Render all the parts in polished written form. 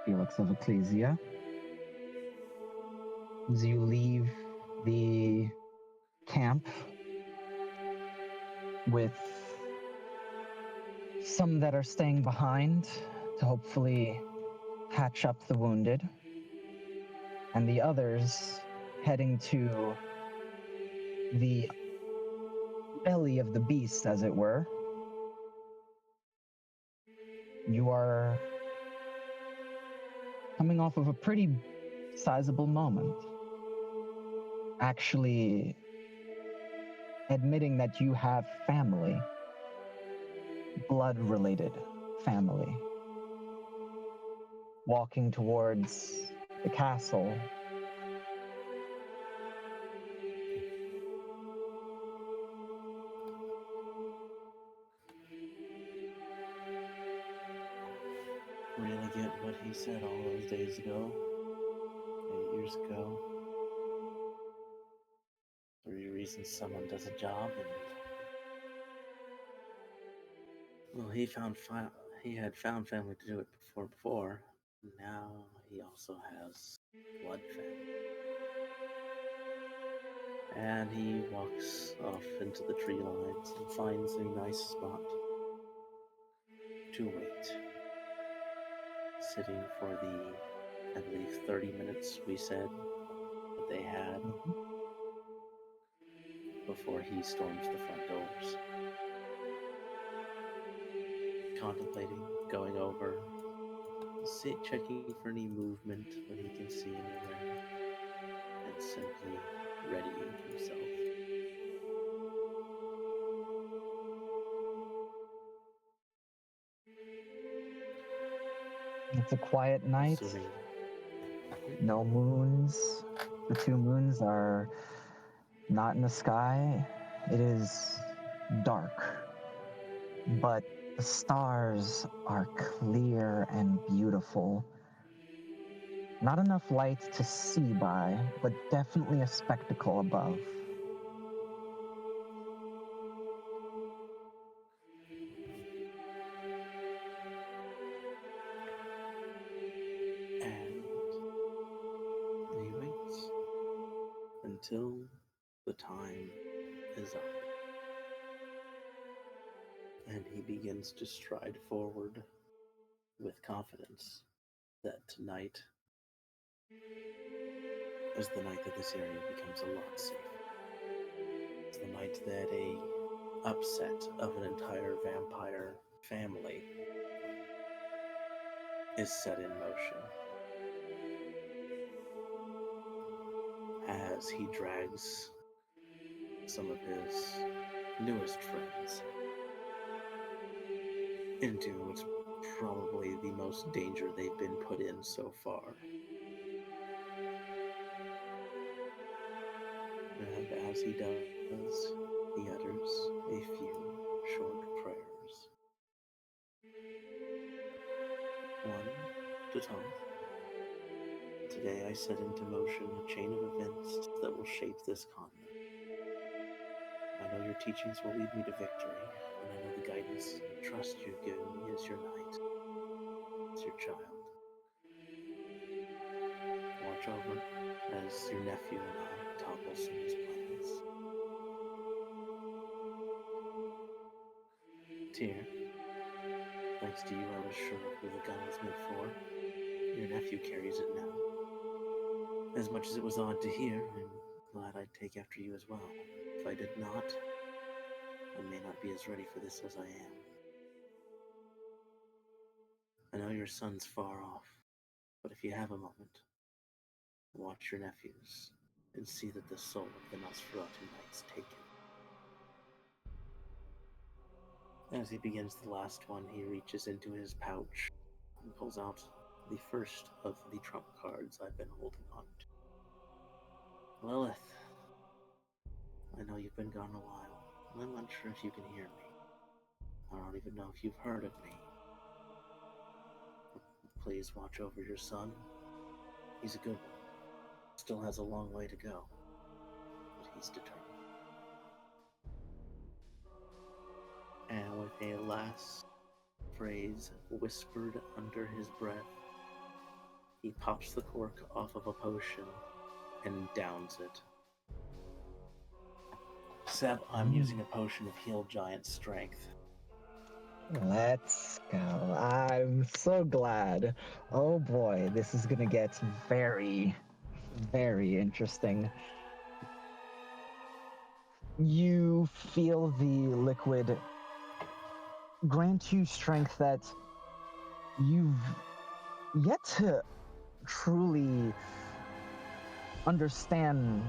Felix of Ecclesia. As you leave the camp with some that are staying behind to hopefully patch up the wounded, and the others heading to the belly of the beast, as it were, you are coming off of a pretty sizable moment. Actually admitting that you have family, blood-related family, walking towards the castle. Really get what he said all those days ago, 8 years ago. 3 reasons someone does a job, and well, he had found family to do it before. Now he also has blood family. And he walks off into the tree lines and finds a nice spot to wait, sitting for the, I believe, 30 minutes we said that they had before he storms the front doors. Contemplating, going over, checking for any movement when he can see anywhere, and simply readying himself. It's a quiet night. Assuming No moons. The two moons are not in the sky. It is dark, but the stars are clear and beautiful. Not enough light to see by, but definitely a spectacle above. and he waits until the time is up. And he begins to stride forward with confidence that tonight is the night that this area becomes a lot safer. It's the night that a upset of an entire vampire family is set in motion as he drags some of his newest friends into what's probably the most danger they've been put in so far. And as he does, he utters a few short prayers. One, to Tom. Today I set into motion a chain of events that will shape this continent. I know your teachings will lead me to victory, and I know the guidance and trust you've given me is your knight, as your child. Watch over as your nephew and I topple some of his plans. Tyr, thanks to you, I was sure of who the gun was meant for. Your nephew carries it now. As much as it was odd to hear, I'm glad I'd take after you as well. If I did not, I may not be as ready for this as I am. I know your son's far off, but if you have a moment, watch your nephews and see that the soul of the Nosferatu Knight's taken. As he begins the last one, he reaches into his pouch and pulls out the first of the trump cards I've been holding on to. Lilith, I know you've been gone a while, and I'm unsure if you can hear me. I don't even know if you've heard of me. Please watch over your son. He's a good one. Still has a long way to go, but he's determined. And with a last phrase whispered under his breath, He pops the cork off of a potion and downs it. Seb, I'm using a potion of heal giant strength. Let's go. I'm so glad. Oh boy, this is gonna get very, very interesting. You feel the liquid grant you strength that you've yet to truly understand.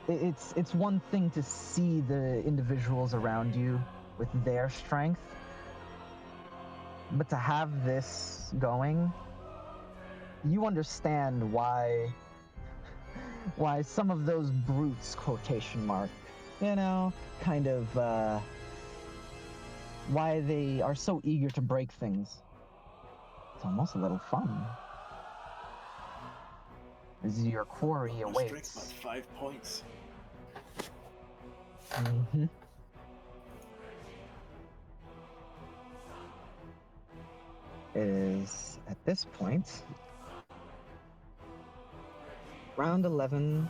It's one thing to see the individuals around you with their strength, but to have this going, you understand why some of those brutes, quotation mark, kind of why they are so eager to break things. It's almost a little fun. As your quarry awaits. Strength by 5 points. Mm-hmm. It is at this point round 11.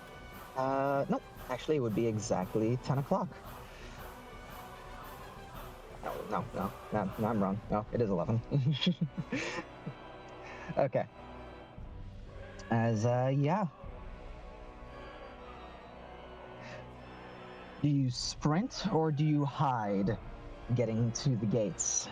Nope. Actually, it would be exactly 10 o'clock. No, I'm wrong. No, it is 11. Okay. As, yeah. Do you sprint or do you hide getting to the gates?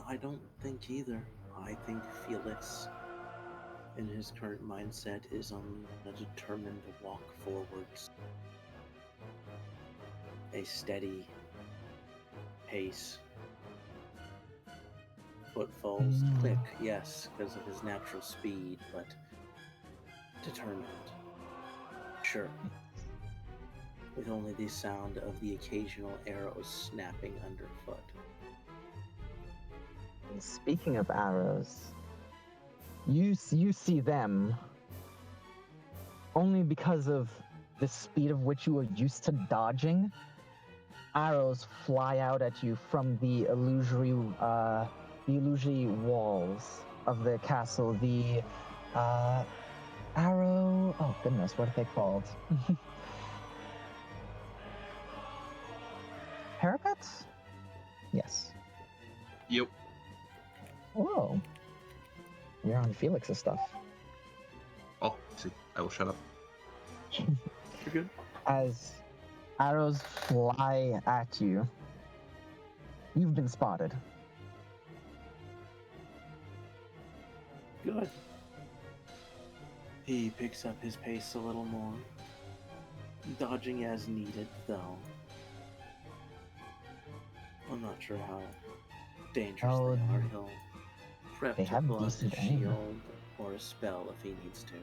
I don't think either. I think Felix, in his current mindset, is on a determined walk forwards. A steady pace. Footfalls click, yes, because of his natural speed, but determined. Sure. With only the sound of the occasional arrows snapping underfoot. And speaking of arrows, you see them only because of the speed of which you are used to dodging. Arrows fly out at you from the illusory walls of the castle. The arrow. Oh goodness, what are they called? Parapets? Yes. Yep. Whoa. You're on Felix's stuff. Oh, see, I will shut up. You're good. As arrows fly at you, you've been spotted. Good. He picks up his pace a little more, dodging as needed, though. I'm not sure how dangerous they are. He'll prep they to have pull out his decent aim. shield or a spell if he needs to.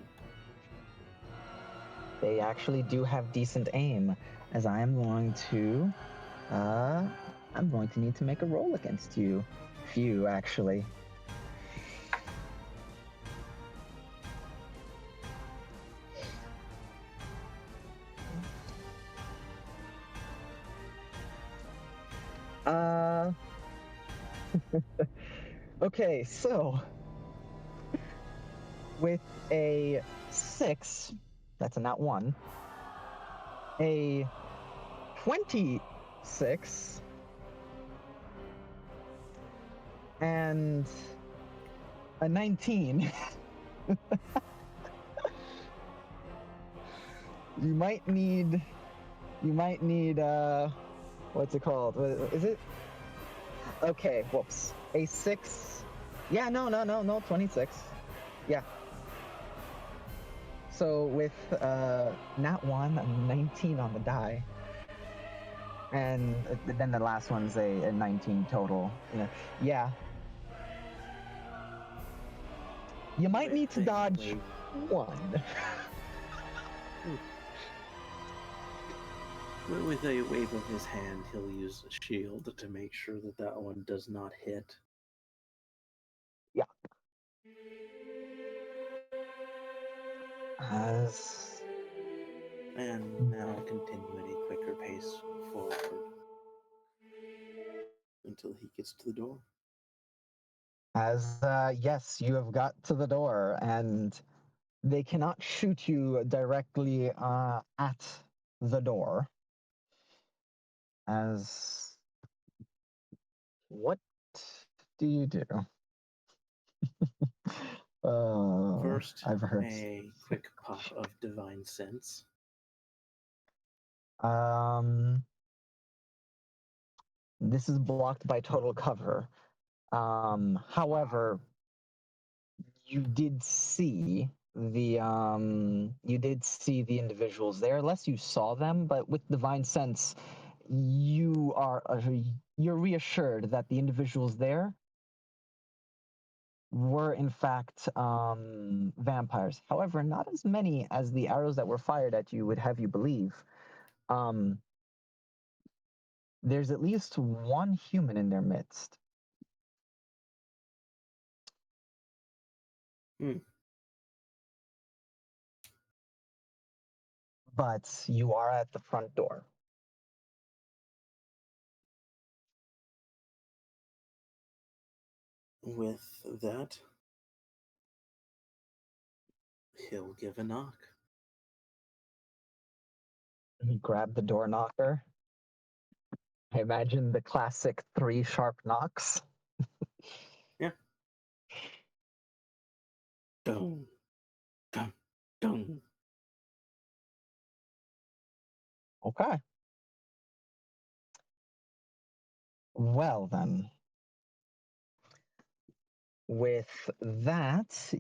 They actually do have decent aim, as I am going to need to make a roll against you. Few, actually. Okay, so with a 6, that's a nat 1, a 26, and a 19. You might need, what's it called? Is it? Okay, whoops. A 6. Yeah, no, 26. Yeah. So with nat 1, a 19 on the die. And then the last one's a 19 total. Yeah. You might need to dodge one. With a wave of his hand, he'll use a shield to make sure that that one does not hit. Yeah. As And now continue at a quicker pace forward until he gets to the door. Yes, you have got to the door, and they cannot shoot you directly at the door. As what do you do? First, I've heard. a quick pop of divine sense. Um, this is blocked by total cover. However, you did see the individuals there, unless you saw them. But with divine sense, you are you're reassured that the individuals there were in fact vampires. However, not as many as the arrows that were fired at you would have you believe. Um, there's at least one human in their midst. Hmm. But you are at the front door. With that, he'll give a knock. You grab the door knocker. I imagine the classic 3 sharp knocks. Yeah. Dun, dun, dun. Okay. Well, then. With that,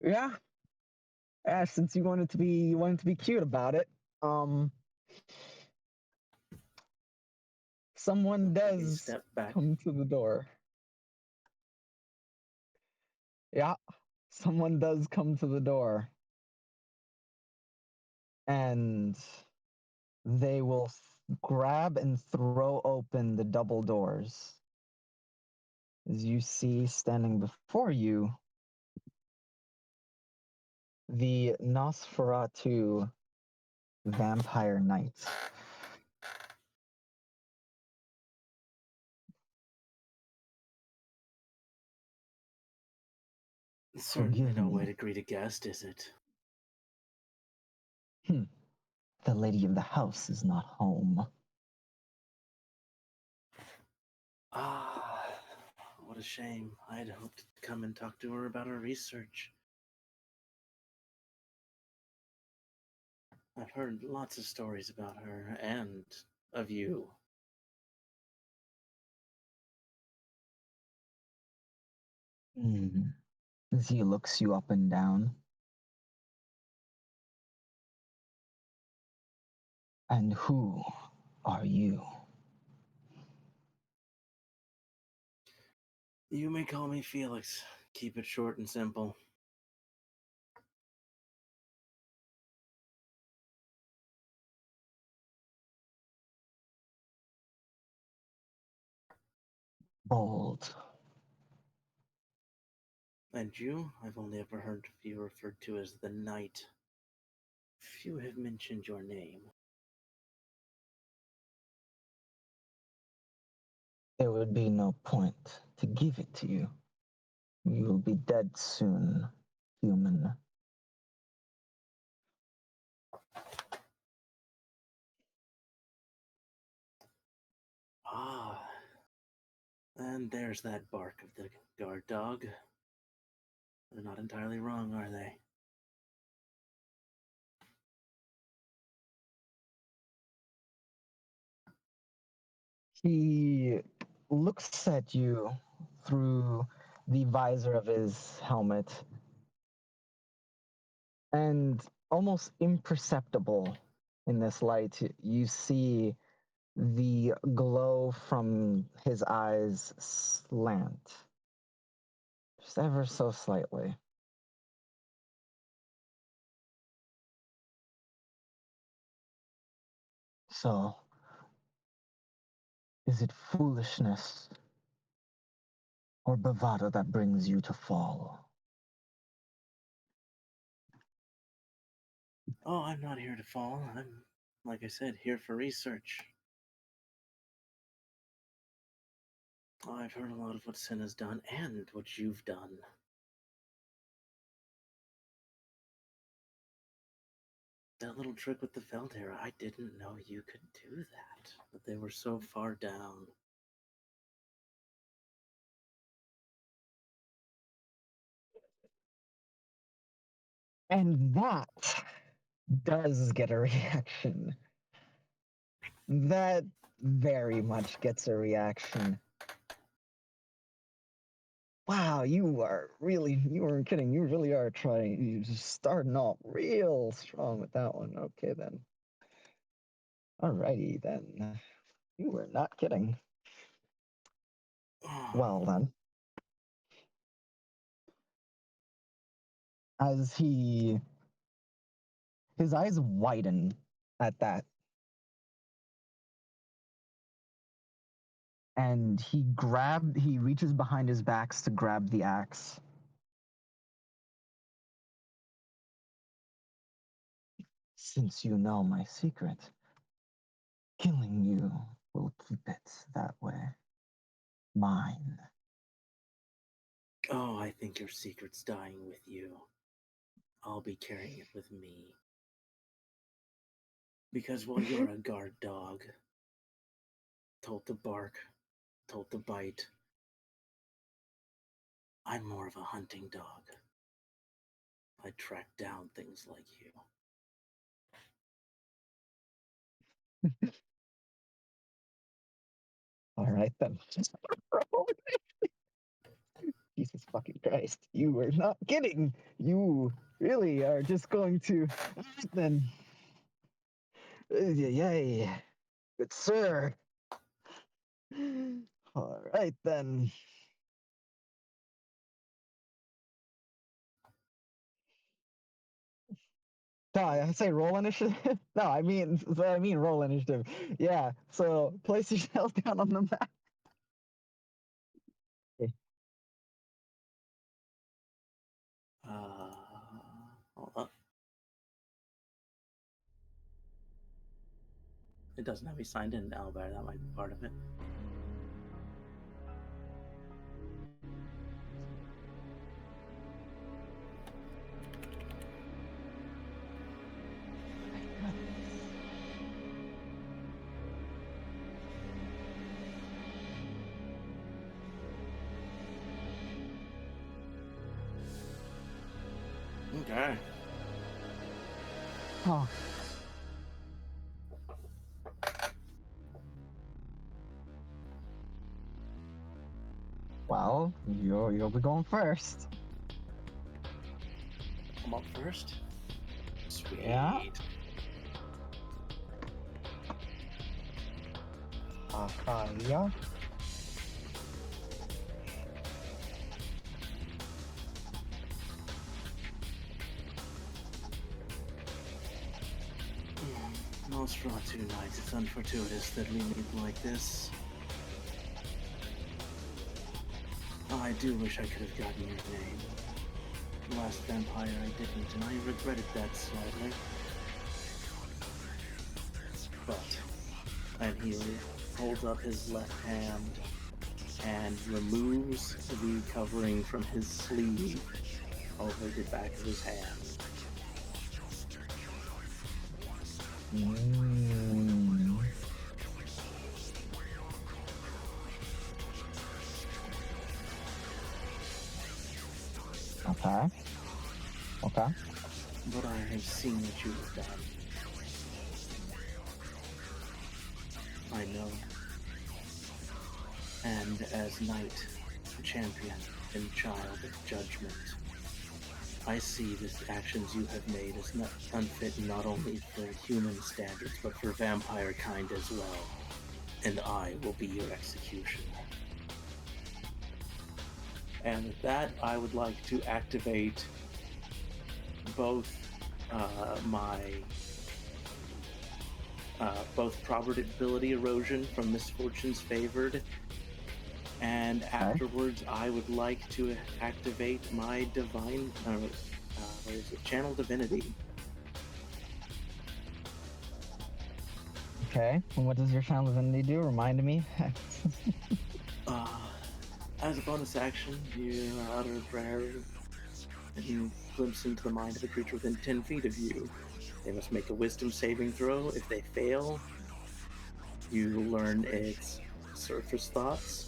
yeah, since you wanted to be cute about it, um, someone He'll take a does step back. come to the door. Yeah, someone does come to the door, and they will grab and throw open the double doors. As you see standing before you, the Nosferatu Vampire Knight. Certainly Forgive no way me. to greet a guest, is it? The lady of the house is not home. Ah, what a shame. I had hoped to come and talk to her about her research. I've heard lots of stories about her and of you. Hmm. As he looks you up and down. And who are you? You may call me Felix. Keep it short and simple. Bold. And you, I've only ever heard you referred to as the Knight. Few have mentioned your name. There would be no point to give it to you. You will be dead soon, human. Ah, and there's that bark of the guard dog. They're not entirely wrong, are they? He looks at you through the visor of his helmet, and almost imperceptible in this light, you see the glow from his eyes slant just ever so slightly. So, is it foolishness or bravado that brings you to fall? Oh, I'm not here to fall. I'm, like I said, here for research. I've heard a lot of what Sin has done and what you've done. That little trick with the Feldera, I didn't know you could do that. But they were so far down. And that does get a reaction. That very much gets a reaction. Wow, you weren't kidding. You really are trying. You're just starting off real strong with that one. Okay, then. Alrighty, then. You were not kidding. Well, then. As his eyes widen at that, and he reaches behind his backs to grab the axe. Since you know my secret, killing you will keep it that way. Mine. Oh, I think your secret's dying with you. I'll be carrying it with me. Because while you're a guard dog, told to bark, told to bite, I'm more of a hunting dog. I track down things like you. All right, then. Jesus fucking Christ. You were not kidding. You really are just going to. Then. Yay. Good sir. All right, then. No, I say roll initiative. No, I mean roll initiative. Yeah. So place yourself down on the map. Hold up. It doesn't have me signed in now, but that might be part of it. Okay. Oh. Well, you'll be going first. I'm up first. Sweet. Yeah. Yeah. Nosferatu nights. It's unfortuitous that we meet like this. I do wish I could have gotten your name. The last vampire I didn't, and I regretted that slightly. But, and he holds up his left hand and removes the covering from his sleeve over the back of his hand. Okay. Okay. But I have seen what you have done. I know. And as knight, champion, and child of judgment, I see the actions you have made as unfit not only for human standards, but for vampire kind as well. And I will be your executioner. And with that, I would like to activate both both probability erosion from Misfortune's Favored and And afterwards, I would like to activate my divine, what is it? Channel divinity. Okay, and what does your channel divinity do? Remind me. As a bonus action, you utter a prayer and you glimpse into the mind of a creature within 10 feet of you. They must make a wisdom saving throw. If they fail, you learn its surface thoughts,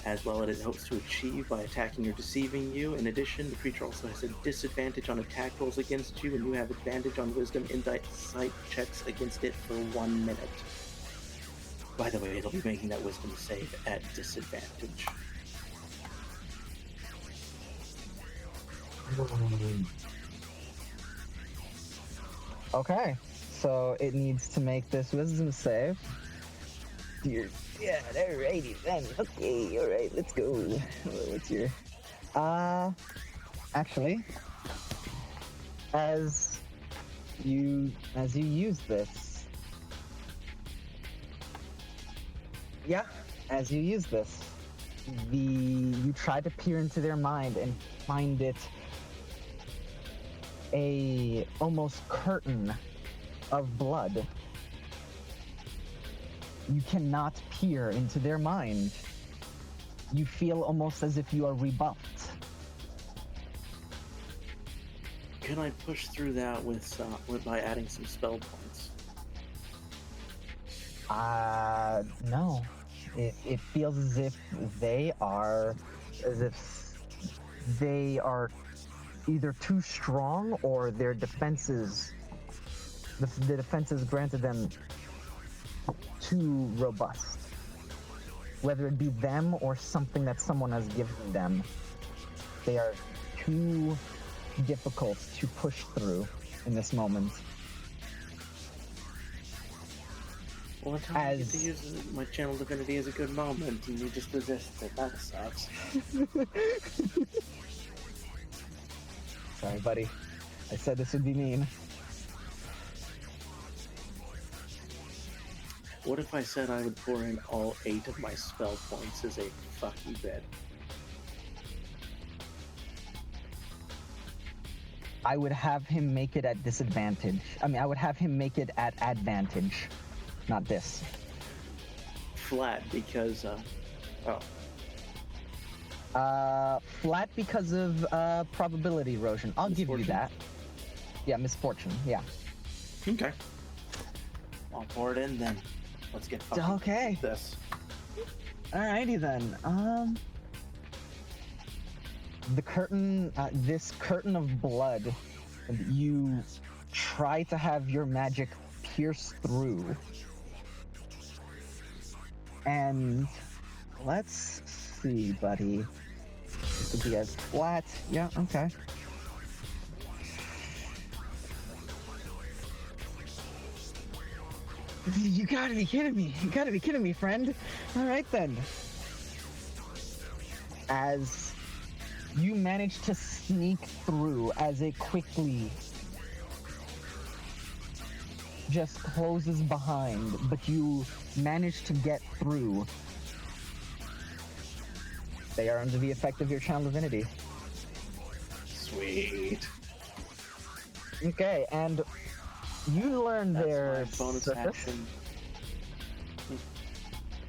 as well as it hopes to achieve by attacking or deceiving you. In addition, the creature also has a disadvantage on attack rolls against you, and you have advantage on wisdom insight checks against it for 1 minute. By the way, it'll be making that wisdom save at disadvantage. Okay, so it needs to make this wisdom save. Yeah, alrighty then. Okay, alright, let's go. What's your... actually, as you use this... Yeah, as you use this, you try to peer into their mind and find it a almost curtain of blood. You cannot peer into their mind. You feel almost as if you are rebuffed. Can I push through that by adding some spell points? No. It feels as if they are either too strong or their defenses, the defenses granted them too robust. Whether it be them or something that someone has given them, they are too difficult to push through in this moment. Well, the time I get to use my channel divinity is a good moment, and you just resist it. That sucks. Sorry, buddy. I said this would be mean. What if I said I would pour in all 8 of my spell points as a fuck you bed? I would have him make it at disadvantage. I mean, I would have him make it at advantage, not this. Flat because, flat because of probability erosion. I'll give you that. Yeah, misfortune. Yeah. Okay. I'll pour it in then. Let's get fucking okay. This. Alrighty then. The curtain, this curtain of blood, you try to have your magic pierce through. And let's see, buddy. This would be as flat. Yeah, okay. You gotta be kidding me. You gotta be kidding me, friend. All right, then. As you manage to sneak through as it quickly just closes behind, but you manage to get through. They are under the effect of your channel divinity. Sweet. Okay, and you learn That's their my bonus surface. action.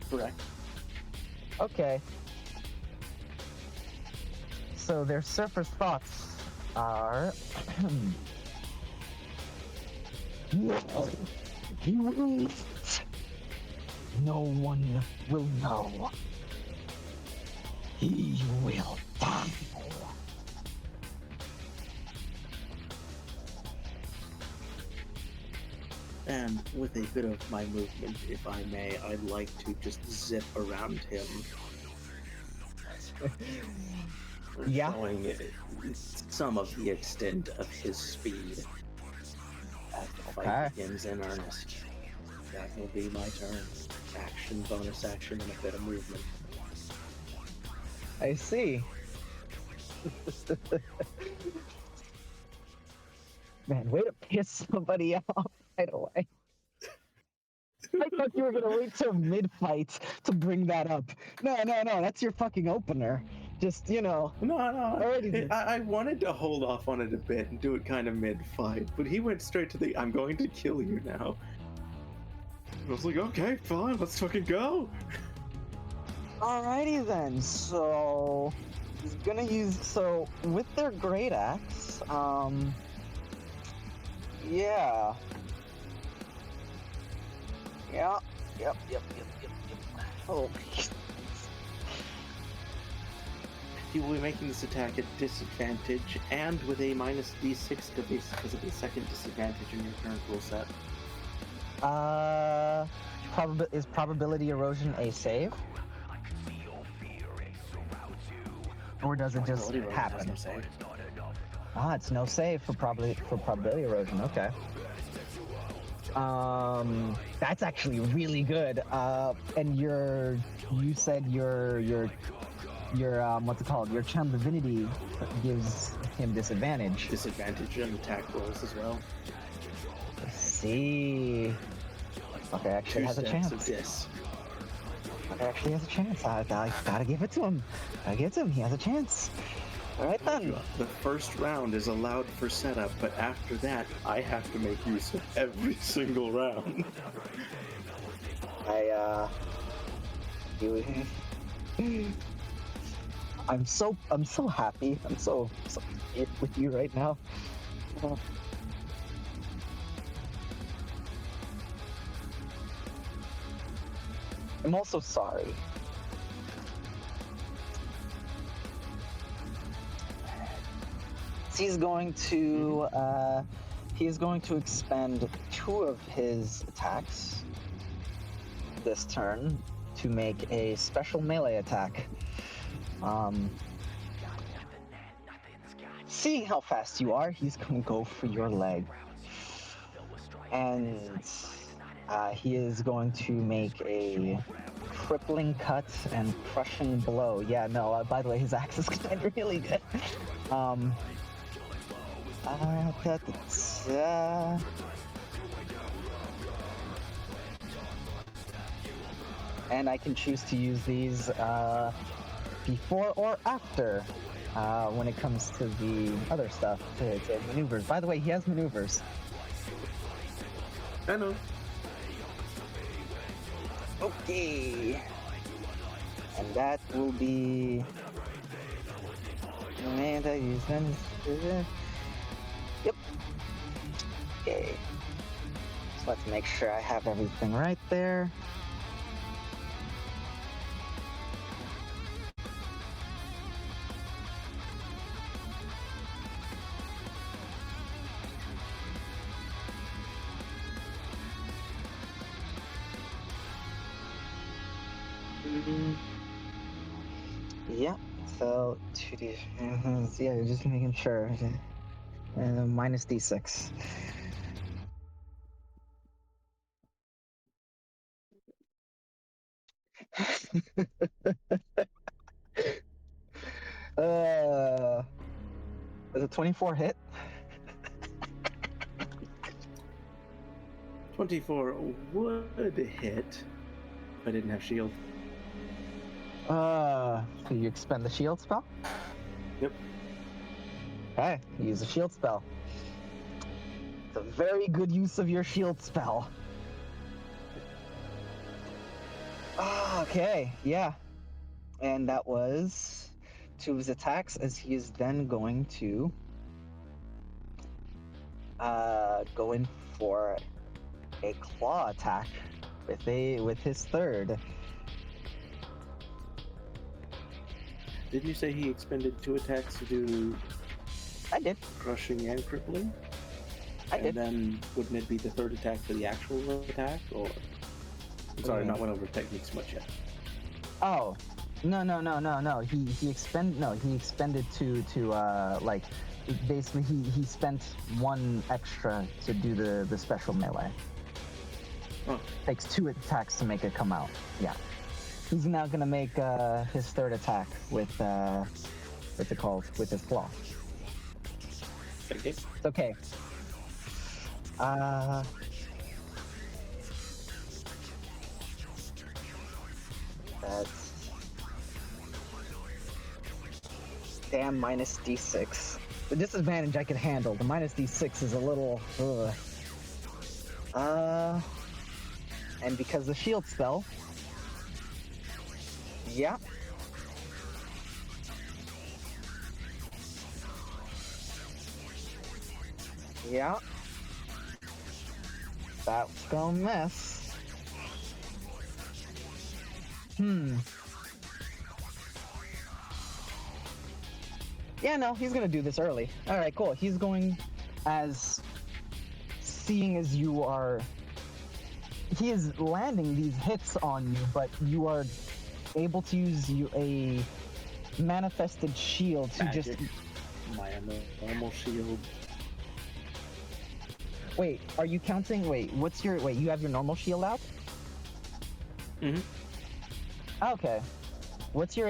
Correct. Okay. So their surface thoughts are... No one will know. He will die. And with a bit of my movement, if I may, I'd like to just zip around him. Yeah. Showing some of the extent of his speed as the fight begins in earnest. That will be my turn. Action, bonus action, and a bit of movement. I see. Man, way to piss somebody off right away. I thought you were gonna wait till mid-fight to bring that up. No, that's your fucking opener. Just, No. Alrighty. I wanted to hold off on it a bit and do it kind of mid-fight, but he went straight to the "I'm going to kill you now." I was like, okay, fine, let's fucking go. Alrighty then, so he's gonna use with their great axe, yeah. Yep. Oh, He will be making this attack at disadvantage and with a minus d6 because of the second disadvantage in your current rule set. is probability erosion a save? Or does it just Probability erosion has happen? no save. It's no save for probability erosion. Okay. That's actually really good. And you said your what's it called? Your charm divinity gives him disadvantage. Disadvantage on attack rolls as well. Let's see. Okay, actually has a chance. Of dis. Okay, actually has a chance. I gotta give it to him. He has a chance. All right then. The first round is allowed for setup, but after that, I have to make use of every single round. I'm so happy. I'm so with you right now. I'm also sorry. He's going to expend 2 of his attacks this turn to make a special melee attack. Seeing how fast you are, he's going to go for your leg. And he is going to make a crippling cut and crushing blow. Yeah, no, by the way, his axe is kind of really good. And I can choose to use these before or after when it comes to the other stuff, to maneuvers. By the way, he has maneuvers. I know. Okay. And that will be... Yep. Okay. So let's make sure I have everything right there. Yeah, so 2d. Yeah, just making sure. Minus d6. Is a 24 hit? 24 would hit if I didn't have shield. So you expend the shield spell? Yep. Okay, use a shield spell. It's a very good use of your shield spell. Okay, yeah. And that was 2 of his attacks, as he is then going to go in for a claw attack with his third. Didn't you say he expended 2 attacks to do... I did. Crushing and crippling? I did. And then wouldn't it be the third attack for the actual attack, or... I'm sorry, not went over techniques much yet. Oh, no. He expended to like, basically he spent 1 extra to do the special melee. Oh. Takes 2 attacks to make it come out. Yeah. He's now gonna make his third attack with what's it called? With his claw. Okay. It's okay. That's damn minus d6. The disadvantage I can handle. The minus d6 is a little. Ugh. And because the shield spell. Yeah. Yeah. That's gonna miss. Yeah, no, he's gonna do this early. Alright, cool. He's going as seeing as you are. He is landing these hits on you, but you are able to use a manifested shield to Magic. just. My normal shield. Wait, are you counting? Wait, what's your. Wait, you have your normal shield out? Mm-hmm. Okay. What's your.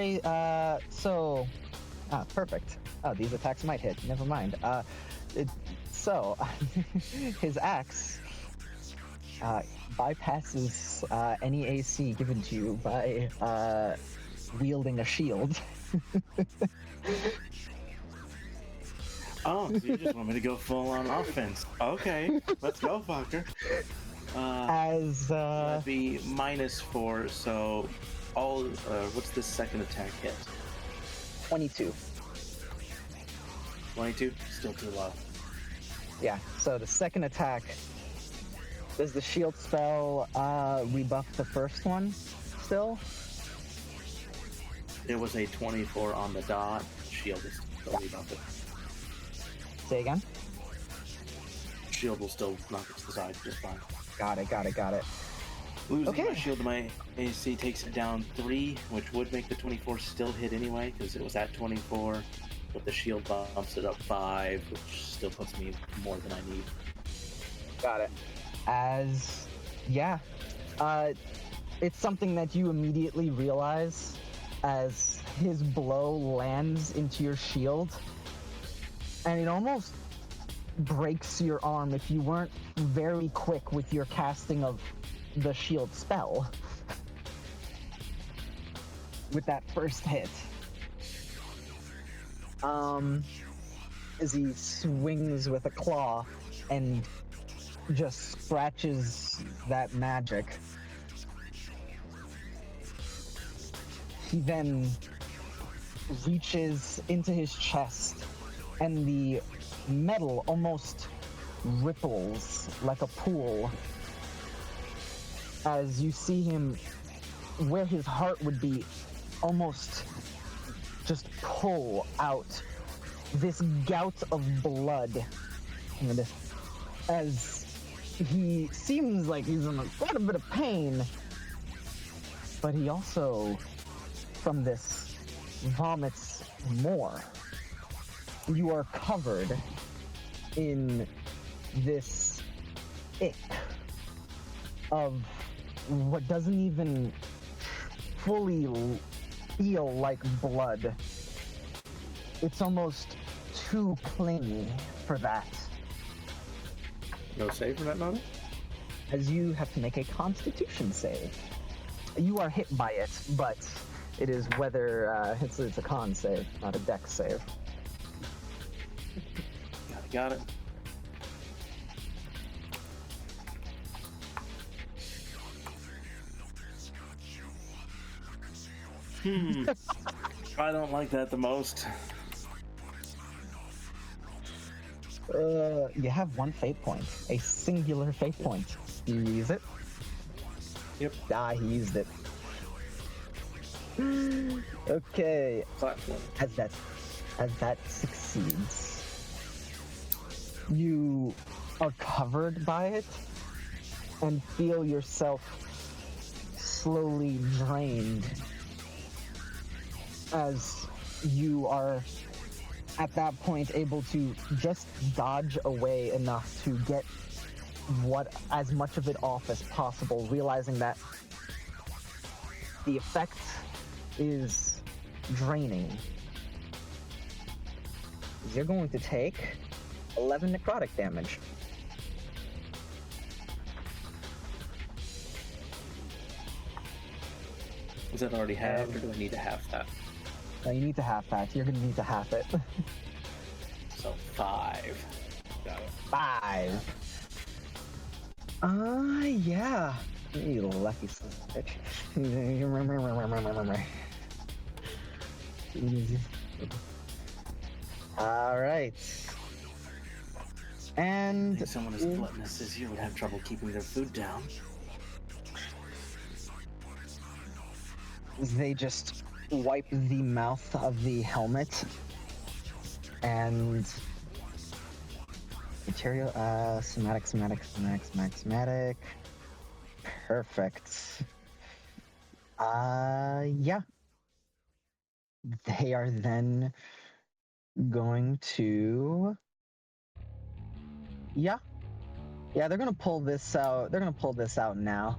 So. Ah, perfect. Oh, these attacks might hit. Never mind. So, his axe bypasses any AC given to you by wielding a shield. Oh, so you just want me to go full on offense? Okay, let's go, fucker. That'd be -4. So, all. What's the second attack hit? 22. 22. Still too low. Yeah. So the second attack. Does the shield spell rebuff the first one? Still? It was a 24 on the dot. Shield is still rebuff it. Say again. Shield will still knock it to the side just fine. Got it. Losing my shield to my AC takes it down 3, which would make the 24 still hit anyway, because it was at 24. But the shield bumps it up 5, which still puts me more than I need. Got it. It's something that you immediately realize as his blow lands into your shield, and it almost breaks your arm if you weren't very quick with your casting of the shield spell with that first hit. As he swings with a claw and just scratches that magic. He then reaches into his chest, and the metal almost ripples like a pool as you see him where his heart would be almost just pull out this gout of blood. And as he seems like he's in quite a bit of pain, but he also, from this, vomits more. You are covered in this ick of what doesn't even fully feel like blood. It's almost too clingy for that. No save from that moment? As you have to make a constitution save. You are hit by it, but it is whether it's a con save, not a dex save. Got it. I don't like that the most. You have one fate point, a singular fate point. Do you use it? Yep. Ah, he used it. Okay. Platform. As that succeeds, you are covered by it and feel yourself slowly drained as you are at that point able to just dodge away enough to get as much of it off as possible, realizing that the effect is draining. You're going to take 11 necrotic damage. Is that already halved, or do I need to half that? Now you need to half that. You're gonna need to half it. So 5. Got it. 5. Yeah. You lucky son of a bitch. All right. I And think someone as gluttonous as you would have trouble keeping their food down. they just wipe the mouth of the helmet and material somatic. Perfect. Yeah. They are then going to yeah, they're gonna pull this out. They're gonna pull this out now.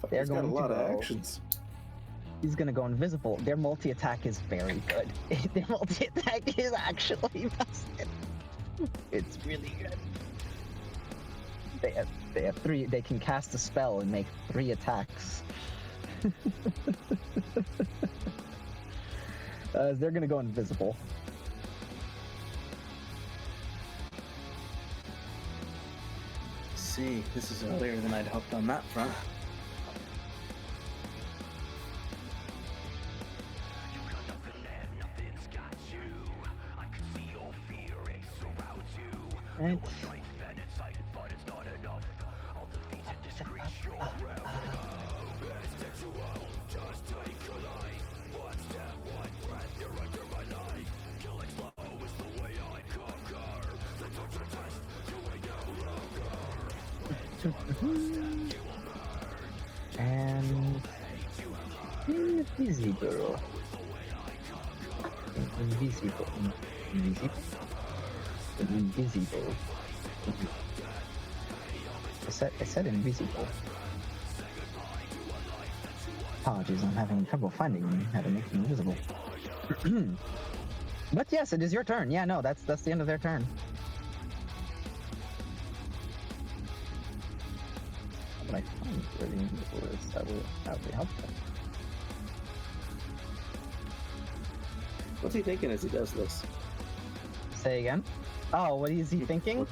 Fuck, They're he's got a going to lot of go. actions. He's gonna go invisible. Their multi-attack is very good. Their multi-attack is actually busted. It's really good. They have 3. They can cast a spell and make 3 attacks. They're gonna go invisible. See, this is earlier than I'd hoped on that front. Right. And invisible. Invisible. I said invisible. Apologies, I'm having trouble finding how to make them invisible. But yes, it is your turn. Yeah, no, that's the end of their turn. But I find where the invisible is, that would be helpful. What's he thinking as he does this? Say again? Oh, what is he thinking?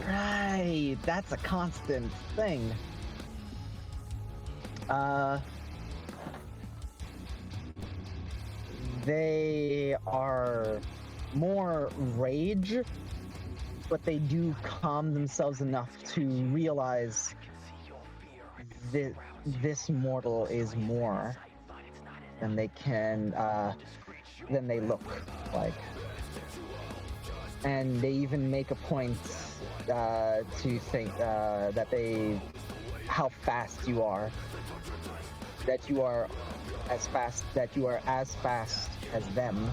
Right, that's a constant thing. They are more rage, but they do calm themselves enough to realize that this mortal is more than they can, than they look like. And they even make a point to think that how fast you are. That you are as fast as them.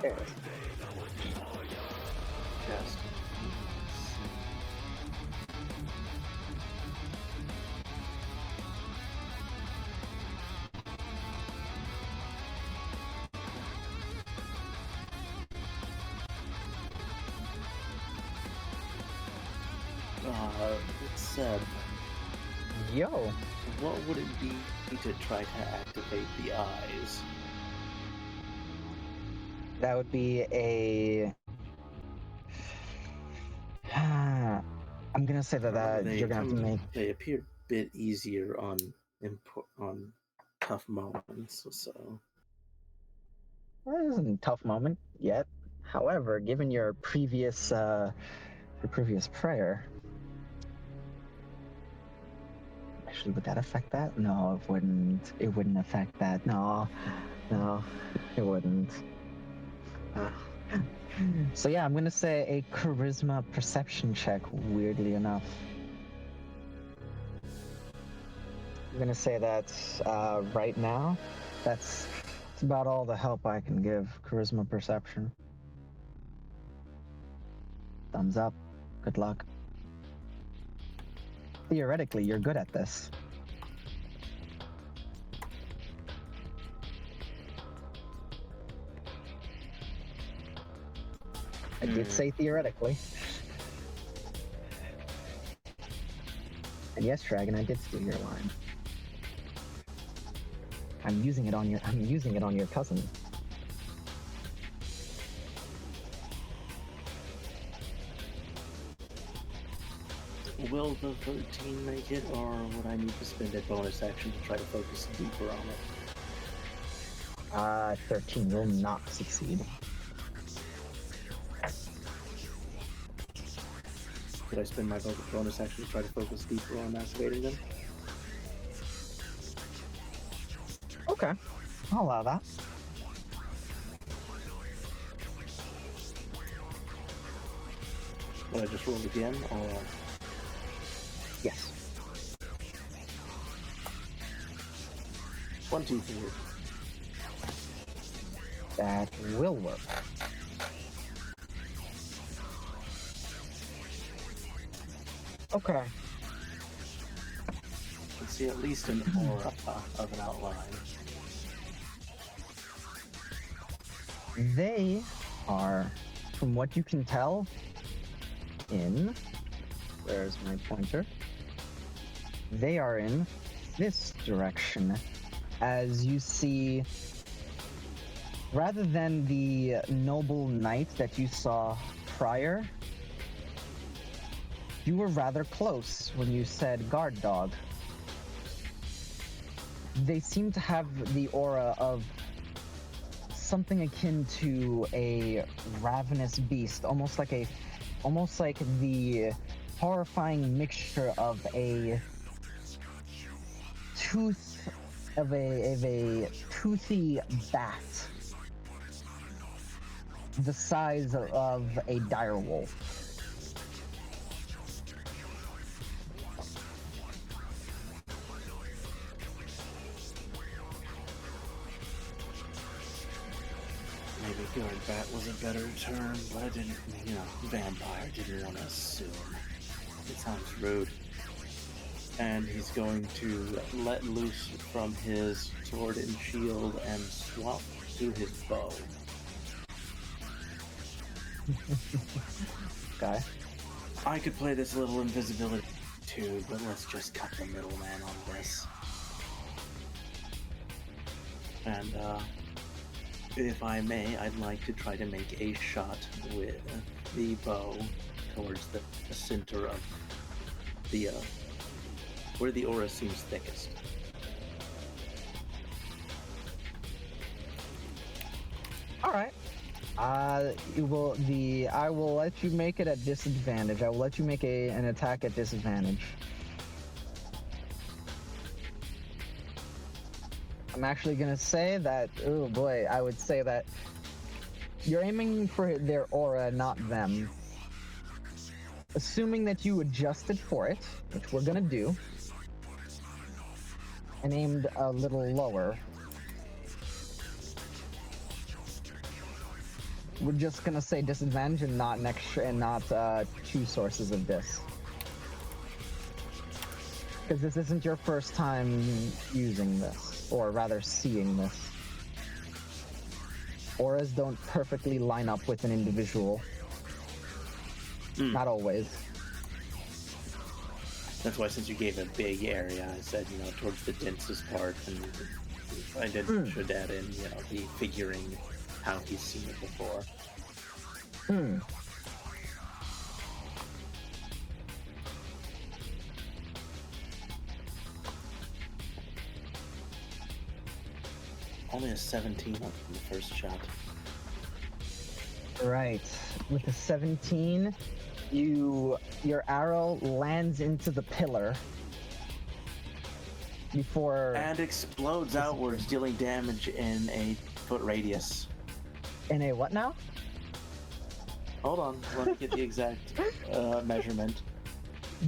There. Just. Seb, Yo. what would it be to try to activate the eyes? That would be a. I'm gonna say that you're gonna have to make. They appear a bit easier on tough moments, so. Well, it isn't a tough moment yet. However, given your previous prayer, actually, would that affect that? No, it wouldn't. It wouldn't affect that. No, it wouldn't. So yeah, I'm gonna say a charisma perception check. Weirdly enough, I'm gonna say that right now, that's about all the help I can give. Charisma perception. Thumbs up. Good luck. theoretically, you're good at this. I did say theoretically. And yes, Dragon, I did steal your line. I'm using it on your cousin. Will the 13 make it, or would I need to spend a bonus action to try to focus deeper on it? 13 will not succeed. Could I spend my bonus action to try to focus deeper on activating them? Okay, I'll allow that. Will I just roll again, or...? Yes. 23. That will work. Okay. Let's see at least an aura of an outline. They are, from what you can tell, in... Where's my pointer? They are in this direction. As you see, rather than the noble knight that you saw prior, you were rather close when you said guard dog. They seem to have the aura of something akin to a ravenous beast, almost like the horrifying mixture of a toothy bat the size of a dire wolf. Maybe guard bat was a better term, but I didn't, vampire didn't want to assume. It sounds rude. And he's going to let loose from his sword and shield and swap to his bow. Okay. I could play this little invisibility too, but let's just cut the middleman on this. And, if I may, I'd like to try to make a shot with the bow towards the center of the, where the aura seems thickest. All right. I will let you make it at disadvantage. I will let you make an attack at disadvantage. I'm actually gonna say that, oh boy, I would say that you're aiming for their aura, not them. Assuming that you adjusted for it, which we're gonna do, and aimed a little lower. We're just gonna say disadvantage and not two sources of dis. Because this isn't your first time using this, or rather seeing this. Auras don't perfectly line up with an individual. Not always. That's why, since you gave a big area, I said, towards the densest part, and I should add in, the figuring how he's seen it before. Only a 17 on the first shot. Right. With a 17, your arrow lands into the pillar before... And explodes outwards, dealing damage in a foot radius. In a what now? Hold on, let me get the exact measurement.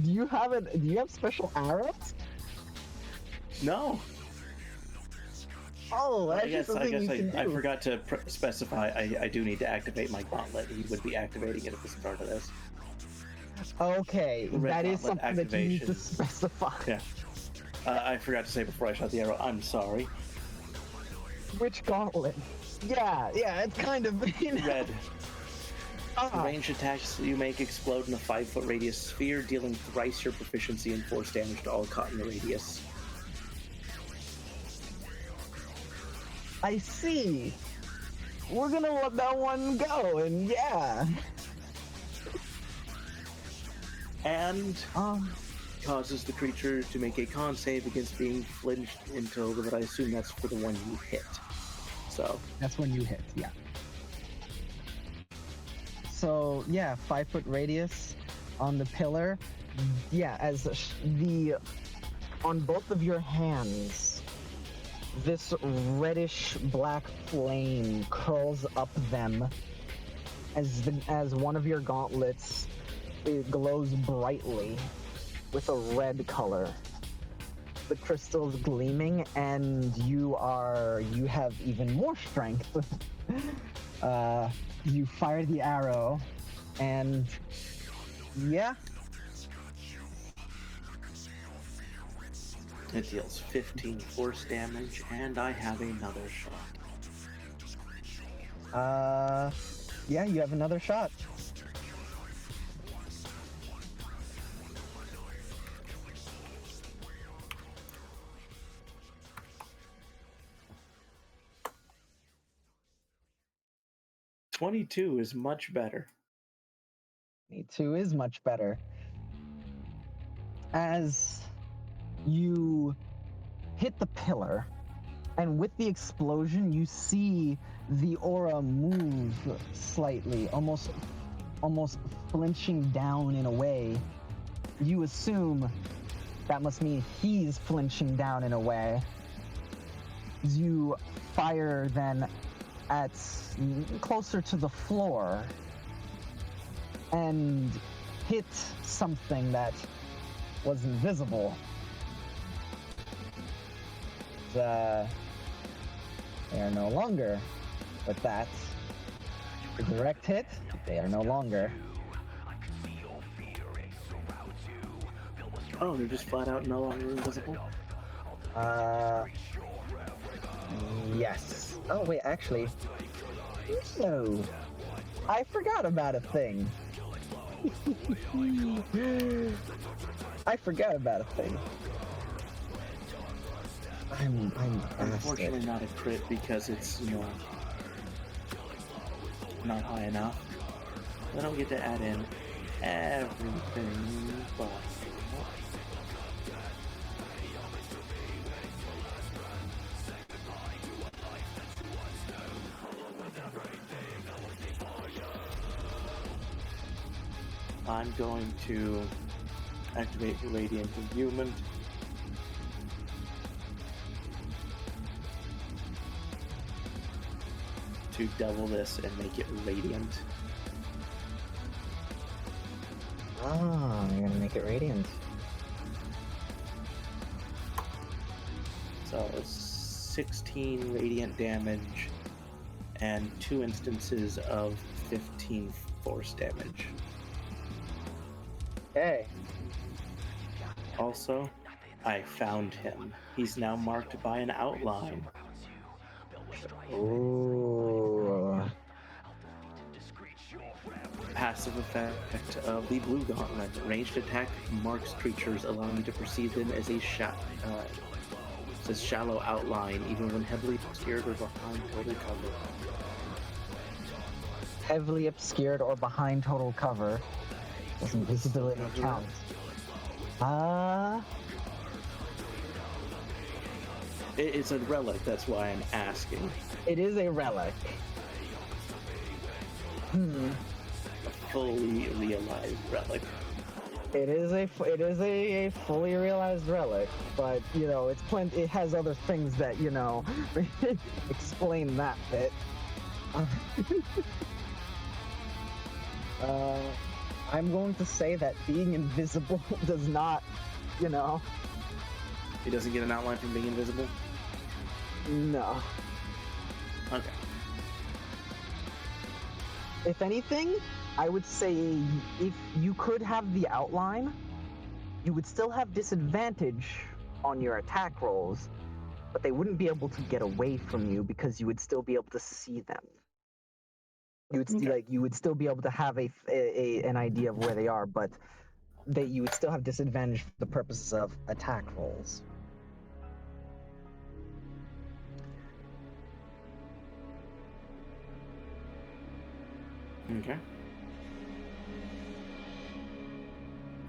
Do you have special arrows? No. Oh, I guess I forgot to specify. I do need to activate my gauntlet. He would be activating it at the start of this. Okay, Red that is gauntlet something that you need to activations. specify. Yeah. I forgot to say before I shot the arrow, I'm sorry. Which gauntlet? Yeah, it's kind of Red. Ah, Ranged attacks you make explode in a 5-foot radius sphere, dealing thrice your proficiency and force damage to all caught in the radius. I see. We're gonna let that one go, and yeah. And causes the creature to make a con save against being flinched until, but I assume that's for the one you hit. So That's when you hit, yeah. So yeah, 5-foot radius on the pillar. Yeah, as on both of your hands, this reddish black flame curls up them as one of your gauntlets, it glows brightly with a red color. The crystal's gleaming, and you have even more strength. You fire the arrow, and yeah. it deals 15 force damage, and I have another shot. Yeah, you have another shot. .22 is much better. 22 is much better. As you hit the pillar, and with the explosion, you see the aura move slightly, almost flinching down in a way. You assume that must mean he's flinching down in a way. You fire then at closer to the floor and hit something that was invisible. They are no longer. With that, a direct hit, they are no longer. Oh, they're just flat out no longer invisible? Yes. Oh, wait, actually. No. I forgot about a thing. I forgot about a thing. I'm Unfortunately not a crit because it's, not high enough. I don't get to add in everything, but... I'm going to activate the Radiant Imbuement. To double this and make it radiant. Oh, you're gonna make it radiant. So it's 16 radiant damage and 2 instances of 15 force damage. Okay. Also, I found him. He's now marked by an outline. Ooh. Passive effect of the Blue Gauntlet. Ranged attack marks creatures, allowing you to perceive them as a shallow outline, even when heavily obscured or behind total cover. Heavily obscured or behind total cover. Does invisibility count? It's a relic, that's why I'm asking. It is a relic. A fully realized relic. It is a fully realized relic, but it has other things that explain that bit. I'm going to say that being invisible does not, He doesn't get an outline from being invisible? No. Okay. If anything, I would say if you could have the outline, you would still have disadvantage on your attack rolls, but they wouldn't be able to get away from you because you would still be able to see them. You would Okay. you would still be able to have an idea of where they are, but you would still have disadvantage for the purposes of attack rolls. Okay.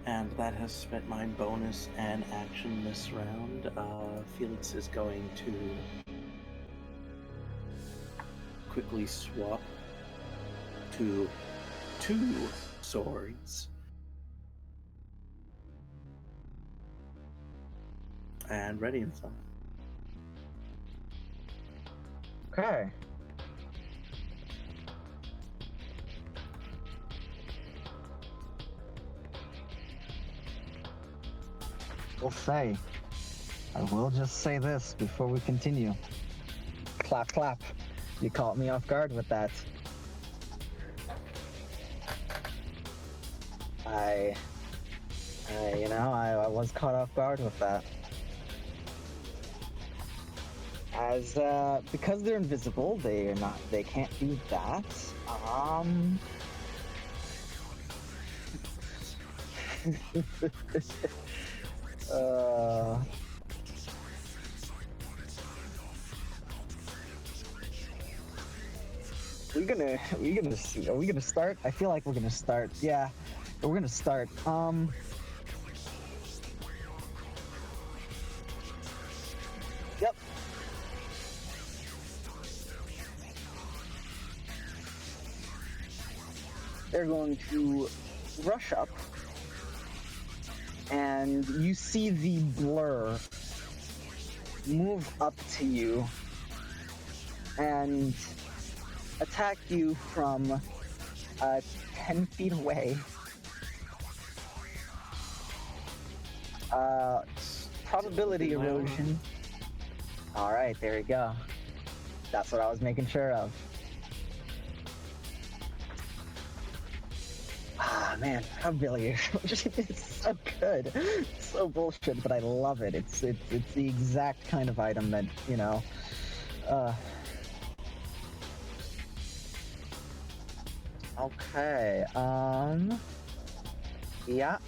And that has spent my bonus and action this round. Felix is going to quickly swap to 2 swords. And ready himself. Okay. I will just say this before we continue. Clap, clap. You caught me off guard with that. I was caught off guard with that. As, because they're invisible, they can't do that. Are we gonna start? I feel like we're gonna start. Yeah, we're gonna start. Yep. They're going to rush up, and you see the blur move up to you and attack you from 10 feet away. Probability erosion. All right, there we go. That's what I was making sure of. Ah, man, probability erosion is so good. It's so bullshit, but I love it. It's the exact kind of item that, you know, okay, yeah.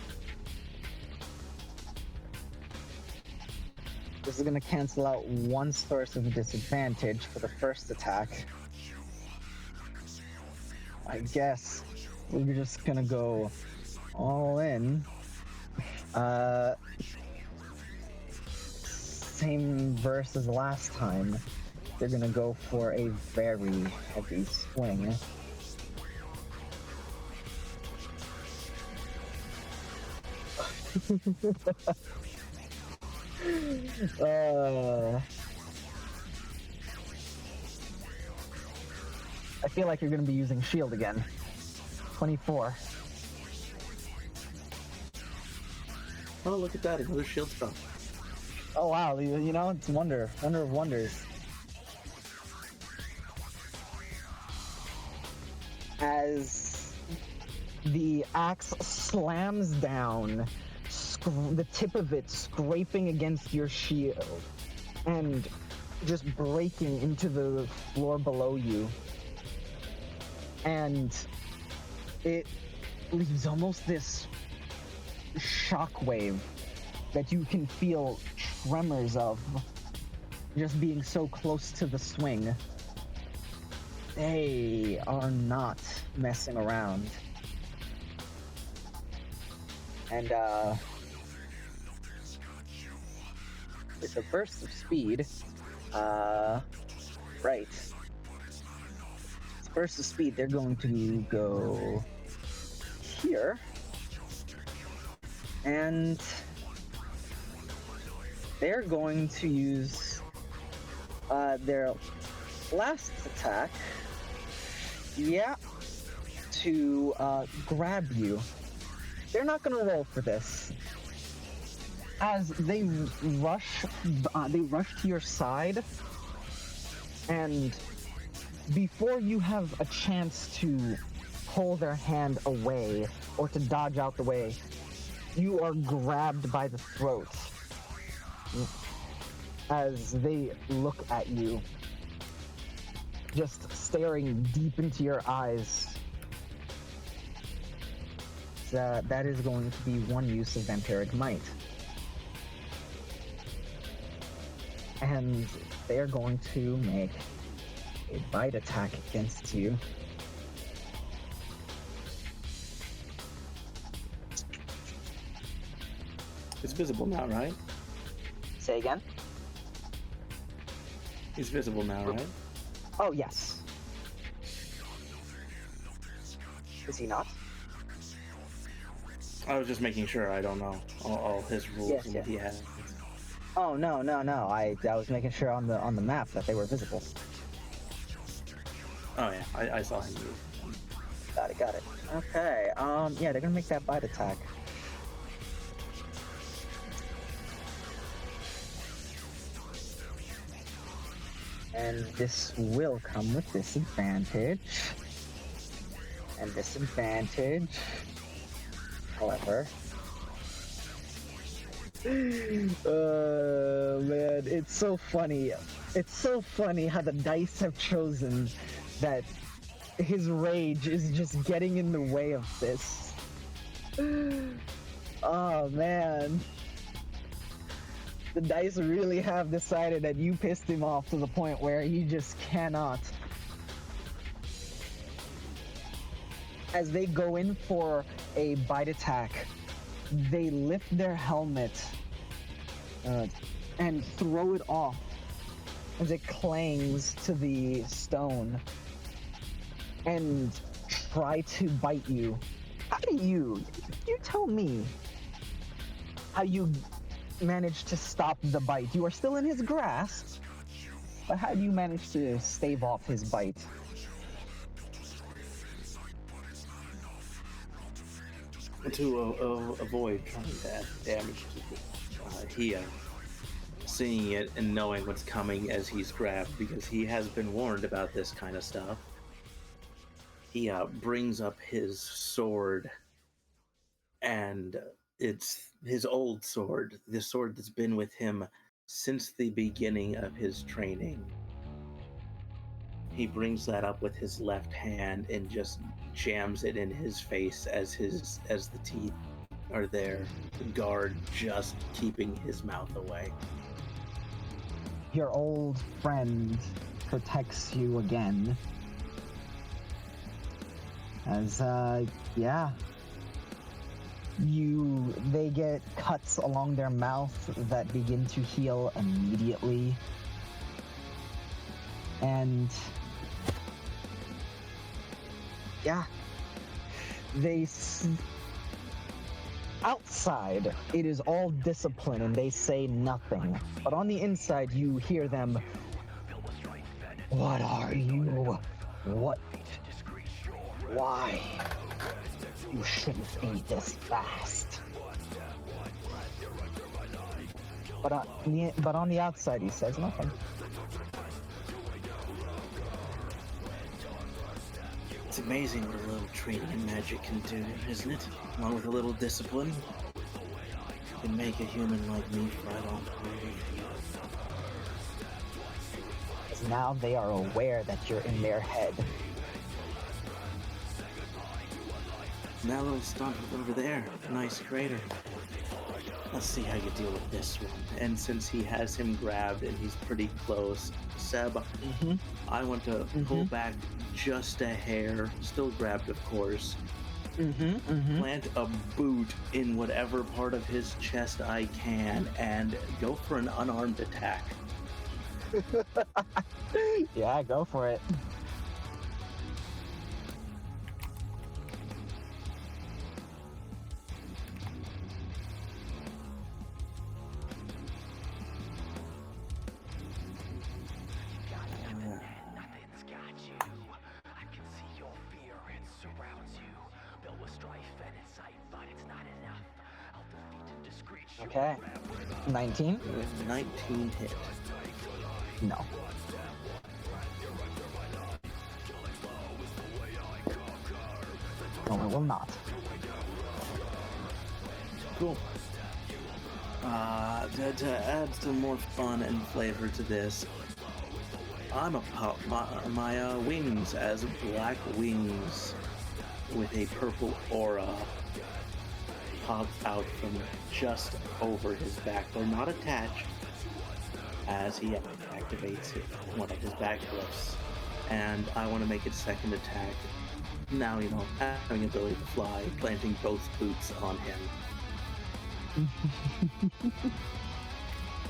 This is gonna cancel out one source of disadvantage for the first attack. I guess we're just gonna go all in. Same verse as last time. They're gonna go for a very heavy swing. I feel like you're gonna be using shield again. 24. Oh, look at that, another shield spell. Oh wow, you know, it's wonder of wonders. As the axe slams down, the tip of it scraping against your shield and just breaking into the floor below you. And it leaves almost this shockwave that you can feel tremors of just being so close to the swing. They are not messing around. And with a burst of speed, right. Burst of speed, they're going to go here. And they're going to use their last attack, to grab you. They're not going to roll for this. As they rush to your side, and before you have a chance to pull their hand away or to dodge out the way, you are grabbed by the throat as they look at you, just staring deep into your eyes. That is going to be one use of Vampiric Might. And they are going to make a bite attack against you. It's visible now, right? Say again? He's visible now, right? Oh, yes. Is he not? I was just making sure. I don't know all his rules Yes, and what yes. he has. Oh, no. I was making sure on the map that they were visible. Oh yeah, I saw him move. Got it. Okay, yeah, they're gonna make that bite attack. And this will come with disadvantage. And disadvantage. However. Oh man, it's so funny. It's so funny how the dice have chosen that his rage is just getting in the way of this. Oh man. The dice really have decided that you pissed him off to the point where he just cannot. As they go in for a bite attack, they lift their helmet and throw it off as it clangs to the stone and try to bite you. How do you tell me how you managed to stop the bite? You are still in his grasp, but how do you manage to stave off his bite? To avoid trying to add damage to Hia, seeing it and knowing what's coming as he's grabbed, because he has been warned about this kind of stuff. He brings up his sword, and it's his old sword, the sword that's been with him since the beginning of his training. He brings that up with his left hand and just jams it in his face as the teeth are there, the guard just keeping his mouth away. Your old friend protects you again. As they get cuts along their mouth that begin to heal immediately. And outside, it is all discipline and they say nothing. But on the inside, you hear them, "What are you? What? Why? You shouldn't be this fast." But on the outside, he says nothing. It's amazing what a little training in magic can do, isn't it? Along with a little discipline, it can make a human like me right on through. Now they are aware that you're in their head. That little stump over there, nice crater. Let's see how you deal with this one. And since he has him grabbed and he's pretty close, Seb, I want to pull back just a hair, still grabbed of course, plant a boot in whatever part of his chest I can, and go for an unarmed attack. Yeah, go for it. Okay. 19? 19 hit. No, it will not. Cool. To add some more fun and flavor to this, I'm a pop my wings as black wings with a purple aura pop out from just over his back. They're not attached as he activates one of his backflips. And I want to make its second attack. Now, having ability to fly, planting both boots on him.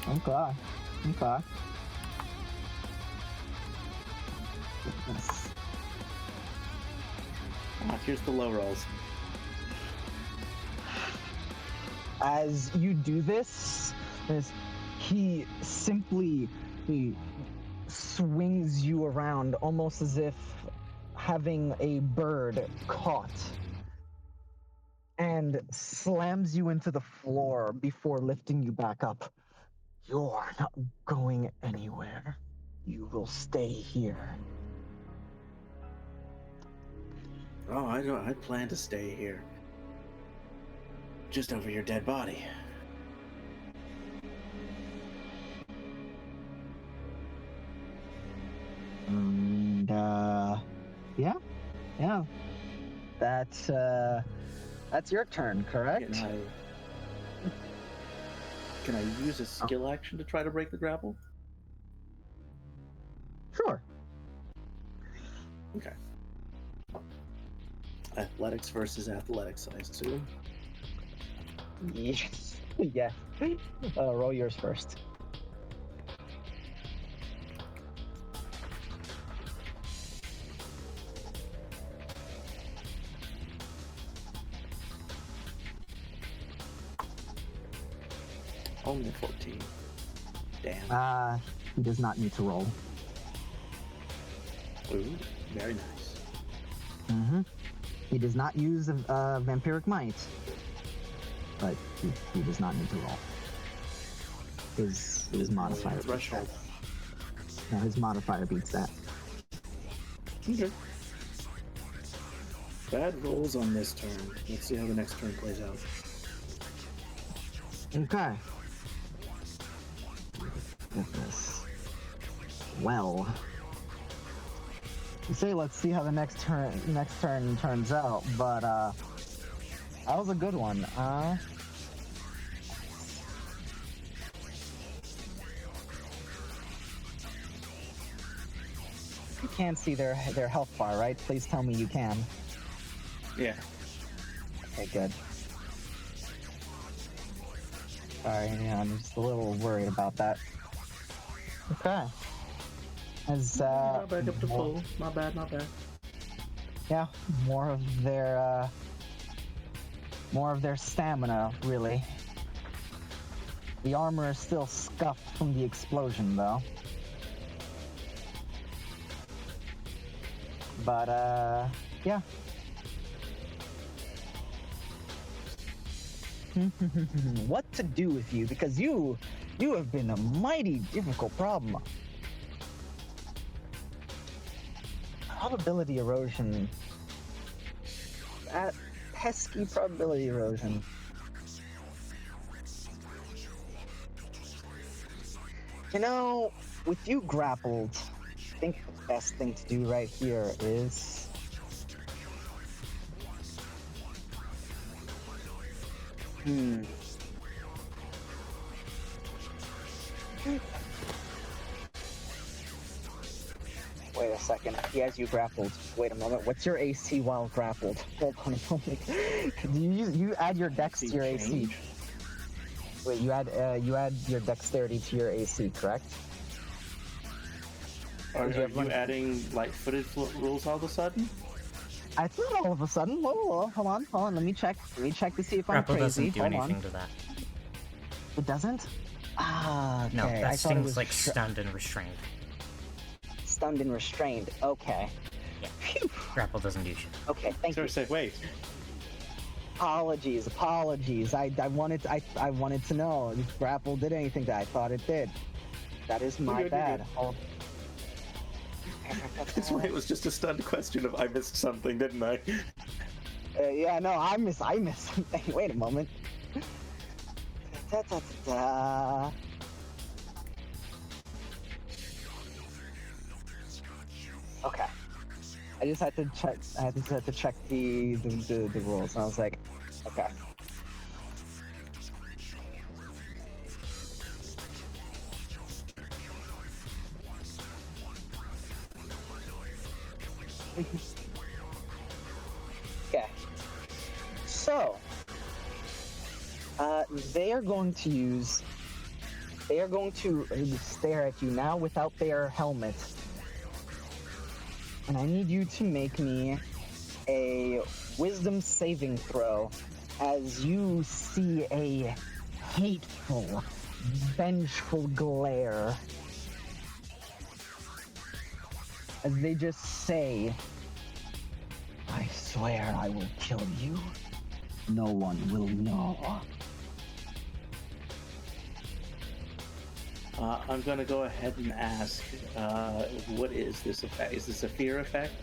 Okay. Goodness. Here's the low rolls. As you do this, he simply swings you around almost as if having a bird caught and slams you into the floor before lifting you back up. You're not going anywhere. You will stay here. Oh, I plan to stay here. Just over your dead body. And, yeah. That's your turn, correct? Can I use a skill action to try to break the grapple? Sure. Okay. Athletics versus athletics, I assume. Yes. Yeah. Roll yours first. Only 14. Damn. He does not need to roll. Ooh, very nice. Mm-hmm. He does not use vampiric might, but he does not need to roll. His modifier beats threshold. that. No, his modifier beats that. Okay. Bad rolls on this turn. Let's see how the next turn plays out. Okay. Goodness. Well. You say let's see how the next turn turns out, but that was a good one. You can't see their health bar, right? Please tell me you can. Yeah. Okay, good. Sorry, yeah, I'm just a little worried about that. Okay. As back up to full. Not bad. Yeah, more of their stamina, really. The armor is still scuffed from the explosion, though. But yeah. What to do with you? Because you have been a mighty difficult problem. Probability erosion. That pesky probability erosion. With you grappled, I think the best thing to do right here is... Wait a second. He has you grappled. Wait a moment. What's your AC while grappled? Hold on a moment. You add your dex to your AC. Wait, you add your dexterity to your AC, correct? Are you adding light-footed rules all of a sudden? I thought all of a sudden. Whoa, hold on. Let me check to see if I'm Grapple crazy. doesn't do anything to that. It doesn't? Okay. No, that stings like stunned and restrained. Stunned and restrained. Okay. Yeah. Phew. Grapple doesn't do shit. Okay, thank you. Say, wait. Apologies. I wanted to know if grapple did anything that I thought it did. That is my bad. That's why it was just a stunned question of I missed something, didn't I? Yeah, no, I miss something. Wait a moment. Da, da, da, da. Okay. I just had to check. I just had to check the rules, and I was like, okay. Okay. So, they are going to use. They are going to stare at you now without their helmet, and I need you to make me a wisdom saving throw as you see a hateful, vengeful glare as they just say, I swear I will kill you. No one will know. I'm gonna go ahead and ask, what is this effect? Is this a fear effect?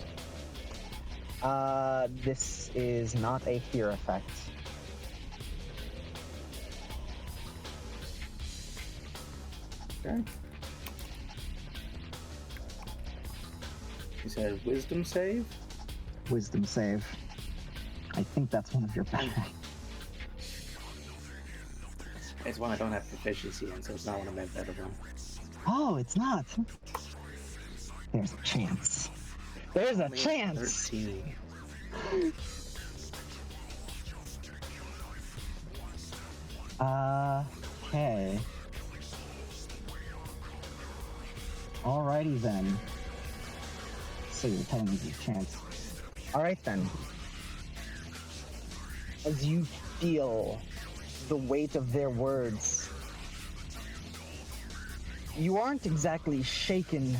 This is not a fear effect. Okay. You said wisdom save? Wisdom save. I think that's one of your bad. It's one I don't have proficiency in, so it's not one of my better ones. Oh, it's not. There's a chance. There's a Only chance. 13. Okay. Alrighty then. So you're telling me there's a chance. Alright then. As you feel the weight of their words, you aren't exactly shaken,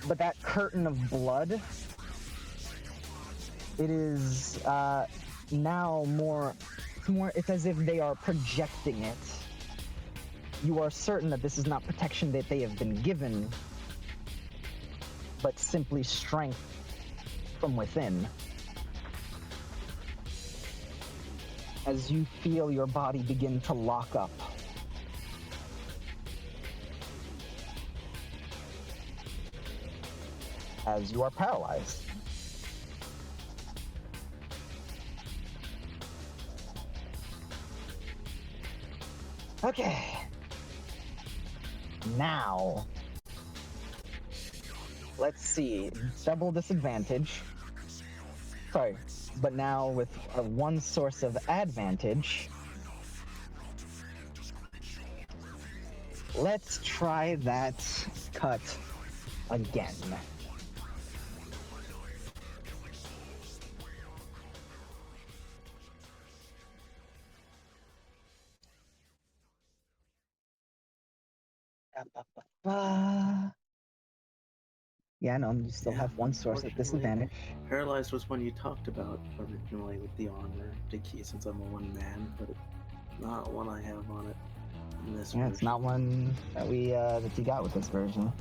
but that curtain of blood, it is now more, it's as if they are projecting it. You are certain that this is not protection that they have been given, but simply strength from within. As you feel your body begin to lock up. As you are paralyzed. Okay. Now, let's see. Double disadvantage. Sorry, but now with one source of advantage. Let's try that cut again. Yeah, no, you still have one source at disadvantage. Paralyzed was one you talked about originally with the armor to key, since I'm a one man, but it's not one I have on it in this version. It's not one that we that you got with this version.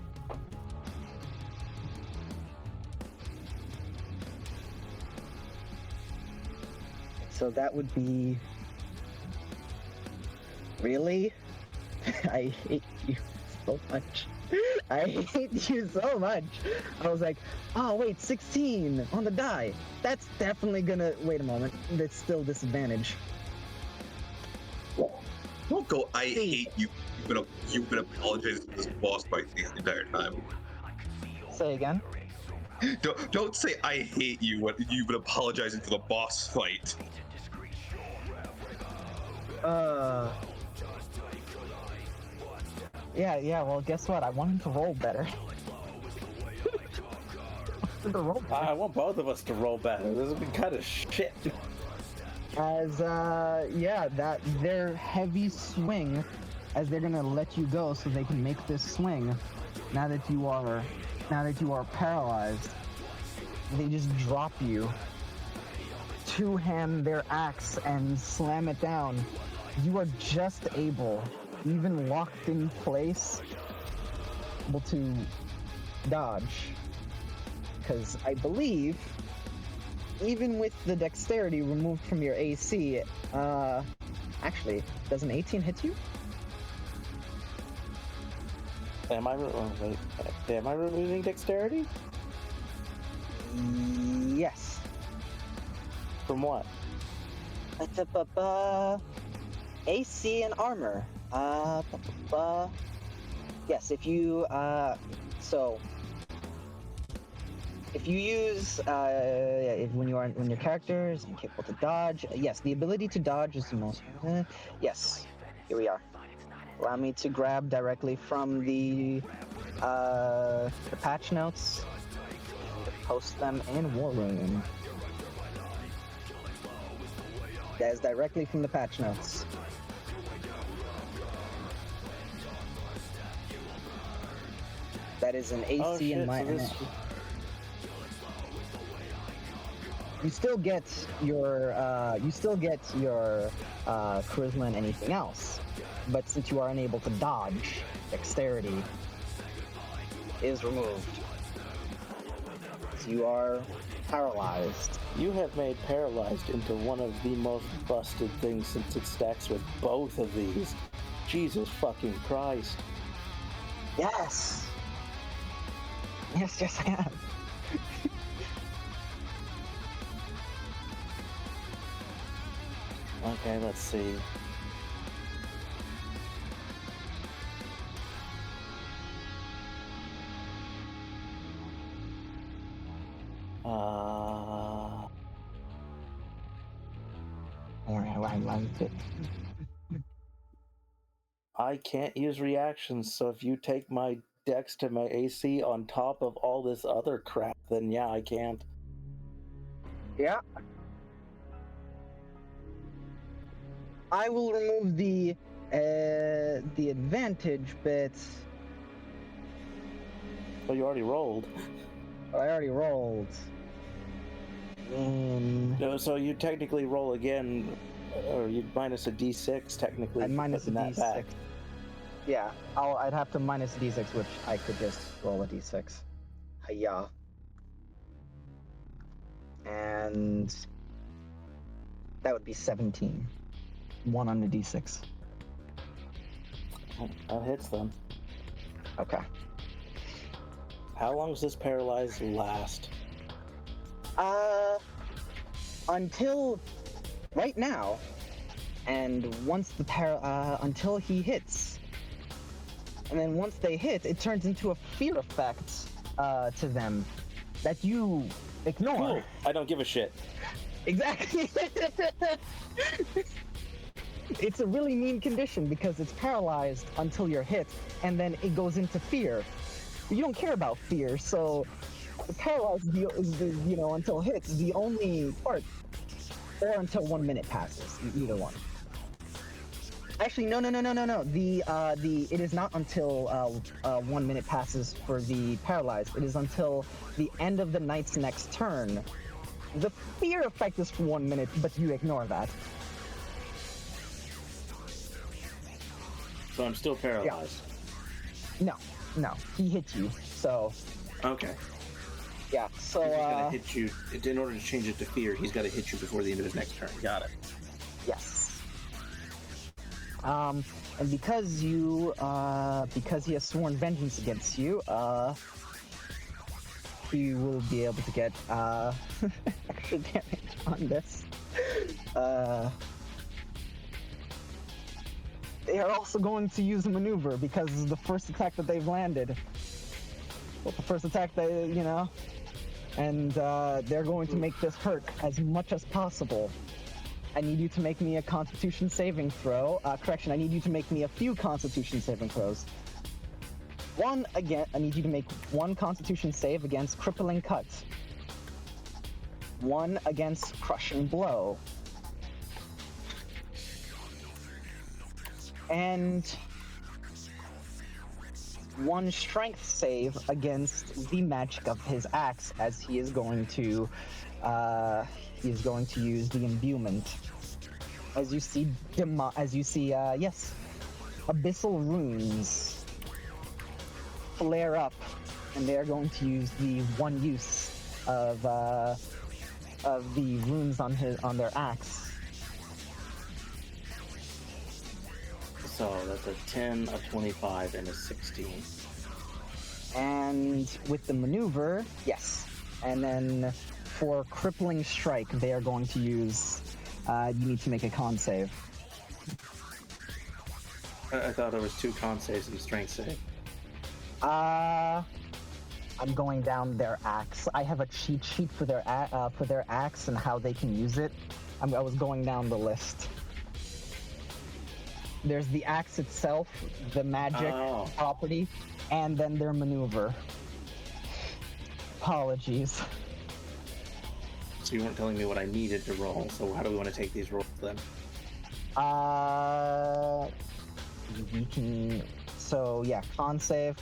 So that would be really. I hate you so much. I hate you so much. I was like, oh wait, 16 on the die. That's definitely gonna. Wait a moment. That's still disadvantage. Don't go, I hate you. You've been apologizing for this boss fight the entire time. Say again. Don't say I hate you when you've been apologizing for the boss fight. Yeah, well, guess what? I want him to roll better. I want both of us to roll better. This has been kind of shit. As, yeah, that their heavy swing, as they're gonna let you go so they can make this swing, now that you are paralyzed, they just drop you, two-hand their axe and slam it down. You are just able, even locked in place, able to dodge. Because I believe even with the dexterity removed from your AC, actually, does an 18 hit you? Am I removing dexterity? Yes. From what? AC and armor. Yes, if you, so if you use, when your character is capable to dodge, yes, the ability to dodge is the most, yes, here we are. Allow me to grab directly from the patch notes and post them in War Room. That is directly from the patch notes. That is an AC and my. You still get your charisma and anything else, but since you are unable to dodge, dexterity is removed. So you are paralyzed. You have made paralyzed into one of the most busted things since it stacks with both of these. Jesus fucking Christ. Yes. Yes, I have. Okay, let's see. I liked it. I can't use reactions, so if you take my dex to my AC on top of all this other crap, then yeah, I can't. Yeah. I will remove the advantage, but Well, you already rolled. I already rolled. No, so you technically roll again, or you'd minus a d6 technically. I'd minus a that d6. back. Yeah, I'd have to minus a d6, which I could just roll a d6. Hiya. And that would be 17. 1 on the d6. That hits them. Okay. How long does this paralyze last? Until right now, and once until he hits, and then once they hit, it turns into a fear effect to them that you ignore. Cool. I don't give a shit. Exactly. It's a really mean condition because it's paralyzed until you're hit, and then it goes into fear. You don't care about fear, so the paralyzed until hits is the only part, or until 1 minute passes. Either one. Actually, no. It is not until 1 minute passes for the paralyzed. It is until the end of the knight's next turn. The fear effect is for 1 minute, but you ignore that. So I'm still paralyzed. Yeah. No. He hit you, so. Okay. Yeah, so, He's gotta hit you. In order to change it to fear, he's gotta hit you before the end of his next turn. Got it. Yes. And because he has sworn vengeance against you, he will be able to get, extra damage on this. They are also going to use a maneuver because this is the first attack that they've landed. Well, the first attack and they're going to make this hurt as much as possible. I need you to make me a Constitution saving throw. Correction, I need you to make me a few Constitution saving throws. I need you to make 1 Constitution save against crippling cut. 1 against crushing blow. And 1 strength save against the magic of his axe, as he is going to use the imbuement. As you see, abyssal runes flare up, and they are going to use the 1 use of of the runes on their axe. So that's a 10, a 25, and a 16. And with the maneuver, yes. And then for crippling strike, they are going to use. You need to make a con save. I thought there was 2 con saves and a strength save. I'm going down their axe. I have a cheat sheet for their axe and how they can use it. I was going down the list. There's the axe itself, the magic property, and then their maneuver. Apologies. So you weren't telling me what I needed to roll, so how do we want to take these rolls then? We can... So, yeah, con save,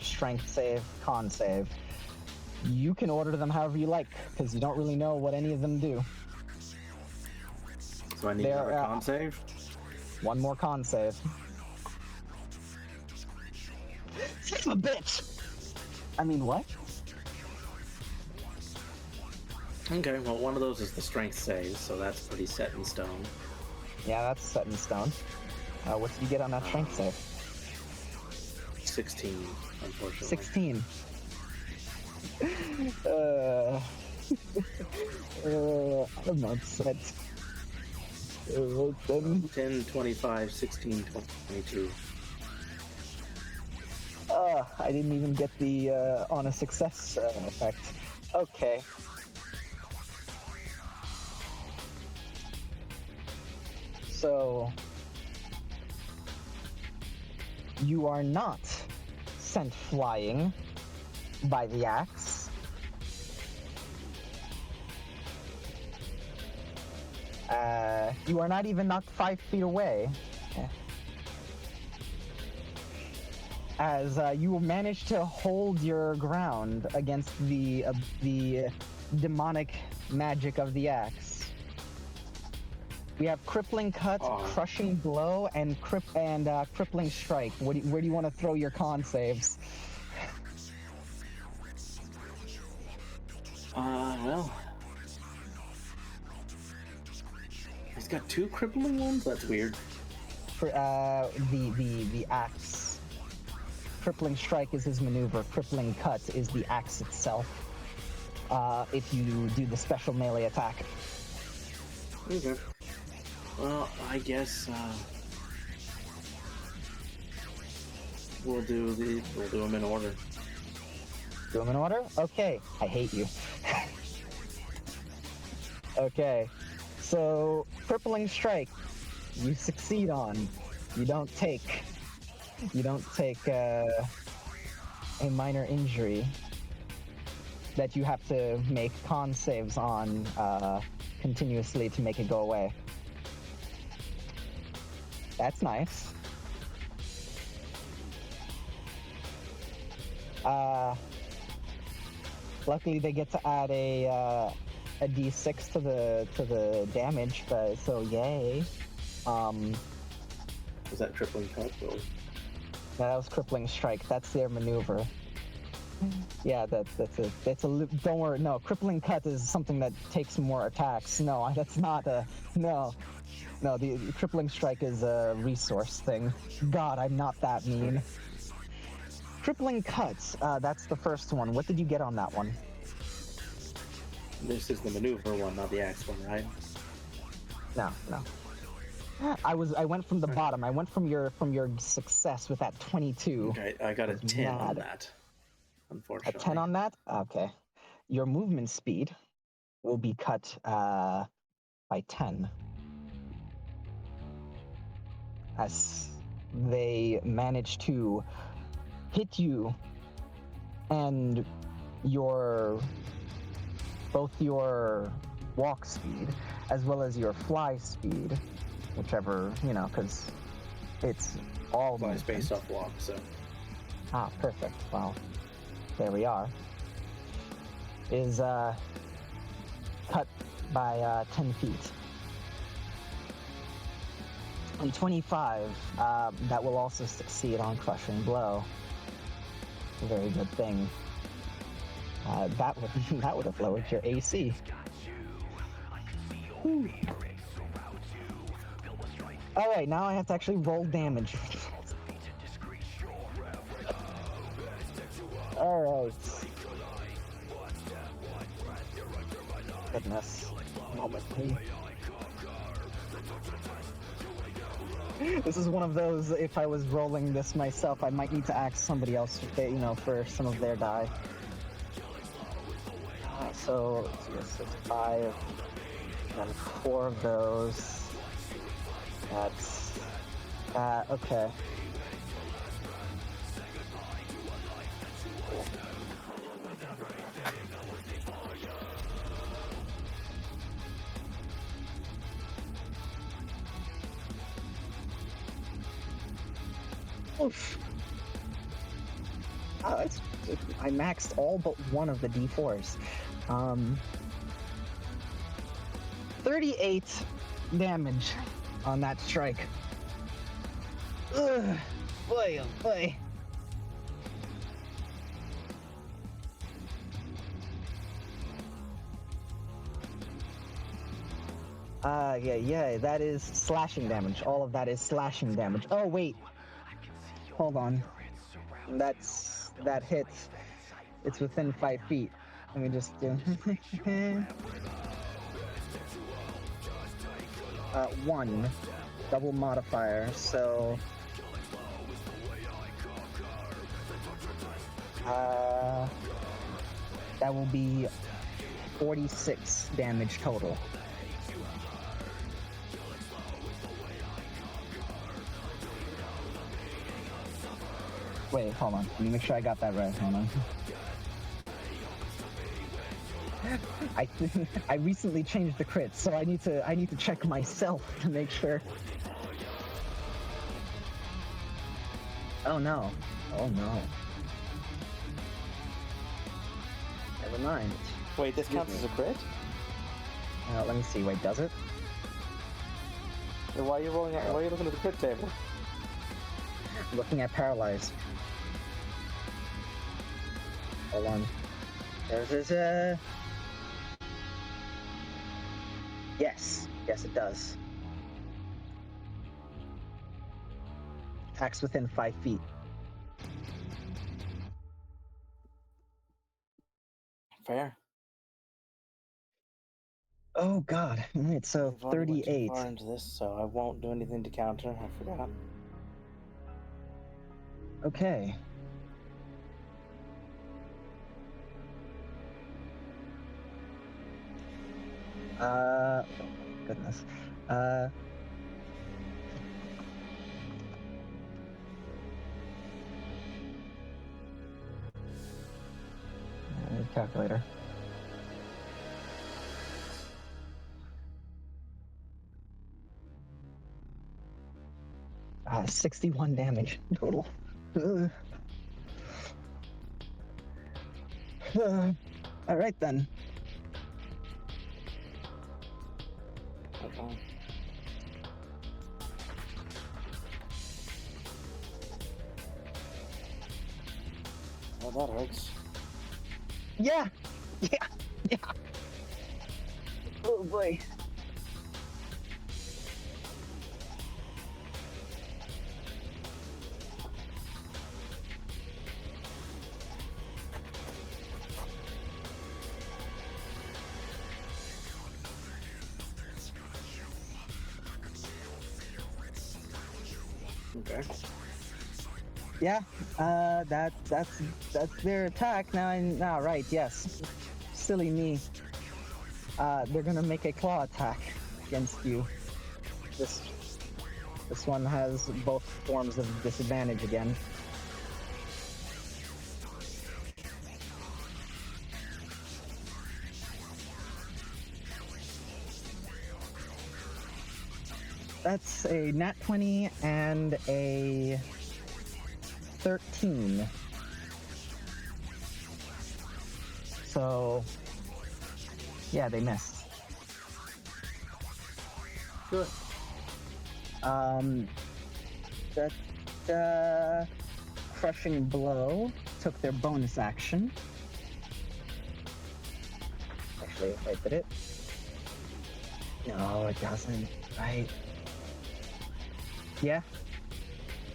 strength save, con save. You can order them however you like, because you don't really know what any of them do. So I need another con save? One more con save. Son of a bitch! I mean, what? Okay, well, one of those is the strength save, so that's pretty set in stone. Yeah, that's set in stone. What did you get on that strength save? 16, unfortunately. 16. I'm upset. 10, 25, 16, 22. I didn't even get the on a success effect. Okay. So you are not sent flying by the axe. You are not even knocked 5 feet away. As you manage to hold your ground against the demonic magic of the axe. We have crippling cut, crushing blow, and crippling strike. Where do you want to throw your con saves? Well, he's got 2 crippling ones. That's weird. For the axe. Crippling strike is his maneuver. Crippling cut is the axe itself. If you do the special melee attack. Okay. Well, I guess we'll do them in order. Do them in order? Okay. I hate you. Okay. So, crippling strike, you succeed on. You don't take a minor injury that you have to make con saves on continuously to make it go away. That's nice. Luckily, they get to add a d6 to the damage, but so yay. Was that crippling cut? Or? That was crippling strike. That's their maneuver. Yeah, that's a. Don't worry. No, crippling cut is something that takes more attacks. No, that's not a. No, the crippling strike is a resource thing. God, I'm not that mean. Crippling cuts. That's the first one. What did you get on that one? This is the maneuver one, not the axe one, right? No. I went from the bottom. I went from your success with that 22. Okay, I got a 10 on that. Unfortunately. A 10 on that? Okay. Your movement speed will be cut by 10. As they manage to hit you and both your walk speed as well as your fly speed, whichever, because it's all flies based off walk, so. Ah, perfect. Well, there we are. Is cut by 10 feet. On 25, that will also succeed on crushing blow. A very good thing. That would have lowered your AC. Alright, now I have to actually roll damage. Alright. Goodness. Moment, please. This is one of those, if I was rolling this myself, I might need to ask somebody else, for some of their die. So, yes, it's 5, and 4 of those. That's... okay. Oof. I maxed all but one of the D4s. 38 damage on that strike. Ugh. Boy, oh boy. Yeah, that is slashing damage. All of that is slashing damage. Oh, wait. Hold on. That hits. It's within 5 feet. Let me just do... 1. Double modifier, so... that will be 46 damage total. Wait, hold on. Let me make sure I got that right. Hold on. I recently changed the crits, so I need to check myself to make sure. Oh no. Oh no. Never mind. Wait, this counts as a crit? Let me see. Wait, does it? Then why are you rolling? Why are you looking at the crit table? I'm looking at paralyzed. Hold on. There's a... Yes, it does. Attacks within 5 feet. Fair. Oh god. Alright, so We've already went 38. too far into this, so I won't do anything to counter. I forgot. Okay. Goodness. Calculator. 61 damage total. All right then. Okay. Well, that hurts. Yeah. Oh boy. Okay. Yeah. That's their attack. Now, right? Yes. Silly me. They're gonna make a claw attack against you. This one has both forms of disadvantage again. That's a nat 20 and a 13. So, yeah, they missed. Good. That crushing blow took their bonus action. Actually, I did it. No, it doesn't. Right? Yeah.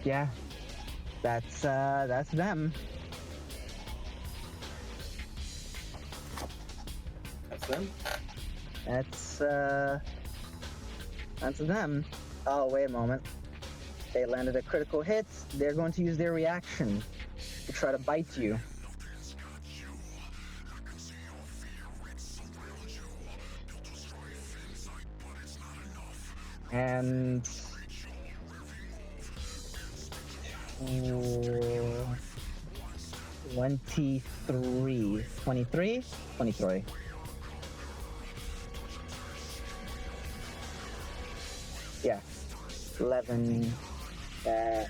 Yeah. That's them. That's them? That's them. Oh, wait a moment. They landed a critical hit. They're going to use their reaction to try to bite you. And 23. 23? 23. Yeah. 11. Yeah.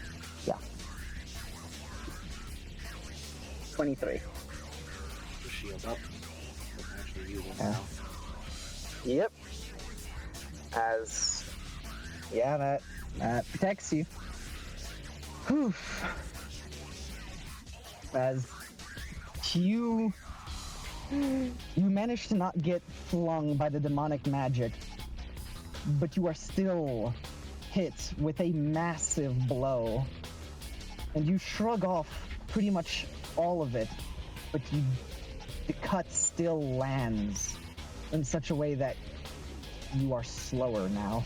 23. Shield up. Actually using Yeah. now. Yep. As. Yeah, that protects you. Whew. As you manage to not get flung by the demonic magic, but you are still hit with a massive blow, and you shrug off pretty much all of it, but the cut still lands in such a way that you are slower now.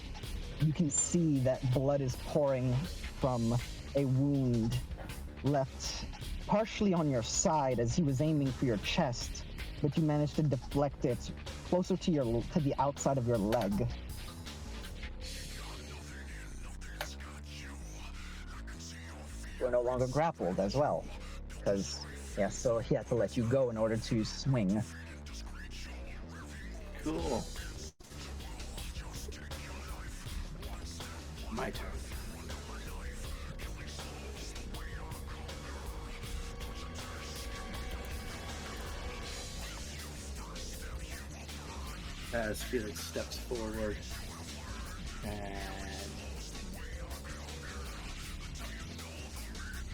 You can see that blood is pouring from a wound left partially on your side as he was aiming for your chest, but you managed to deflect it closer to the outside of your leg. You're no longer grappled as well, because so he had to let you go in order to swing. Cool. My turn. As Felix steps forward and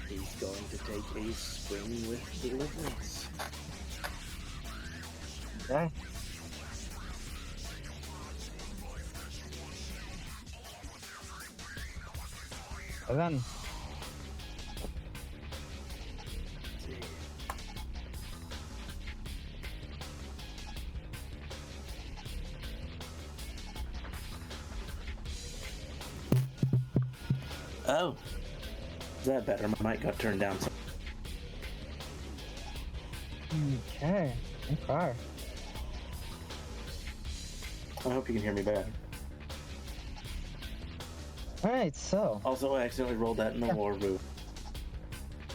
he's going to take a swing with deliverance. Okay. And then Oh, is that better? My mic got turned down. okay. I hope you can hear me better. All right, so Also, I accidentally rolled that in the war room.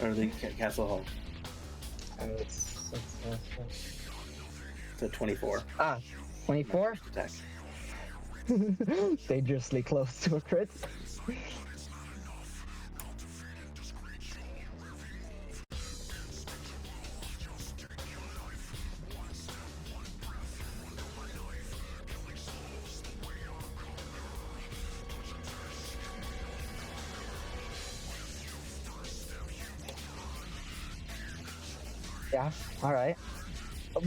Or the castle hall. it's So 24. 24. Attack. Dangerously close to a crit. Yeah, all right.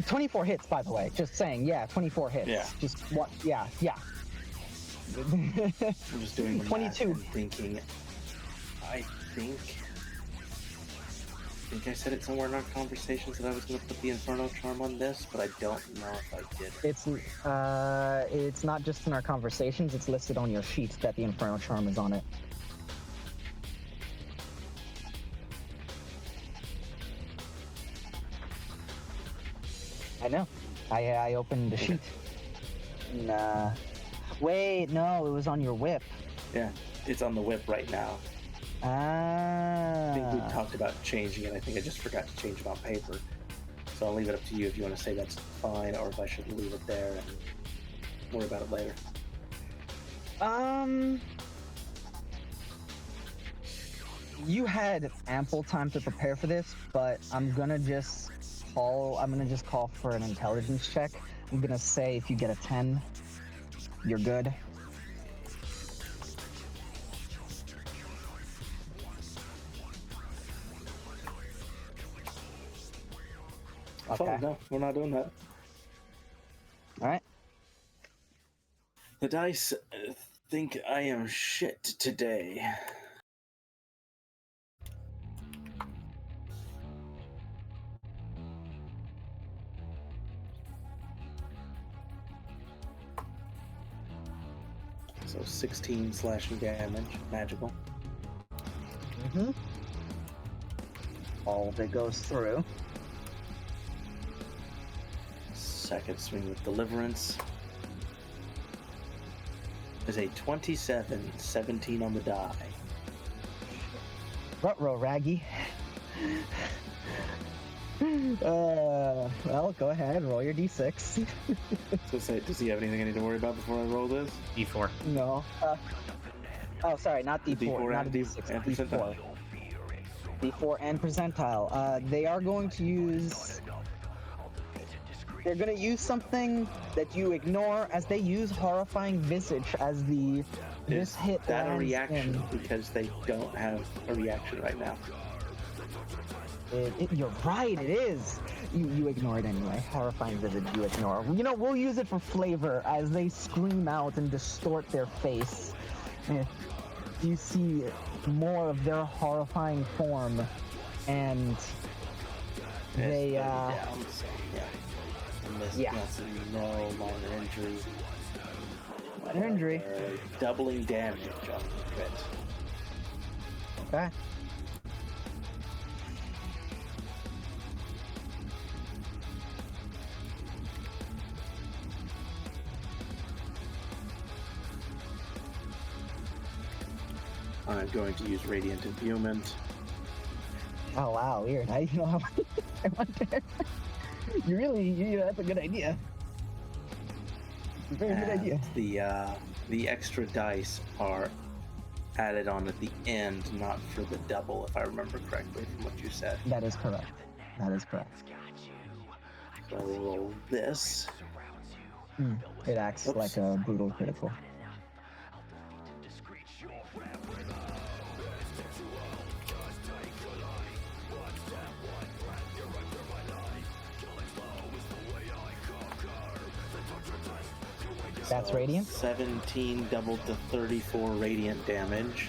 24 hits, by the way. Just saying, yeah, 24 hits. Yeah. Just what? Yeah. I'm just doing the 22. math and thinking. I think I said it somewhere in our conversations that I was going to put the Inferno Charm on this, but I don't know if I did. It's not just in our conversations. It's listed on your sheet that the Inferno Charm is on it. I know. I opened the sheet. And, wait, no, it was on your whip. Yeah, it's on the whip right now. Ah. I think we talked about changing it. I think I just forgot to change it on paper. So I'll leave it up to you if you want to say that's fine, or if I should leave it there and worry about it later. You had ample time to prepare for this, but I'm gonna just call for an intelligence check. I'm gonna say if you get a 10, you're good. Okay. Oh, no, we're not doing that. All right. The dice think I am shit today. So 16 slashing damage, magical. Mm-hmm. All of it goes through. Second swing with deliverance is a 27, 17 on the die. Ruh-roh, Raggy. Well, go ahead, roll your d6. So say, does he have anything I need to worry about before I roll this? D4. No. Oh, sorry, not d4, D4 not a and d6, and d4. percentile. D4 and percentile. They are going to use... They're going to use something that you ignore as they use Horrifying Visage as the... This Is hit that a lands reaction? in... Because they don't have a reaction right now. You're right, it is. You ignore it anyway. Horrifying Visage, you ignore. You know, we'll use it for flavor as they scream out and distort their face. You see more of their horrifying form, and they, Down, so, yeah. And this Yeah. gets no minor injury. Minor injury. Doubling damage on the crit. Okay. I'm going to use Radiant Imbuement. Oh wow, weird. I know how I wonder. That's a good idea. Very good idea. The extra dice are added on at the end, not for the double, if I remember correctly from what you said. That is correct. That is correct. So I will roll this. It acts Oops. like a brutal critical. That's So radiant? 17 doubled to 34 radiant damage.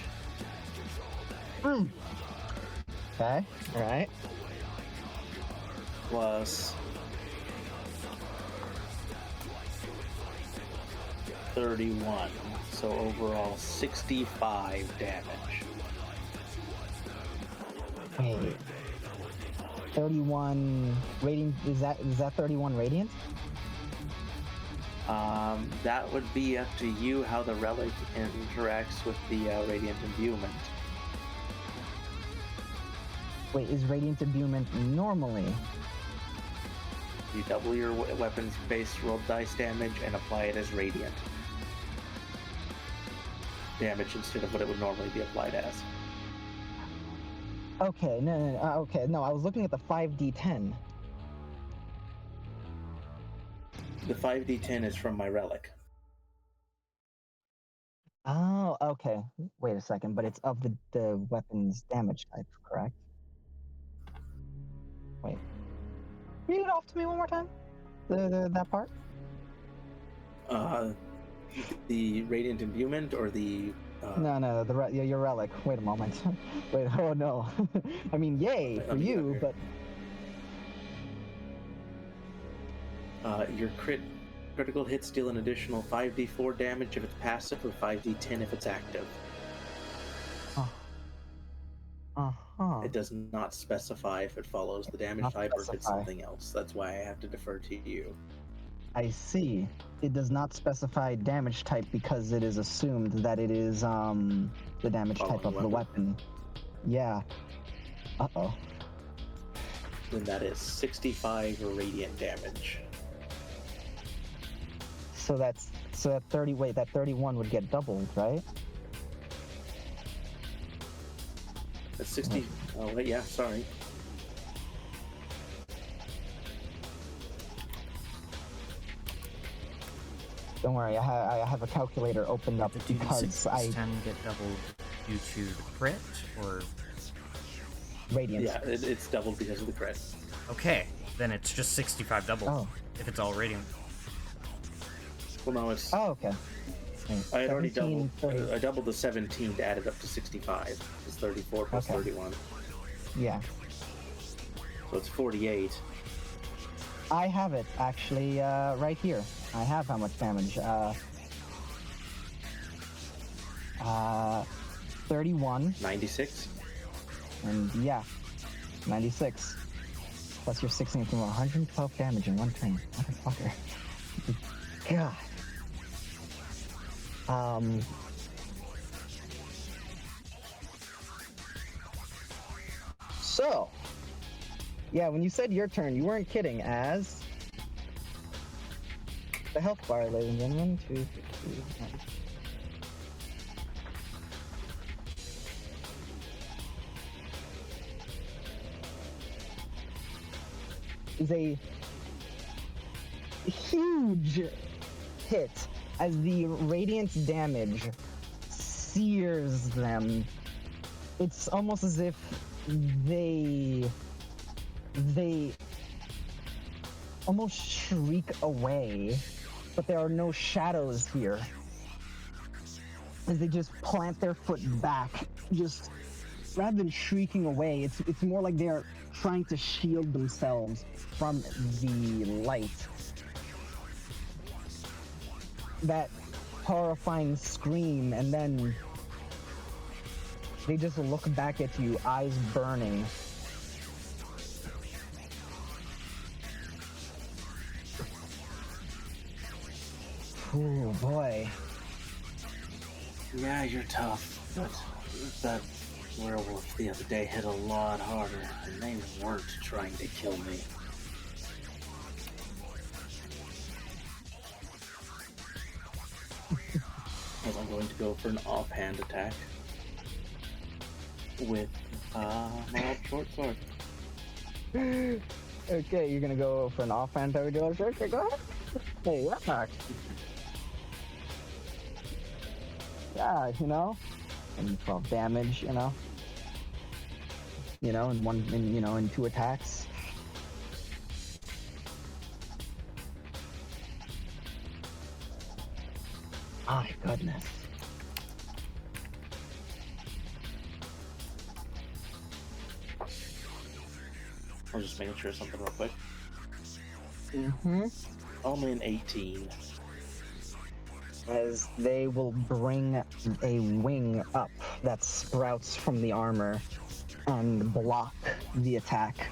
Okay, alright. Plus 31. So overall 65 damage. Wait. 31 radiant, is that 31 radiant? That would be up to you how the relic interacts with the radiant imbuement. Wait, is radiant imbuement normally? You double your weapon's base rolled dice damage and apply it as radiant damage instead of what it would normally be applied as. Okay, no, okay, no, I was looking at the 5d10. The 5d10 is from my relic. Oh, okay. Wait a second, but it's of the weapon's damage type, correct? Wait. Read it off to me one more time. That part. The radiant imbuement or the No, your relic. Wait a moment. Wait, oh no. I mean, yay for you, but your critical hits deal an additional 5d4 damage if it's passive or 5d10 if it's active. It does not specify if it follows the damage type or if it's something else. That's why I have to defer to you. I see. It does not specify damage type because it is assumed that it is the damage type of the weapon. Yeah. Uh-oh. Then that is 65 radiant damage. So that 30. Wait, that 31 would get doubled, right? That's 60. Oh wait, yeah. Sorry. Don't worry, I have a calculator opened up The because 2d6 plus 10 get doubled due to the crit, or radiant. Yeah, it's doubled because of the crit. okay, then it's just 65 double Oh. if it's all radiant. Well, no, it's Oh, okay. I had already 17, doubled. 30. I doubled the 17 to add it up to 65. It's 34 plus Okay. 31, Yeah. so it's 48. I have it actually right here. I have how much damage. 31. 96. And yeah, 96. Plus your 16 from 112 damage in one turn. Motherfucker. God. So, yeah, when you said your turn, you weren't kidding, as the health bar, ladies and gentlemen. 250. Is a huge hit as the radiant damage sears them. It's almost as if they almost shriek away, but there are no shadows here. As they just plant their foot back, just rather than shrieking away, it's more like they're trying to shield themselves from the light. That horrifying scream, and then they just look back at you, eyes burning. Oh boy. Yeah, you're tough, but that werewolf the other day hit a lot harder, and they weren't trying to kill me. As I'm going to go for an offhand attack with my short sword. Okay, you're gonna go for an offhand attack with your short sword? Go ahead. Hey, yeah. Yeah, you know, and 12 damage, in in two attacks. My goodness. I'm just making sure something real quick. Mm-hmm. Only an 18. As they will bring a wing up that sprouts from the armor and block the attack.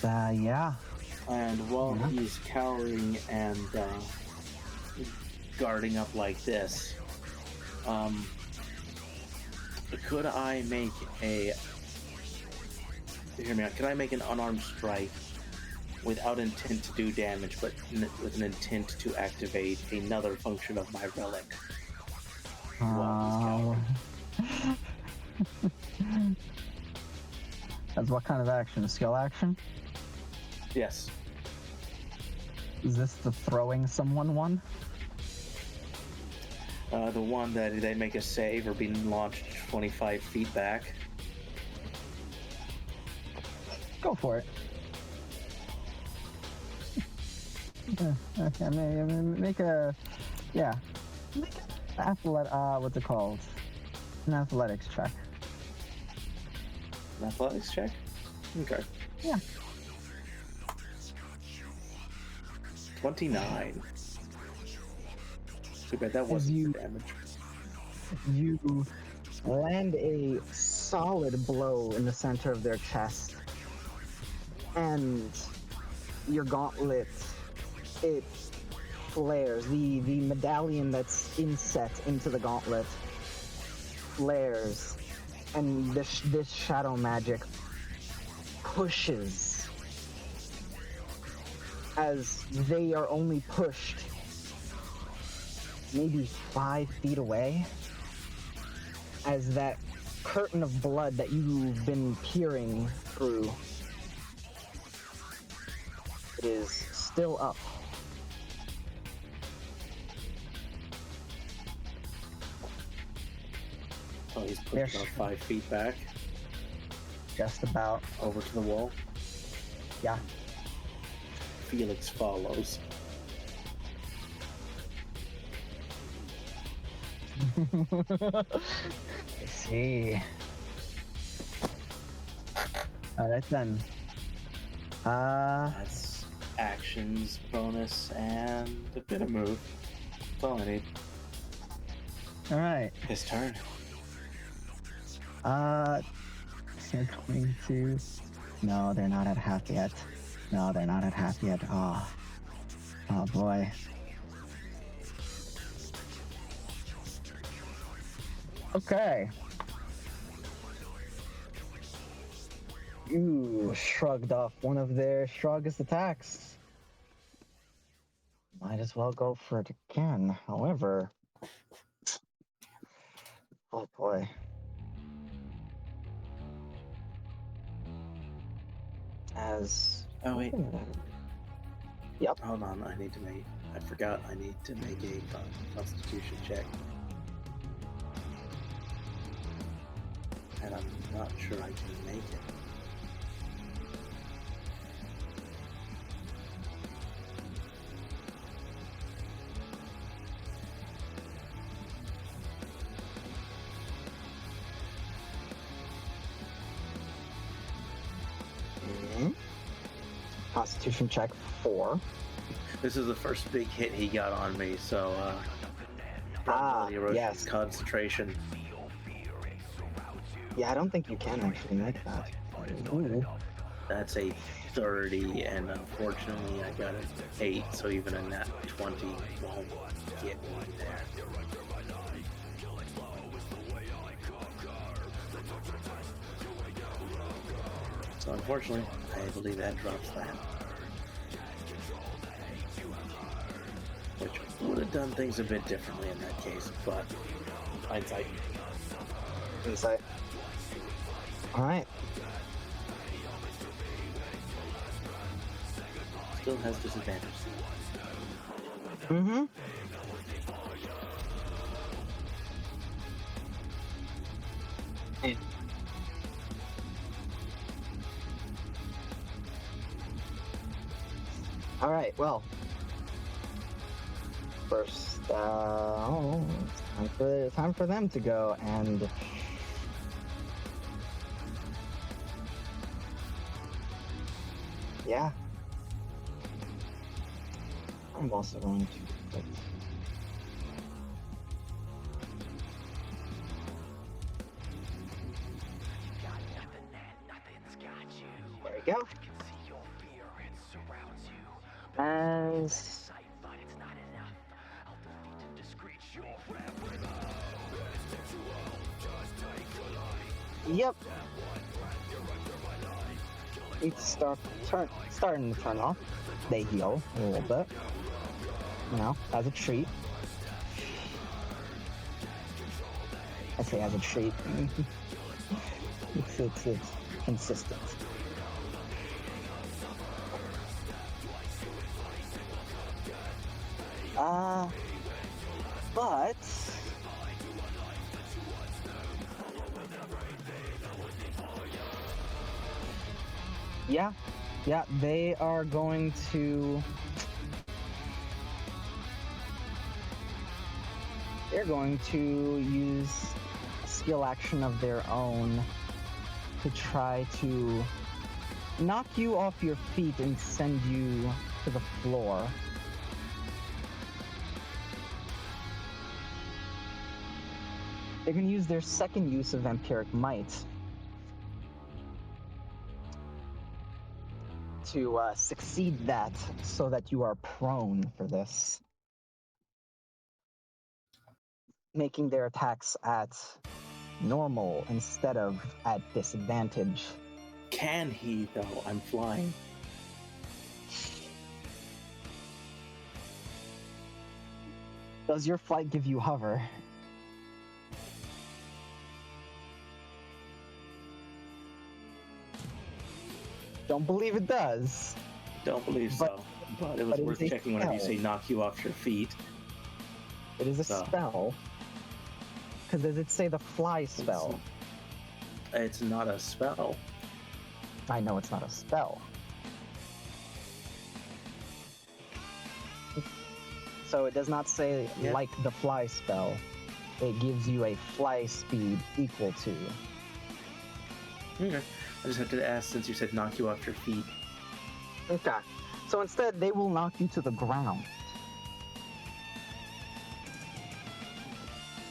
Yeah. And while he's cowering and guarding up like this, could I make a... Hear me out. Could I make an unarmed strike without intent to do damage, but with an intent to activate another function of my relic while he's cowering? That's what kind of action? A skill action? Yes. Is this the throwing someone one? The one that they make a save or being launched 25 feet back. Go for it. Okay, make a what's it called? An athletics check. An athletics check? Okay. Yeah. 29. Too bad that wasn't for damage. You land a solid blow in the center of their chest, and your gauntlet, it flares. The medallion that's inset into the gauntlet flares, and this shadow magic pushes as they are only pushed maybe 5 feet away, as that curtain of blood that you've been peering through, it is still up. Oh, he's pushed about 5 feet back. Just about. Over to the wall. Yeah. Felix follows. I see. Alright then. That's actions, bonus, and a bit of move. That's all I need. Alright. His turn. They're going to... No, they're not at half yet. No, they're not at half yet. Oh boy. Okay. Ooh, shrugged off one of their strongest attacks. Might as well go for it again. However... Oh boy. As... Oh, wait. Yep. Hold on, I forgot I need to make a constitution check. And I'm not sure I can make it. Constitution check 4. This is the first big hit he got on me, so probability erosion, yes. concentration. Yeah, I don't think you can actually make that. Ooh. That's a 30, and unfortunately I got an 8, so even a nat 20 won't get me there. So unfortunately, I believe that drops that. Which would have done things a bit differently in that case, but hindsight. Insight. Alright. Still has disadvantage. Mm-hmm. Alright, well. First, time for them to go, and... Yeah. I'm also going to... There we go. And... Yep. It's starting to turn off. They heal a little bit. You know, as a treat. I say as a treat. it's consistent. But yeah, they are going to. They're going to use a skill action of their own to try to knock you off your feet and send you to the floor. They're going to use their second use of Vampiric Might to succeed that so that you are prone for this. Making their attacks at normal instead of at disadvantage. Can he, though? I'm flying. Does your flight give you hover? Don't believe it does. Don't believe so. But it was worth checking whenever you say knock you off your feet. It is a spell. Because does it say the fly spell? It's not a spell. I know it's not a spell. So it does not say Yeah. like the fly spell. It gives you a fly speed equal to. Okay. I just have to ask since you said knock you off your feet. Okay. So instead, they will knock you to the ground.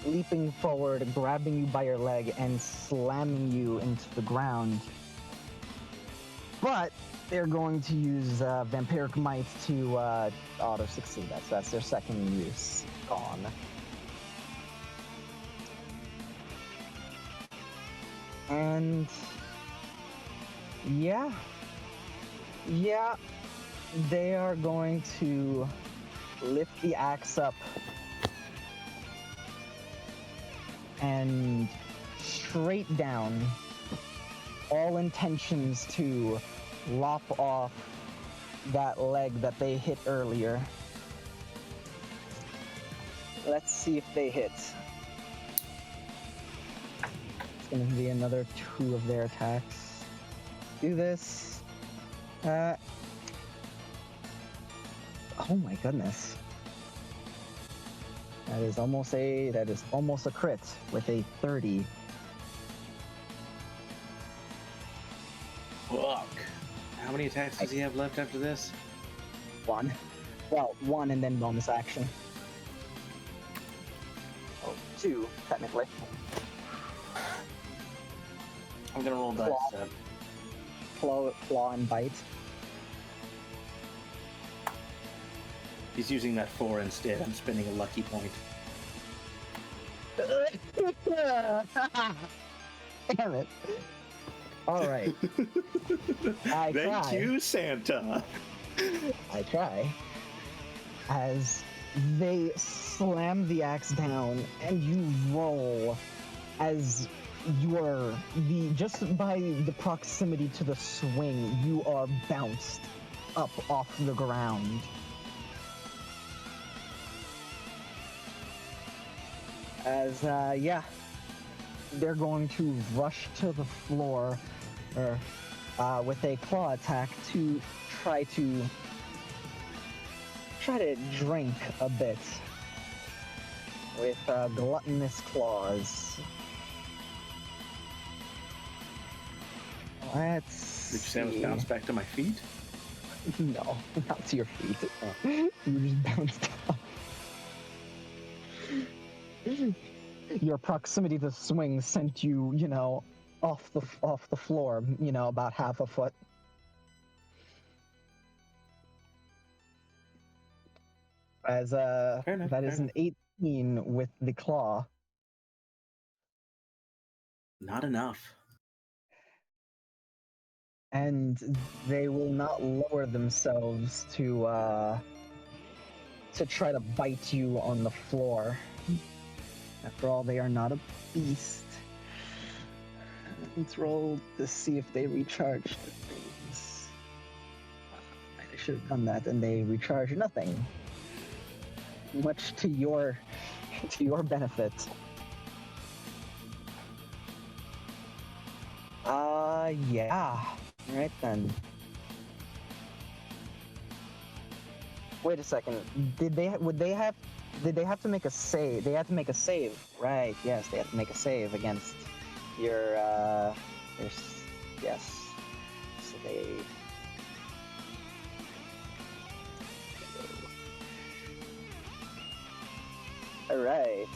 Leaping forward, grabbing you by your leg, and slamming you into the ground. But they're going to use Vampiric Might to auto-succeed that. So that's their second use. Gone. And... yeah, they are going to lift the axe up and straight down, all intentions to lop off that leg that they hit earlier. Let's see if they hit. It's going to be another 2 of their attacks. Do this. Oh my goodness. That is almost a crit with a 30. Fuck. How many attacks does he have left after this? 1. Well, 1 and then bonus action. Oh, 2, technically. I'm gonna roll dice. Claw and bite. He's using that 4 instead. I'm spending a lucky point. Damn it. Alright. Thank you, Santa. I try. As they slam the axe down and you roll as just by the proximity to the swing, you are bounced up off the ground. As, they're going to rush to the floor with a claw attack to try to drink a bit with gluttonous claws. Let's Did you say I was bounced back to my feet? No, not to your feet. You just bounced up. Your proximity to the swing sent you, off the floor, about half a foot. As Fair enough, that is an 18 with the claw. Not enough. And they will not lower themselves to try to bite you on the floor. After all, they are not a beast. Let's roll to see if they recharge the things. I should have done that, and they recharge nothing. Much to your benefit. Yeah. Alright then. Wait a second. Did they have to make a save? They had to make a save, right? Yes, they had to make a save against your yes. So they. All right.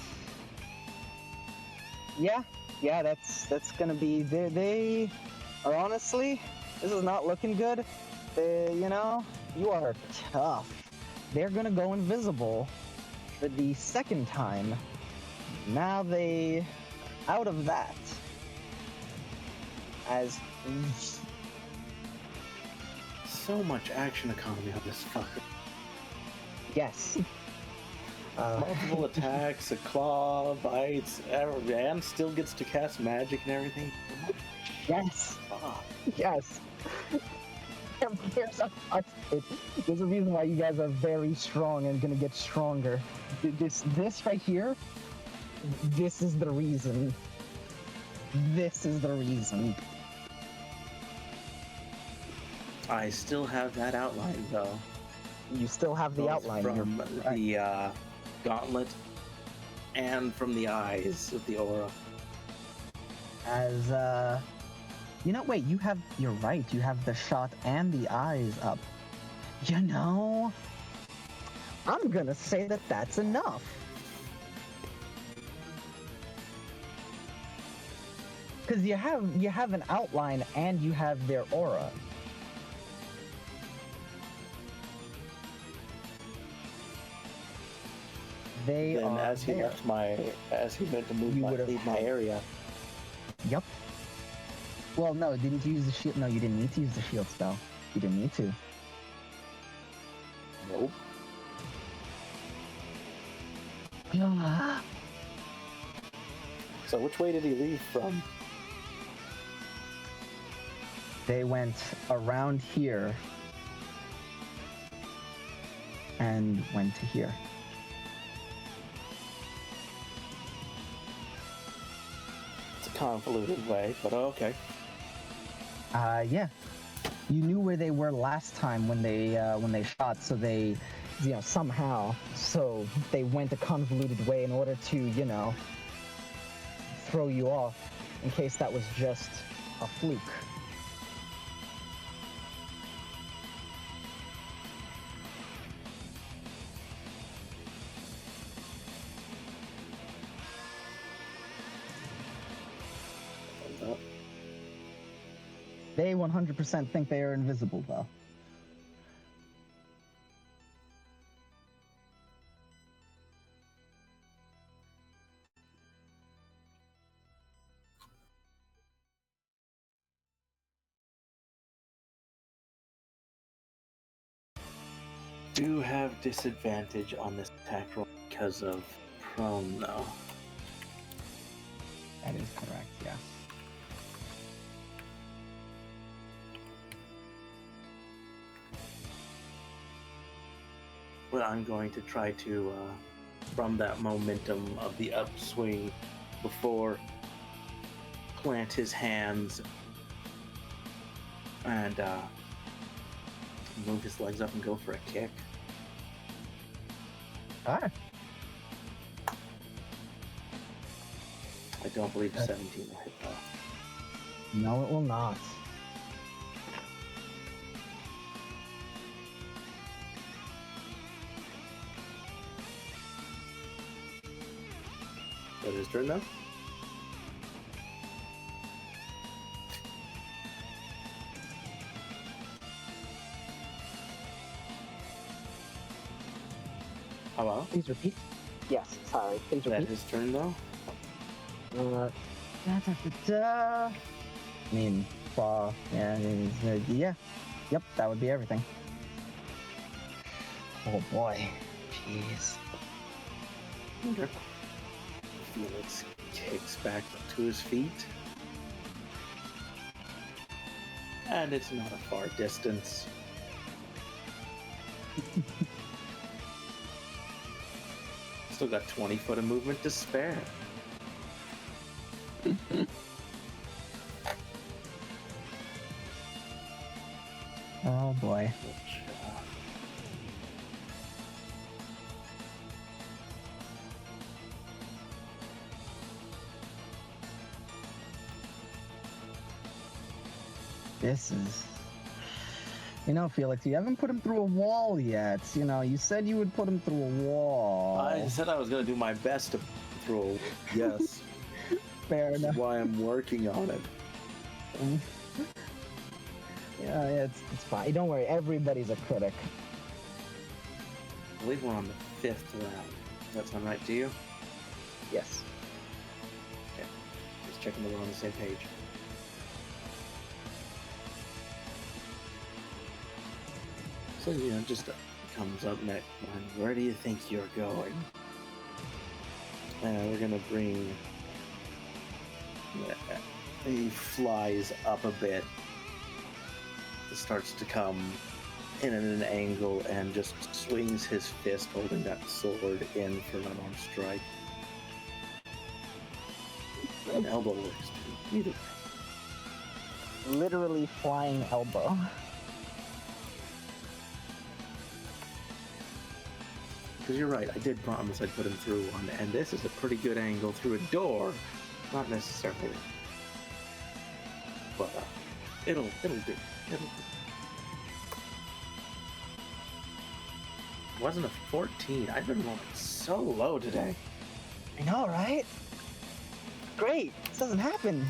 Yeah, that's gonna be. They are honestly. This is not looking good. You are tough. They're gonna go invisible for the second time. Now they out of that. As So much action economy on this fucker. yes. Multiple attacks, a claw, bites, and still gets to cast magic and everything. Yes. Fuck. Yes. There's a reason why you guys are very strong and gonna get stronger. This right here, this is the reason. This is the reason. I still have that outline though. You still have the both outline. from Right. the gauntlet and from the eyes of the aura. As wait, you're right, you have the shot and the eyes up. You know, I'm gonna say that that's enough. Because you have an outline and you have their aura. They Then are as he there. as he meant to leave my area. Yep. Well, no, didn't you use the shield? No, you didn't need to use the shield spell. You didn't need to. Nope. So which way did he leave from? They went around here and went to here. It's a convoluted way, but okay. Yeah. You knew where they were last time when they shot, so they, somehow, so they went a convoluted way in order to, throw you off, in case that was just a fluke. They 100% think they are invisible, though. Do have disadvantage on this attack roll because of prone, though. That is correct, yes. But I'm going to try to, from that momentum of the upswing before, plant his hands and move his legs up and go for a kick. Ah. I don't believe 17 will hit though. No, it will not. That is turn now. Hello? Please repeat. Yes, sorry. Please That repeat. is turn though. I mean, yeah. Yep, that would be everything. Oh boy. Jeez. Okay. Felix kicks back to his feet. And it's not a far distance. Still got 20 foot of movement to spare. Oh boy. Which, This is... Felix, you haven't put him through a wall yet. You said you would put him through a wall. I said I was going to do my best to throw. Yes. Fair That's enough. why I'm working on it. Yeah, it's fine. Don't worry, everybody's a critic. I believe we're on the 5th round. Does that sound right to you? Yes. Okay. Just checking that we're on the same page. So, just comes up next. Where do you think you're going? And we're gonna bring. He flies up a bit. Starts to come in at an angle and just swings his fist holding that sword in for an unarmed strike. An elbow works too. Either way. Literally flying elbow. because you're right. I did promise I'd put him through one, and this is a pretty good angle through a door. Not necessarily, but it'll do. It'll do. It wasn't a 14. I've been rolling so low today. I know, right? Great. This doesn't happen.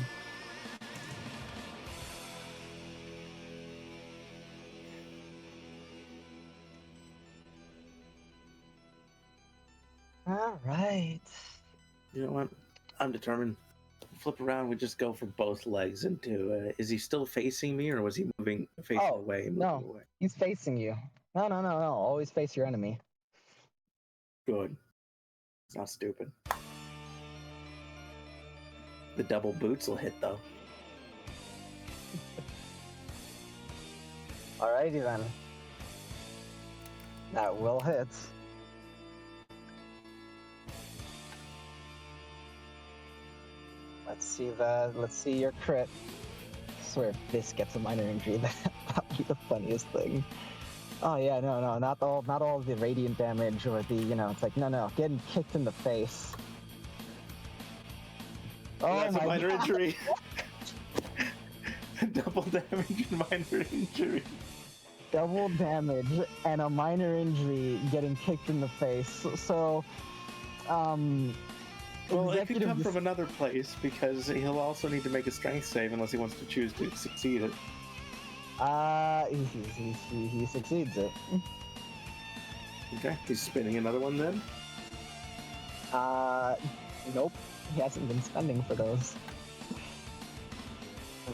All right. You know what? I'm determined. Flip around. We just go for both legs into. Is he still facing me, or was he facing away? Moving No, away. he's facing you. No. Always face your enemy. Good. It's not stupid. The double boots will hit though. Alrighty then. That will hit. Let's see your crit. I swear if this gets a minor injury, that'd be the funniest thing. Oh yeah, no, not all the radiant damage or the, it's like, no, getting kicked in the face. Oh, that's a minor God. injury. Double damage and minor injury. Double damage and a minor injury getting kicked in the face. So, well, it could come from another place because he'll also need to make a strength save unless he wants to choose to succeed it. He succeeds it. Okay, he's spinning another one then? Nope. He hasn't been spending for those.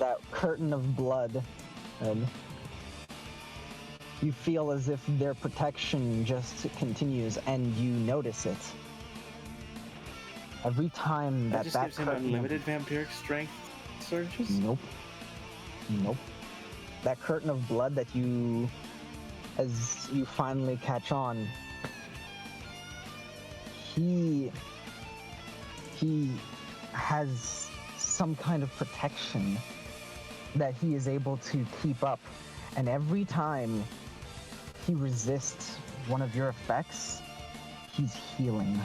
That curtain of blood, and you feel as if their protection just continues, and you notice it. Every time that just gives him unlimited vampiric strength surges? Nope. That curtain of blood that as you finally catch on, he has some kind of protection that he is able to keep up, and every time he resists one of your effects, he's healing.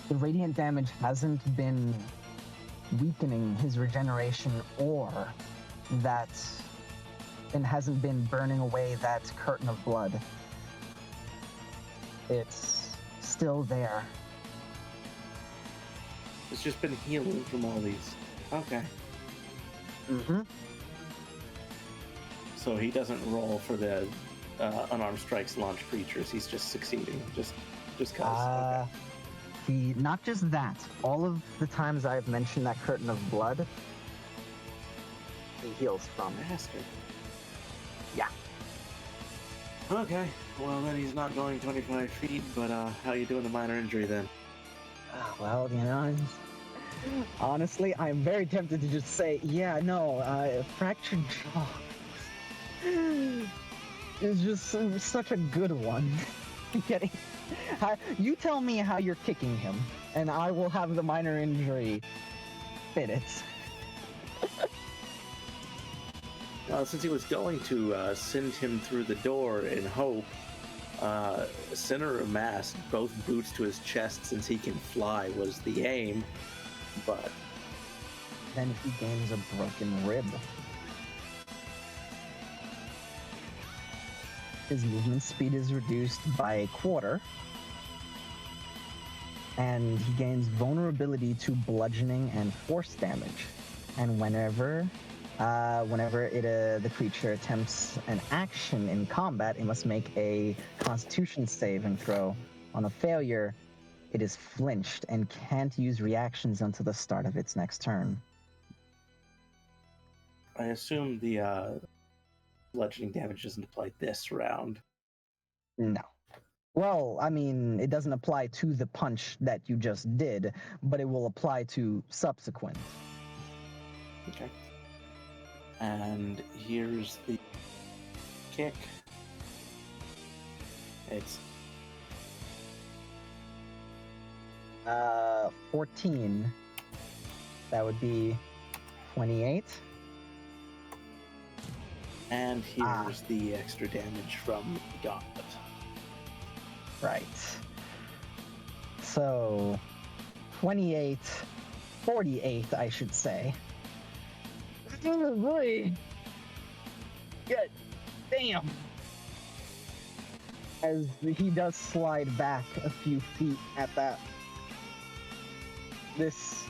The radiant damage hasn't been weakening his regeneration, or that it hasn't been burning away that curtain of blood. It's still there. It's just been healing from all these. Okay. Mm-hmm. So he doesn't roll for the unarmed strikes launch creatures. He's just succeeding, just cause. Okay. Not just that. All of the times I've mentioned that curtain of blood, he heals from. Master. Yeah. Okay. Well, then he's not going 25 feet. But how you doing the minor injury then? Well, honestly, I'm very tempted to just say, yeah, no, fractured jaw is just such a good one. You tell me how you're kicking him, and I will have the minor injury fit it. Since he was going to send him through the door in hope, center of mass, both boots to his chest since he can fly was the aim, but... Then he gains a broken rib. His movement speed is reduced by a quarter, and he gains vulnerability to bludgeoning and force damage. And whenever the creature attempts an action in combat, it must make a Constitution saving throw. On a failure, it is flinched and can't use reactions until the start of its next turn. I assume the bludgeoning damage doesn't apply this round. No. Well, I mean, it doesn't apply to the punch that you just did, but it will apply to subsequent. Okay. And here's the kick. It's 14. That would be 28. And here's the extra damage from the gauntlet. Right. So, 28, 48, I should say. Oh boy! God damn! As he does slide back a few feet at that. This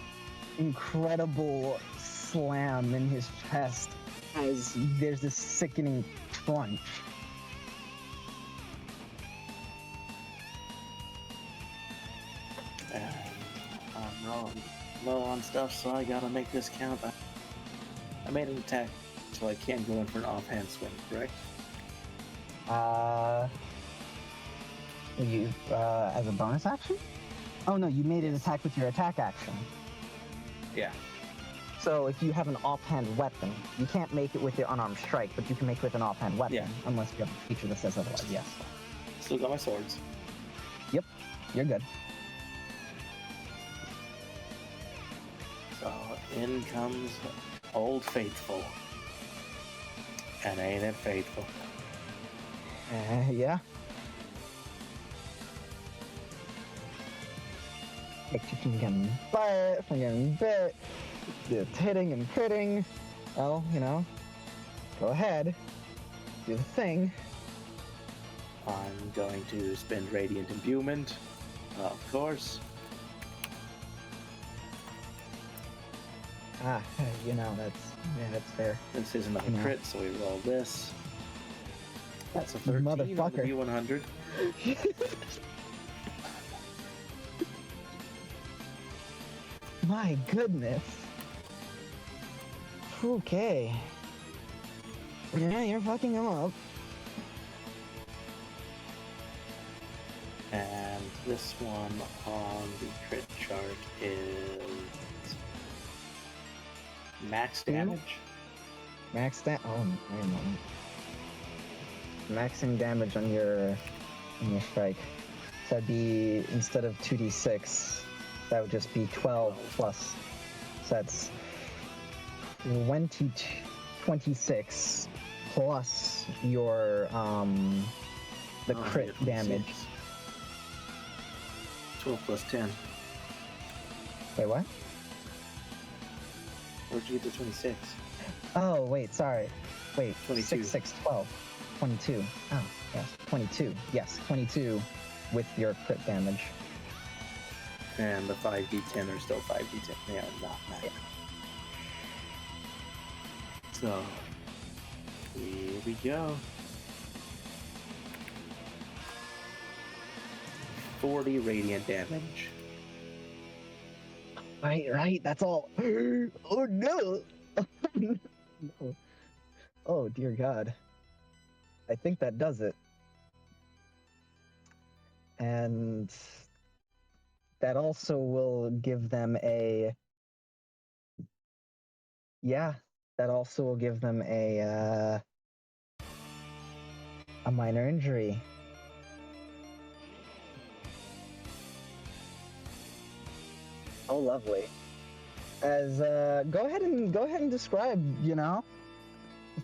incredible slam in his chest as there's this sickening crunch. And I'm rolling low on stuff, so I gotta make this count. I made an attack, so I can go in for an offhand swing, correct? You as a bonus action? Oh no, you made an attack with your attack action. Yeah. So if you have an offhand weapon, you can't make it with your unarmed strike, but you can make it with an offhand weapon, Yeah. unless you have a feature that says otherwise. Yes. Still got my swords. Yep, you're good. So in comes Old Faithful. And ain't it faithful? Yeah. Like you from getting bit, from getting bit, it's hitting and critting. Well, you know, go ahead, do the thing. I'm going to spend Radiant Imbuement, of course. You know, that's fair. This is another Yeah. crit, so we roll this. That's a 13 on the Motherfucker. D100. My goodness. Okay. Yeah, you're fucking him up. And this one on the crit chart is max damage. Oh, wait a moment. Maxing damage on your strike. So that'd be, instead of 2d6, that would just be 12 plus. So that's 26 plus your the crit yeah, damage. 12 plus 10. Wait, what? Where'd you get the 26? Oh, wait, sorry. Wait, 22. 6, 12. 22. Oh, yes, 22. Yes, 22 with your crit damage. And the 5d10 are still 5d10. They are not max. So, here we go. 40 radiant damage. Right, that's all. Oh no! No. Oh dear God. I think that does it. And that also will give them a... Yeah, that also will give them a minor injury. Oh, lovely. As go ahead and describe. You know,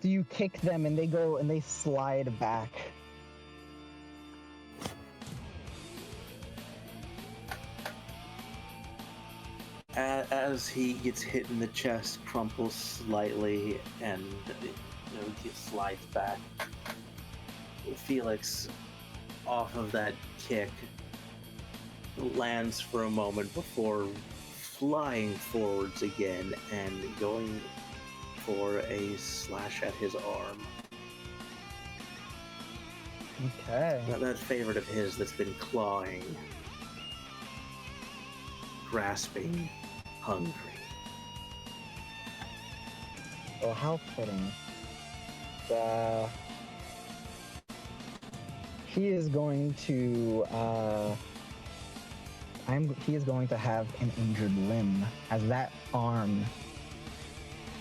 do you kick them and they slide back? As he gets hit in the chest, crumples slightly, and he slides back. Felix, off of that kick, lands for a moment before flying forwards again and going for a slash at his arm. Okay. That favorite of his that's been clawing, grasping, hungry. Oh, how fitting. He is going to he is going to have an injured limb, as that arm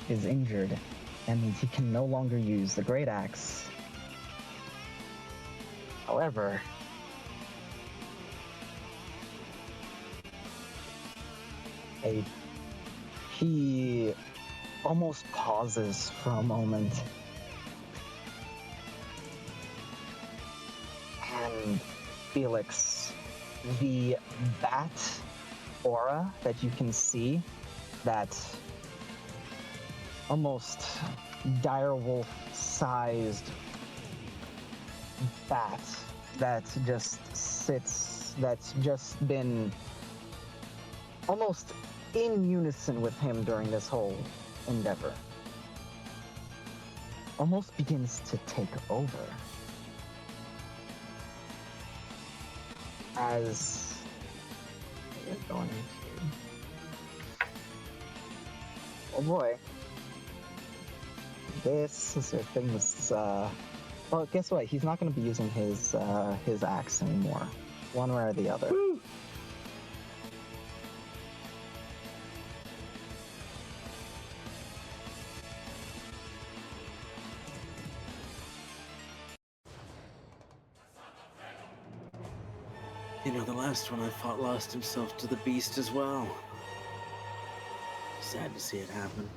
is injured. That means he can no longer use the great axe. However, he almost pauses for a moment Felix, the bat aura that you can see, that almost direwolf-sized bat that just sits, that's just been almost in unison with him during this whole endeavor, almost begins to take over. As we're going to... Oh boy. This thing was, well, guess what? He's not going to be using his axe anymore. One way or the other. Woo! You know, the last one I fought lost himself to the beast as well. Sad to see it happen.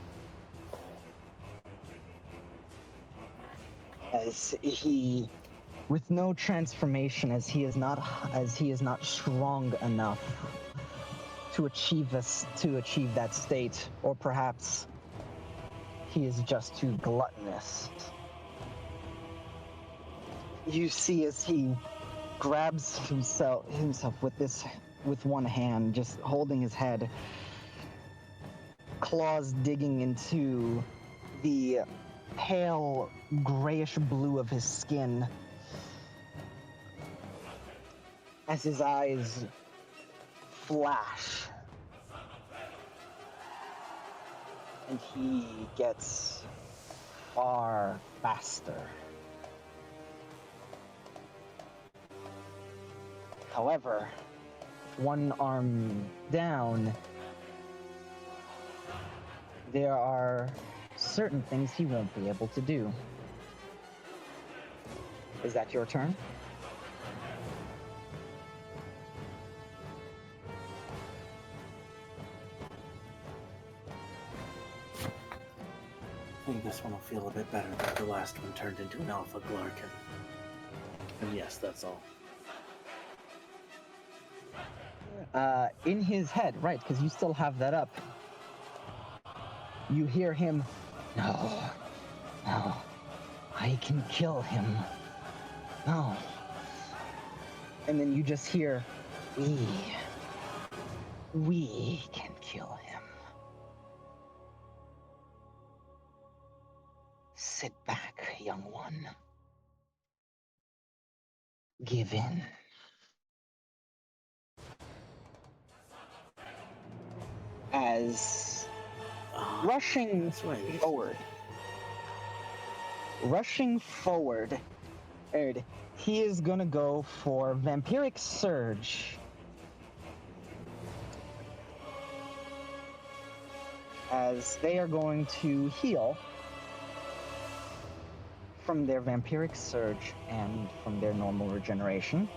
As he, with no transformation, as he is not strong enough to achieve that state, or perhaps he is just too gluttonous. You see as he grabs himself with one hand, just holding his head, claws digging into the pale grayish blue of his skin, as his eyes flash, and he gets far faster. However, one arm down, there are certain things he won't be able to do. Is that your turn? I think this one will feel a bit better than the last one turned into an alpha Glarkin. And yes, that's all. In his head, right, because you still have that up. You hear him, no, I can kill him. No. And then you just hear, we can kill him. Sit back, young one. Give in. As rushing forward, he is gonna go for Vampiric Surge. As they are going to heal from their Vampiric Surge and from their normal regeneration.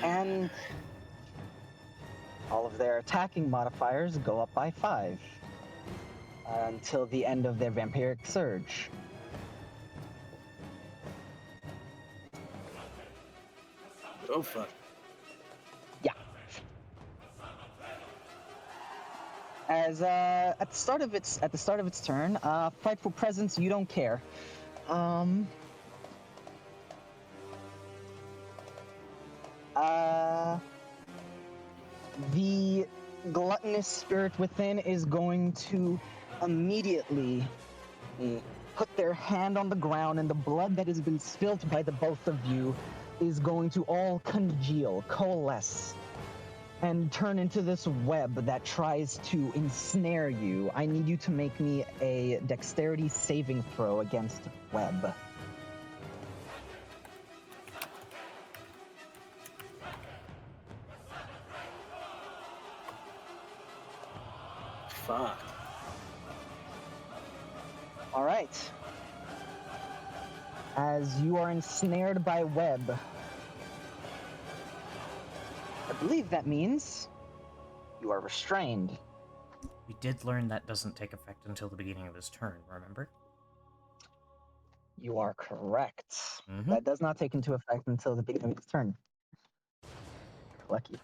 And all of their attacking modifiers go up by 5 until the end of their Vampiric Surge. Oh fuck. Yeah. As at the start of its turn, frightful presence, you don't care. The gluttonous spirit within is going to immediately put their hand on the ground, and the blood that has been spilt by the both of you is going to all congeal, coalesce, and turn into this web that tries to ensnare you. I need you to make me a dexterity saving throw against web. Fuck. All right. As you are ensnared by web, I believe that means you are restrained. We did learn that doesn't take effect until the beginning of his turn, remember? You are correct. Mm-hmm. That does not take into effect until the beginning of its turn. Lucky.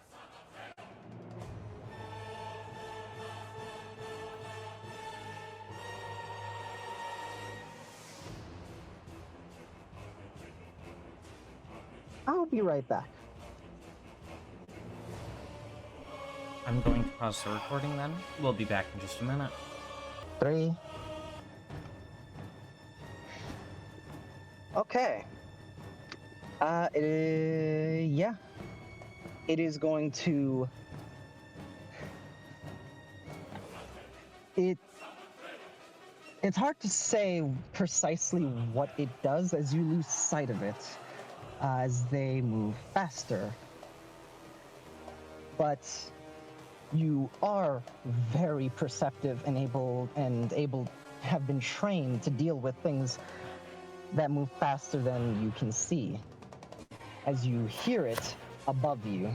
I'll be right back. I'm going to pause the recording then. We'll be back in just a minute. 3. Okay. Yeah. It is going to. It's hard to say precisely what it does as you lose sight of it as they move faster. But you are very perceptive and able have been trained to deal with things that move faster than you can see. As you hear it above you,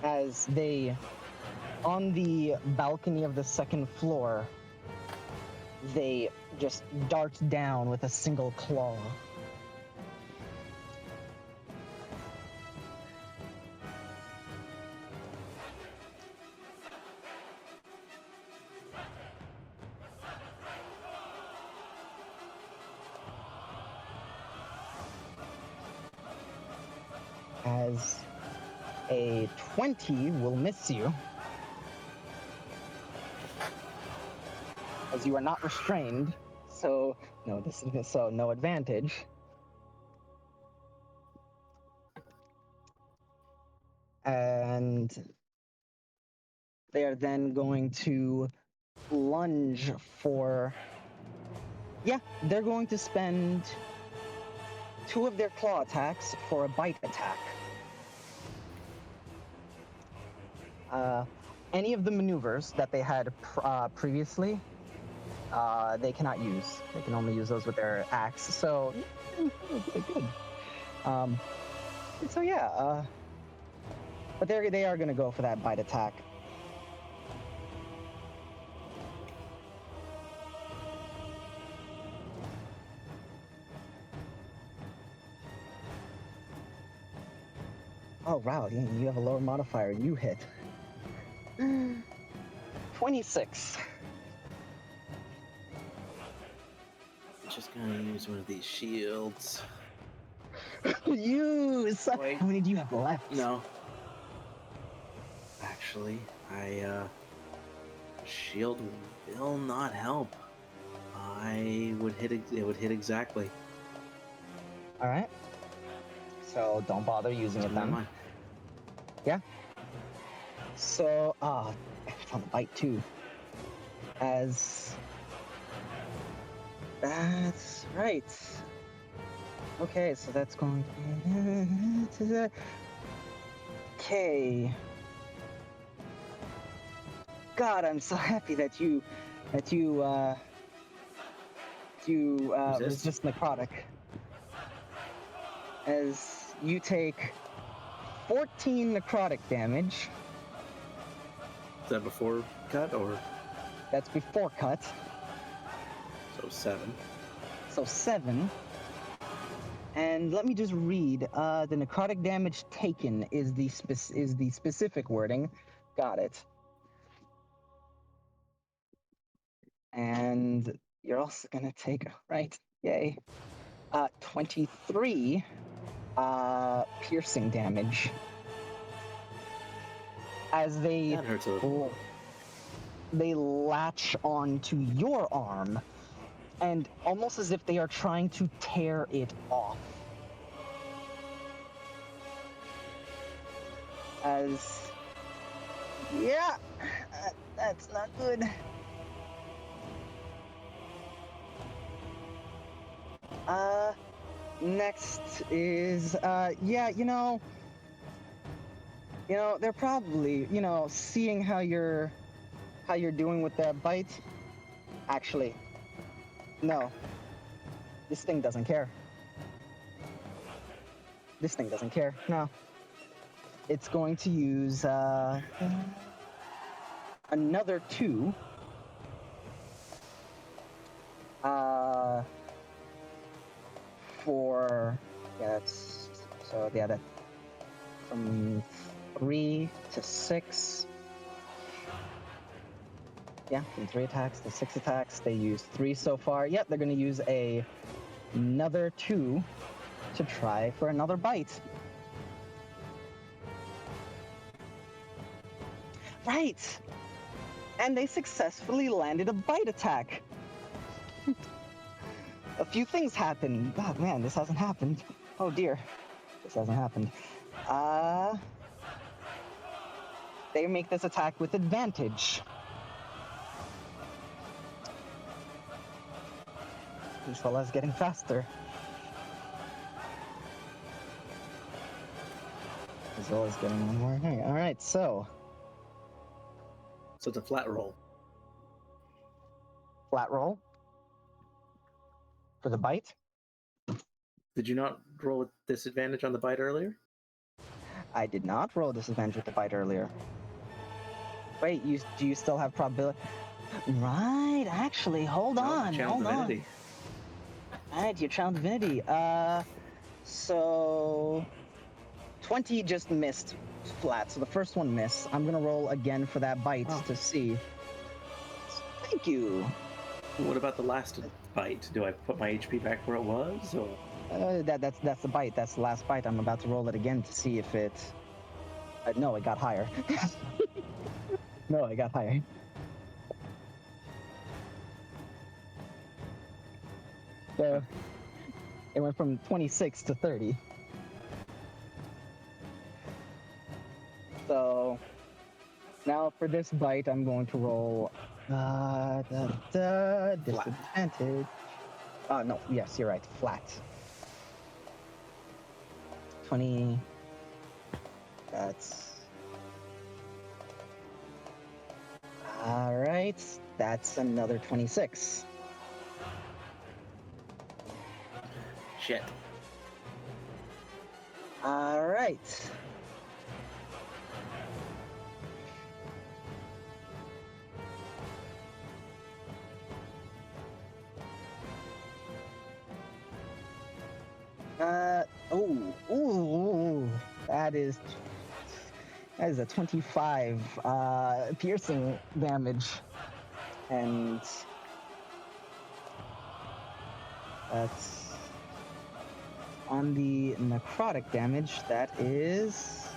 as they, on the balcony of the second floor, they just dart down with a single claw. As a 20 will miss you, as you are not restrained, so no advantage. And they are then going to lunge for. Yeah, they're going to spend 2 of their claw attacks for a bite attack. Any of the maneuvers that they had previously, they cannot use. They can only use those with their axe. So, good. So yeah, but they are going to go for that bite attack. Oh wow, you have a lower modifier. You hit. 26. Just gonna use one of these shields. Use. Wait. How many do you have left? No. Actually, shield will not help. It would hit exactly. All right. So don't bother using it Never then. mind. Yeah. So, it's on the bite too. That's right. Okay, so that's going to the. Okay. God, I'm so happy that you resist necrotic. As you take 14 necrotic damage. Is that before cut or? That's before cut. So 7. So 7. And let me just read. The necrotic damage taken is the specific wording. Got it. And you're also gonna take, right? Yay. 23 piercing damage. As they That hurts a little. They latch onto your arm, and almost as if they are trying to tear it off. Yeah, that's not good. Next is, yeah, they're probably, seeing how you're doing with that bite. Actually, no. This thing doesn't care. No. It's going to use, another 2. for that's so yeah that from 3 to 6. Yeah, from 3 attacks to 6 attacks. They used 3 so far. Yep, they're gonna use another 2 to try for another bite. Right! And they successfully landed a bite attack. A few things happened. Oh man, this hasn't happened. Oh dear. This hasn't happened. They make this attack with advantage. This fella's getting faster. As well as getting one more. Alright, so. So it's a flat roll. Flat roll. For the bite. Did you not roll with disadvantage on the bite earlier? I did not roll disadvantage with the bite earlier. Wait, do you still have probability? Right, actually, hold on. Divinity. Alright, your challenge divinity. So 20 just missed flat, so the first one missed. I'm gonna roll again for that bite to see. Thank you. What about the last bite? Do I put my HP back where it was, or? That's the bite. That's the last bite. I'm about to roll it again to see if it. No, it got higher. No, it got higher. So it went from 26 to 30. So now for this bite, I'm going to roll disadvantage. No, yes, you're right. Flat. 20. That's. Alright, that's another 26. Shit. Alright. Ooh, that is a 25 piercing damage, and that's on the necrotic damage. That is,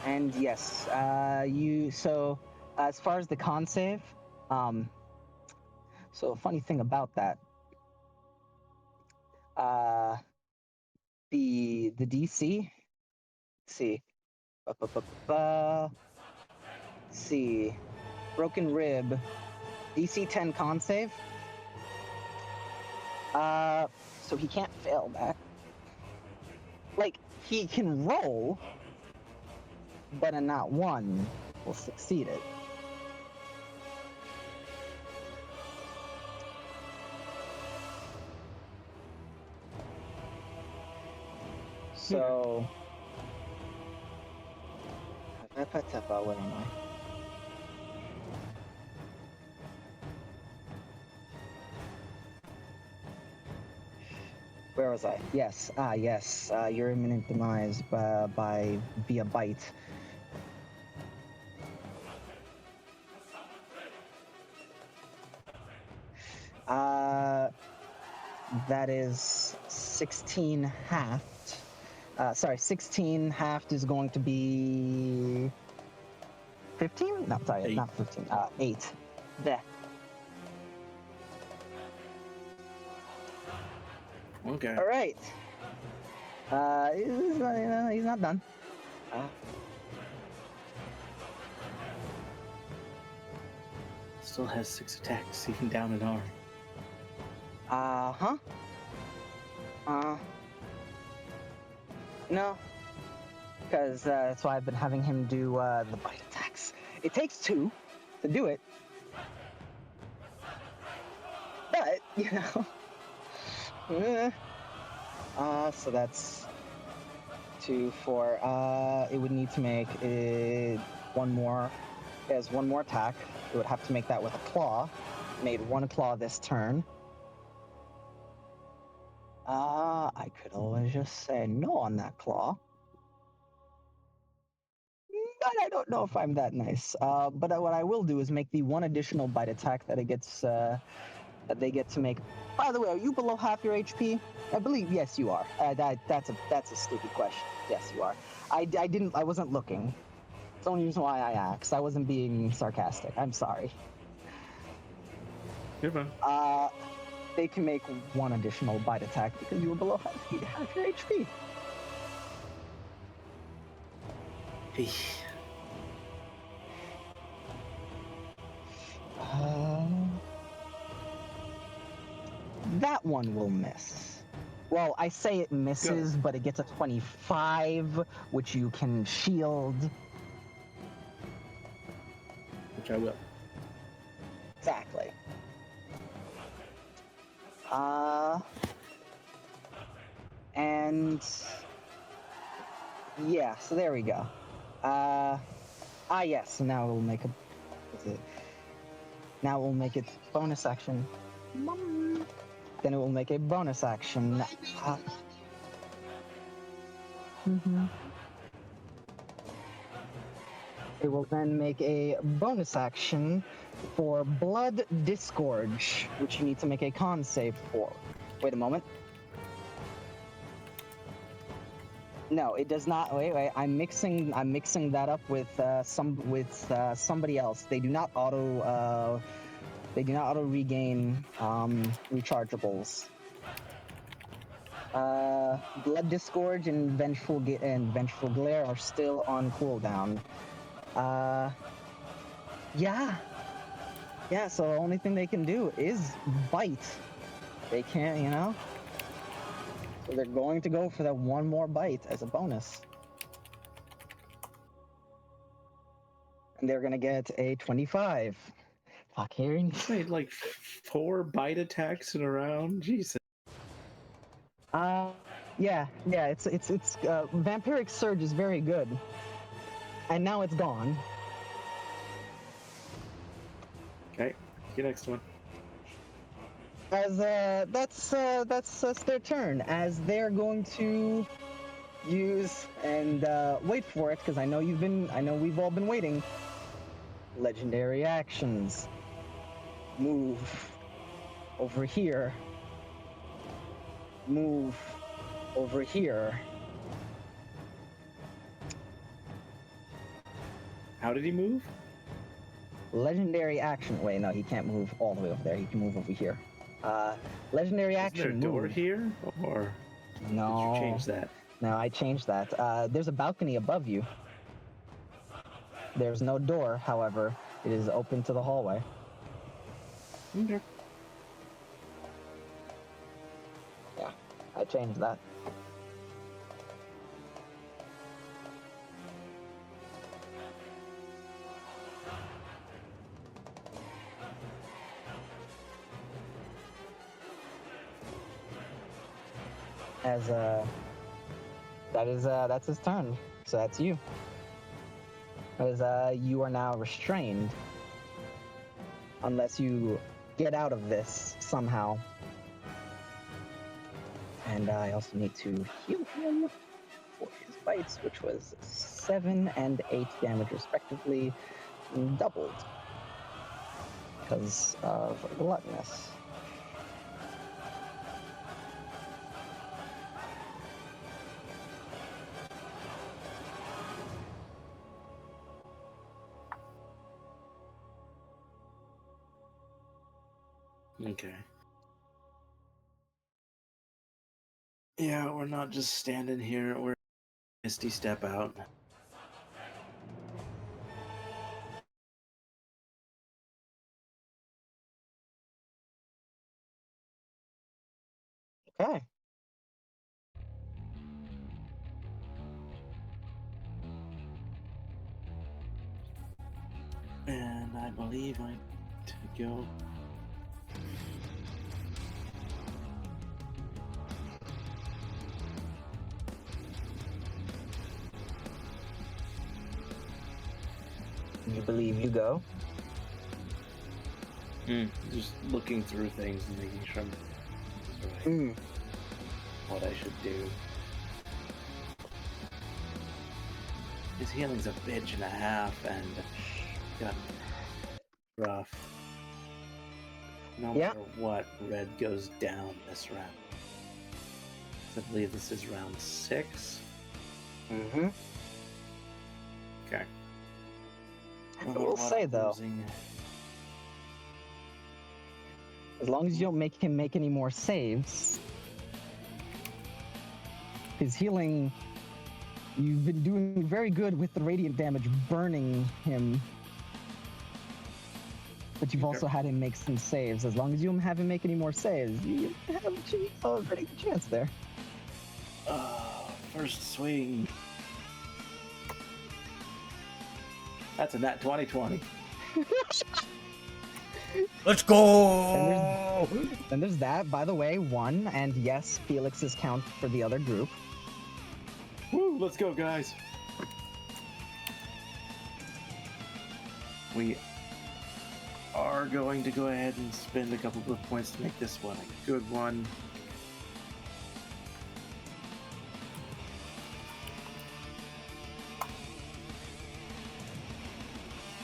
and yes, you. So as far as the con save, so a funny thing about that. The DC. Let's see. Let's see. Broken Rib. DC 10 con save. So he can't fail that. Like, he can roll, but a not one will succeed it. So, where am I? Where was I? Yes, yes. Your imminent demise via bite. That is 16 halved. 16 halved is going to be 15? No, sorry, 8. not 15. 8. There. Okay. All right. He's not done. Still has 6 attacks, even down an arm. No. Because that's why I've been having him do the bite attacks. It takes 2 to do it. But, you know. So that's 2, 4. It would need to make one more. It has one more attack. It would have to make that with a claw. Made 1 claw this turn. I could always just say no on that claw. But I don't know if I'm that nice. But what I will do is make the one additional bite attack that it gets, that they get to make. By the way, are you below half your HP? I believe yes, you are. That's a stupid question. Yes, you are. I wasn't looking. It's the only reason why I asked. I wasn't being sarcastic. I'm sorry. You're fine. They can make one additional bite attack because you were below half your HP. Hey. That one will miss. Well, I say it misses, but it gets a 25, which you can shield. Which I will. Exactly. And yeah, so there we go. Yes, so now we'll make now we'll make it bonus action. Then it will make a bonus action. It will then make a bonus action for Blood Disgorge, which you need to make a con save for. Wait a moment. No, it does not. Wait. I'm mixing that up with somebody else. They do not auto regain rechargeables. Blood Disgorge and Vengeful Glare are still on cooldown. Yeah, so the only thing they can do is bite. They can't, So they're going to go for that one more bite as a bonus. And they're gonna get a 25. Fuck, hearing. Made like 4 bite attacks in a round. Jesus. Yeah, it's Vampiric Surge is very good. And now it's gone. Okay, your next one. As that's their turn, as they're going to use and wait for it, because I know we've all been waiting. Legendary actions. Move over here. Move over here. How did he move? Legendary action. Wait, no, he can't move all the way over there. He can move over here. Legendary action. Is there a door move. here, or No? did you change that? No, I changed that. There's a balcony above you. There's no door, however, it is open to the hallway. Okay. Yeah, I changed that. As that's his turn. So that's you. As you are now restrained. Unless you get out of this somehow. And I also need to heal him for his bites, which was 7 and 8 damage respectively, doubled because of gluttonous. Okay. Yeah, we're not just standing here. We're misty step out. Okay. And I believe I need to go. You believe you go? Just looking through things and making sure I'm right. what I should do. His healing's a bitch and a half, and got rough. No matter what, red goes down this round. I believe this is round 6. Mm-hmm. Okay. I will say though, as long as you don't make him make any more saves, his healing, you've been doing very good with the radiant damage burning him, but you've also had him make some saves. As long as you don't have him make any more saves, you have a pretty good chance there. First swing. That's a nat 20. Let's go! Then there's that, by the way, 1, and yes, Felix's count for the other group. Woo, let's go, guys. We are going to go ahead and spend a couple of points to make this one a good one.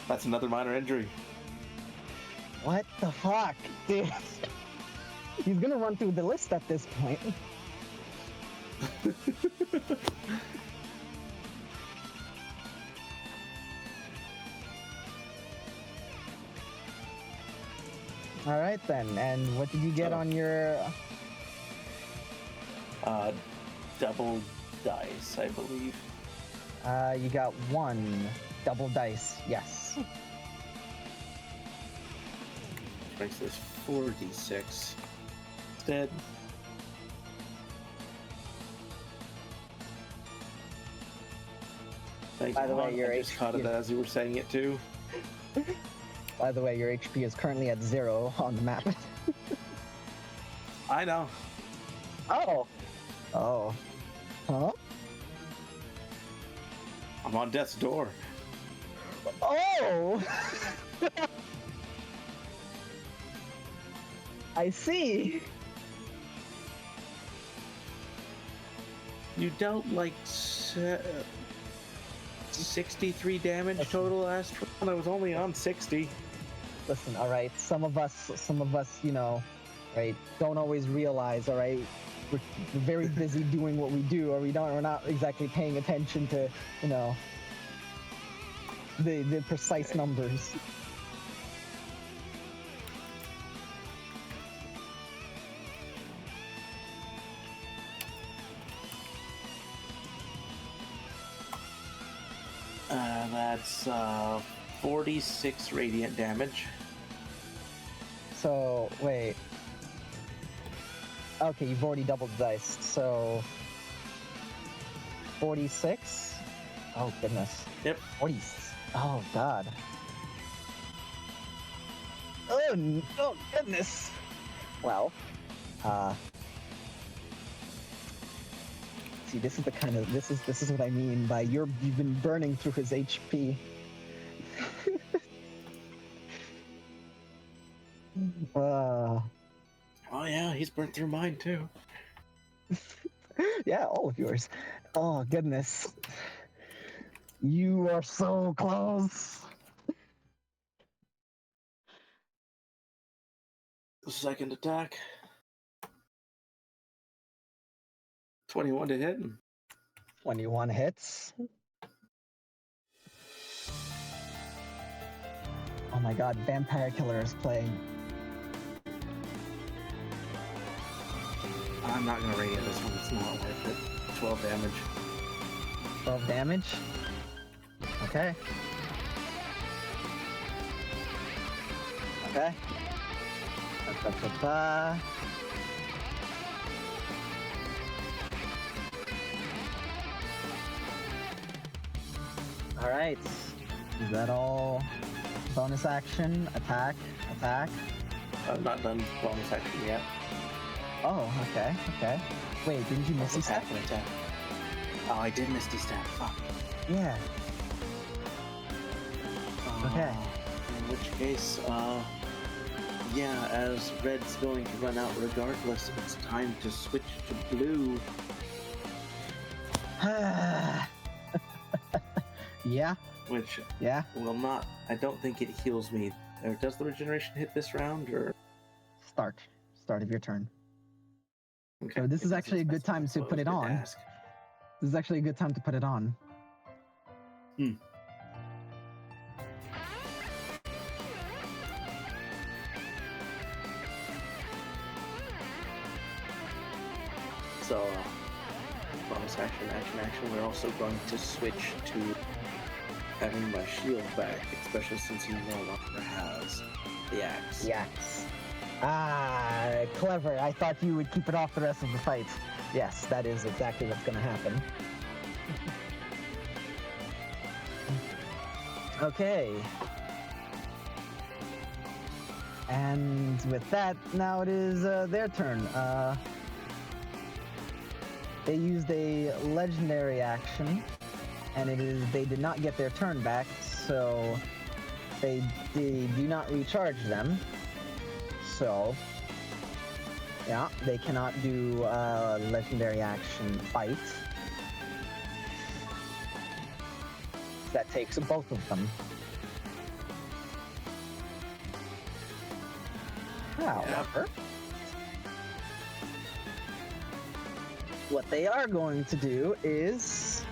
That's another minor injury. What the fuck, dude? He's gonna run through the list at this point. All right then, and what did you get on your... Double dice, I believe. You got 1 double dice, yes. Makes this 4d6 instead. Thank By the way, God, your I just HP caught it as you were saying it too. By the way, your HP is currently at 0 on the map. I know. Oh. Oh. Huh? I'm on death's door. Oh! I see. You dealt like 63 damage total last round. I was only on 60. Listen, all right. Some of us, you know, right, don't always realize. All right, we're very busy doing what we do, or we're not exactly paying attention to, you know, the precise numbers. That's 46 radiant damage. So wait. Okay, you've already doubled the dice. So 46. Oh goodness. Yep. 40. Oh god. Oh, oh goodness. Well, see, this is the kind of this is what I mean by you've been burning through his HP. Oh yeah, he's burnt through mine too. Yeah, all of yours. Oh goodness. You are so close. Second attack. 21 to hit. 21 hits. Oh my god, Vampire Killer is playing. I'm not gonna radiant this one, it's not worth it. 12 damage. 12 damage? Okay. Okay. Ba-ba-ba-ba. Alright. Is that all? Bonus action, attack, attack. I've not done bonus action yet. Oh, okay, okay. Wait, didn't you Misty Step? Attack and attack. Oh, I did Misty Step. Fuck. Yeah. Okay. In which case, Yeah, as red's going to run out regardless, it's time to switch to blue. Yeah. Which Yeah. will not. I don't think it heals me. Or does the regeneration hit this round? Or Start of your turn. okay, So this it is actually a doesn't good time specify, to so put was it good on. ask. This is actually a good time to put it on. So, bonus action. We're also going to switch to having my shield back, especially since he no longer has the axe. Yes. Ah, clever. I thought you would keep it off the rest of the fight. Yes, that is exactly what's going to happen. Okay. And with that, now it is their turn. They used a legendary action, and they did not get their turn back, so they do not recharge them. So, yeah, they cannot do legendary action fight. That takes both of them. However, what they are going to do is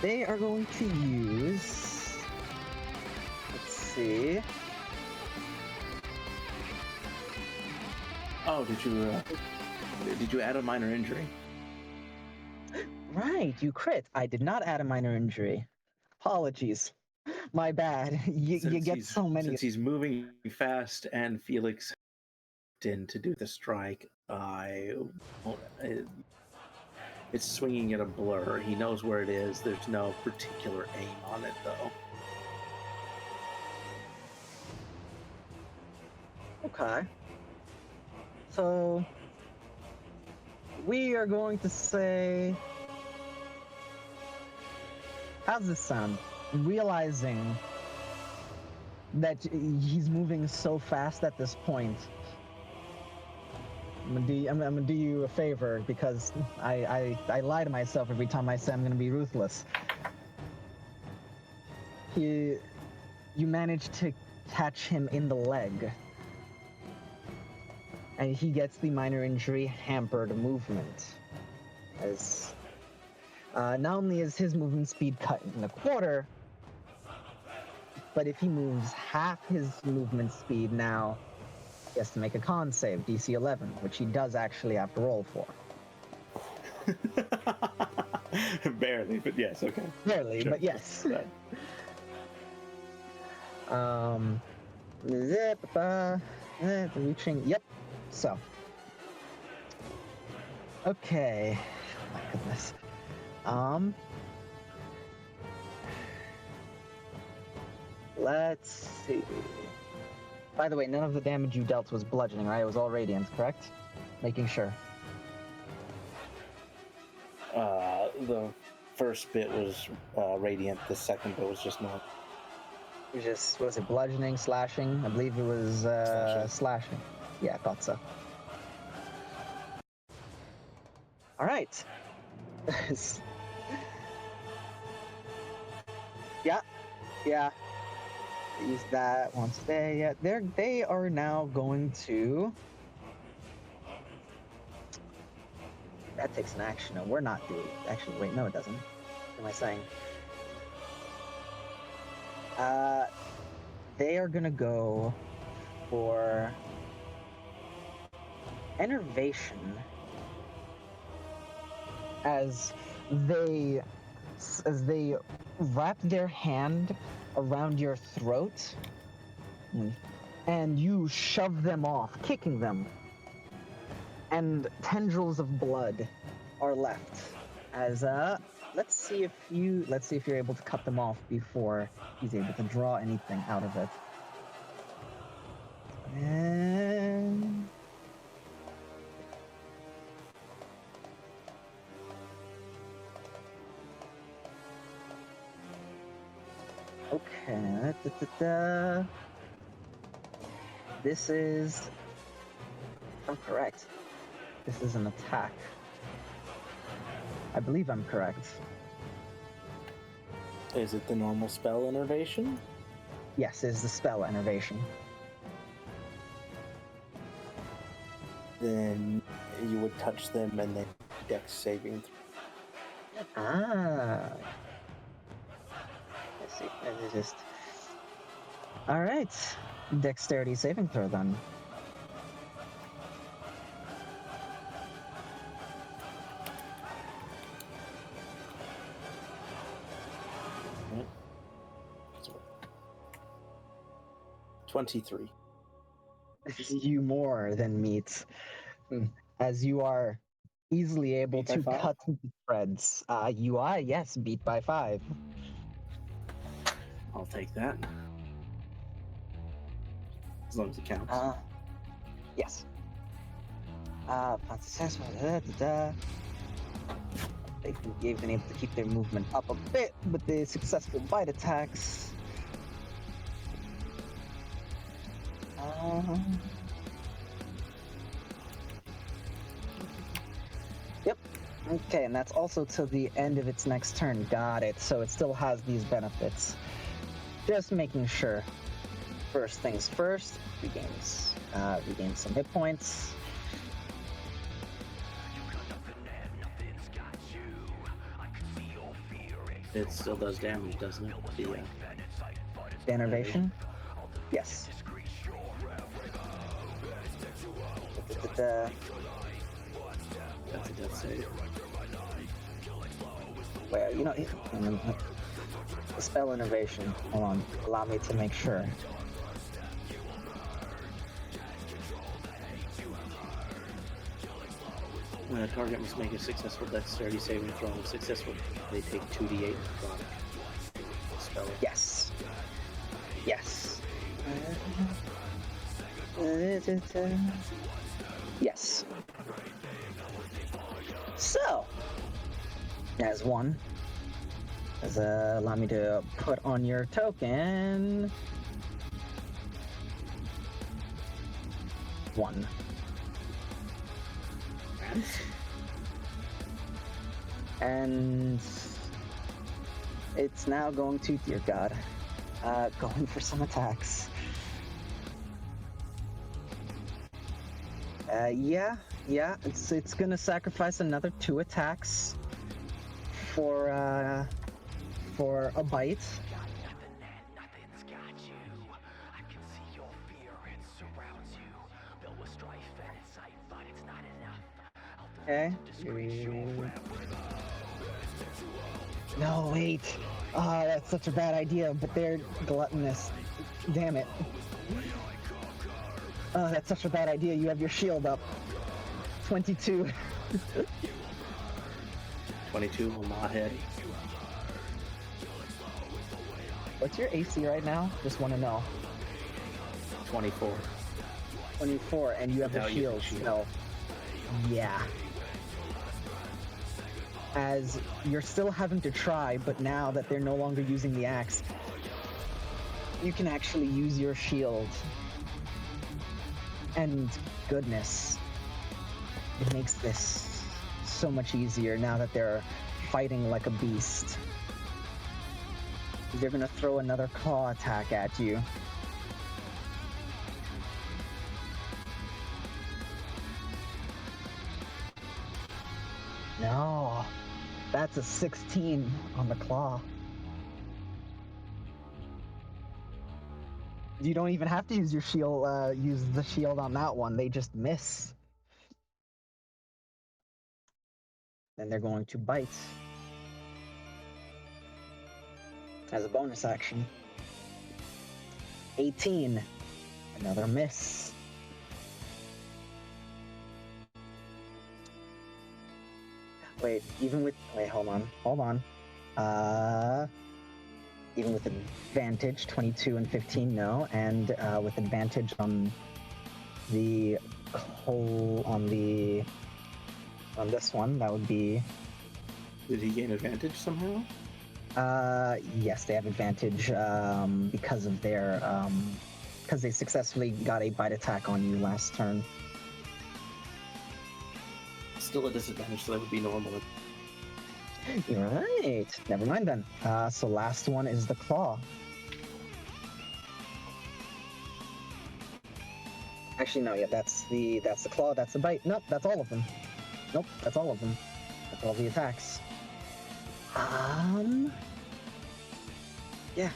they are going to use, let's see. Oh, did you add a minor injury? Right, you crit. I did not add a minor injury. Apologies. My bad. You get so many. Since he's moving fast and Felix in to do the strike, it's swinging at a blur. He knows where it is. There's no particular aim on it, though. Okay. So we are going to say, how's this sound? Realizing that he's moving so fast at this point, I'm gonna do you a favor, because I lie to myself every time I say I'm gonna be ruthless. You manage to catch him in the leg, and he gets the minor injury hampered movement. As not only is his movement speed cut in a quarter, but if he moves half his movement speed now, he has to make a con save, DC 11, which he does actually have to roll for. Barely, but yes, okay. Barely, Sure. but yes. Reaching, yep. So. Okay. Oh my goodness. Let's see. By the way, none of the damage you dealt was bludgeoning, right? It was all radiant, correct? Making sure. The first bit was radiant. The second bit was just normal. It was just, was it bludgeoning, slashing? I believe it was slashing. Yeah, I thought so. All right. Yeah. Use that once they are now going to. That takes an action. No, we're not doing. Actually, wait, no, it doesn't. What am I saying? They are gonna go for enervation as they wrap their hand around your throat and you shove them off, kicking them, and tendrils of blood are left. As let's see if you're able to cut them off before he's able to draw anything out of it. And Okay. This is... I'm correct. This is an attack. I believe I'm correct. Is it the normal spell innervation? Yes, it is the spell innervation. Then you would touch them and then dex saving throw. Ah. Let's see. Let me just... All right. Dexterity saving throw then. Right. So, 23. You more than meet, as you are easily able Beat by to 5? cut the threads. You are, yes, beat by 5. I'll take that. As long as it counts. Yes. Successful. They've been able to keep their movement up a bit with the successful bite attacks. Yep. Okay, and that's also to the end of its next turn. Got it. So it still has these benefits. Just making sure. First things first, regains some hit points. It still does damage, doesn't it? The innervation? Yes. That's a death save. Well, you know, the spell innervation. Hold on, allow me to make sure. When a target must make a successful dexterity saving throw, successful, they take 2d8 necrotic. Spell. Yes. Yes. Yes. So, as one, allow me to put on your token 1. And it's now going to, dear God, going for some attacks. Yeah, it's gonna sacrifice another 2 attacks for a bite. Okay. No, wait. That's such a bad idea, but they're gluttonous. Damn it. That's such a bad idea. You have your shield up. 22. 22 will not hit. What's your AC right now? Just want to know. 24. 24, and you have the shield. So, yeah. As you're still having to try, but now that they're no longer using the axe, you can actually use your shield. And goodness, it makes this so much easier now that they're fighting like a beast. They're gonna throw another claw attack at you. No, that's a 16 on the claw. You don't even have to use your shield, use the shield on that one. They just miss. Then they're going to bite. As a bonus action. 18. Another miss. Wait, hold on. Even with advantage, 22 and 15, no. And with advantage on the on this one, that would be... Did he gain advantage somehow? Yes, they have advantage because of their because they successfully got a bite attack on you last turn. Still a disadvantage, so that would be normal. You're right. Never mind then. So last one is the claw. Actually, no. Yeah, that's the claw. That's the bite. Nope, that's all of them. Nope, that's all of them. That's all the attacks. Yeah.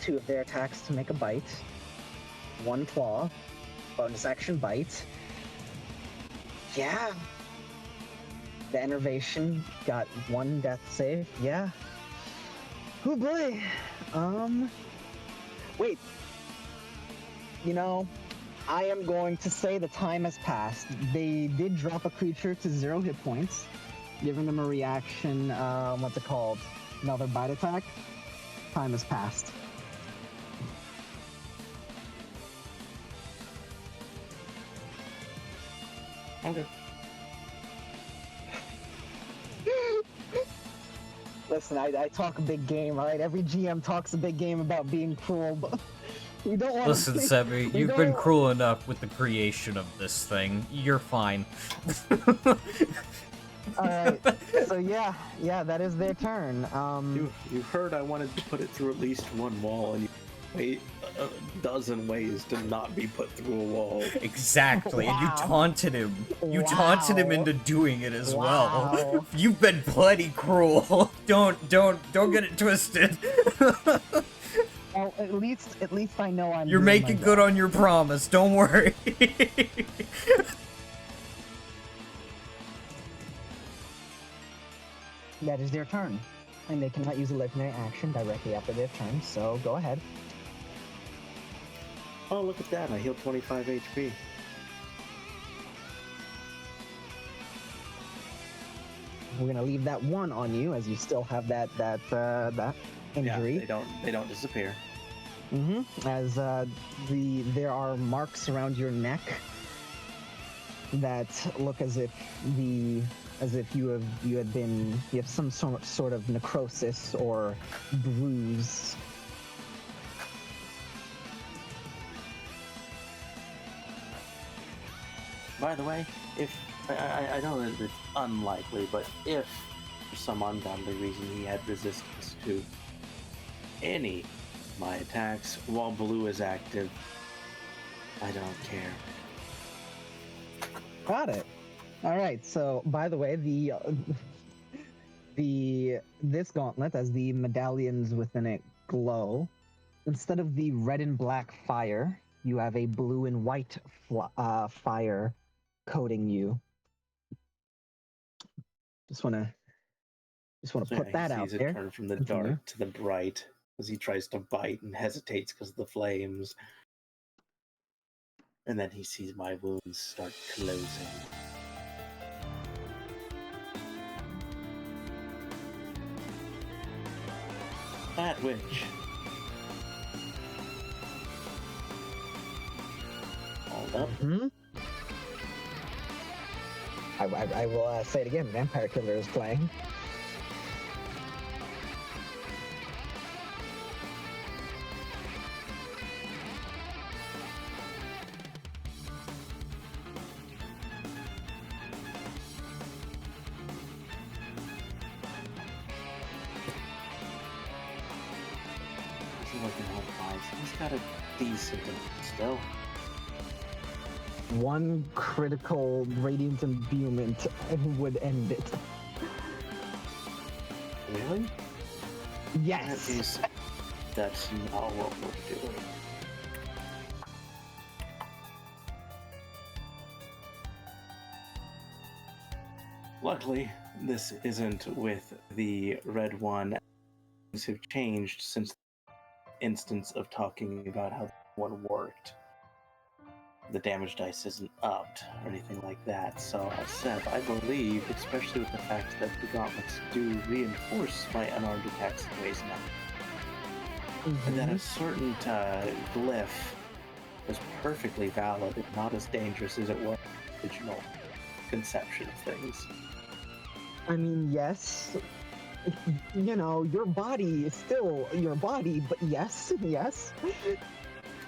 2 of their attacks to make a bite. 1 claw. Bonus action bite. Yeah. The enervation got 1 death save. Yeah. Oh boy. Wait. You know, I am going to say the time has passed. They did drop a creature to 0 hit points, giving them a reaction, what's it called? Another bite attack. Time has passed. Okay. Listen, I talk a big game, alright? Every GM talks a big game about being cruel, but we don't want Listen, to... Sebi, you've been cruel enough with the creation of this thing. You're fine. Alright, so yeah, that is their turn. You heard I wanted to put it through at least one wall, and you wait a dozen ways to not be put through a wall. Exactly, Wow. and you taunted him. You taunted him into doing it as Wow. well. You've been plenty cruel. Don't get it twisted. Well, at least I know I'm. You're doing making my good job. on your promise. Don't worry. That is their turn, and they cannot use a legendary action directly after their turn. So go ahead. Oh, look at that! I healed 25 HP. We're gonna leave that 1 on you, as you still have that injury. Yeah, they don't disappear. As there are marks around your neck that look as if you have some sort of necrosis or bruise. By the way, if I know that it's unlikely, but if for some ungodly reason he had resistance to any of my attacks while blue is active, I don't care. Got it. All right. So, by the way, this gauntlet, as the medallions within it glow, instead of the red and black fire, you have a blue and white fire coating you. Just wanna put that out He sees there. it turn from the Continue. dark to the bright as he tries to bite and hesitates because of the flames. And then he sees my wounds start closing. At which, hold up. I will say it again. Vampire Killer is playing. He's looking on eyes. He's got a decent still. 1 critical radiant imbuement would end it. Really? Yes. That is, that's not what we're doing. Luckily, this isn't with the red one. Things have changed since the instance of talking about how the one worked. The damage dice isn't upped or anything like that. So, as said, I believe, especially with the fact that the gauntlets do reinforce my unarmed attacks in ways now, and that a certain glyph was perfectly valid and not as dangerous as it was in the original conception of things. I mean, yes, You know, your body is still your body, but yes, yes.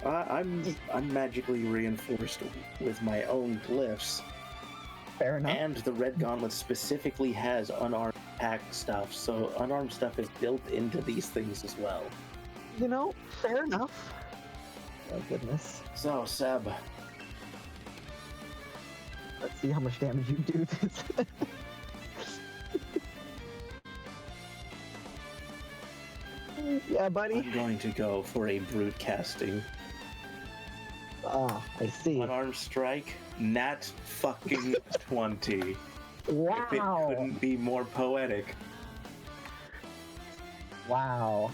I'm magically reinforced with my own glyphs, Fair enough. and the red gauntlet specifically has unarmed attack stuff, so unarmed stuff is built into these things as well. You know, fair enough. Oh goodness. So Seb, Let's see how much damage you do. Yeah, buddy. I'm going to go for a brute casting. Ah, I see. Unarmed strike, nat fucking 20. Wow. If it couldn't be more poetic. Wow.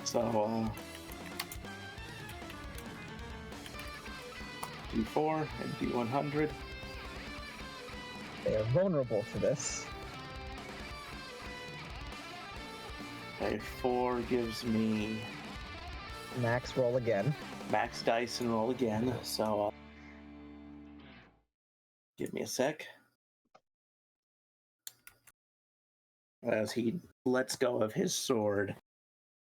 So, D4 and D100. They are vulnerable to this. A 4 gives me Max, roll again. max dice and roll again. So, give me a sec. As he lets go of his sword,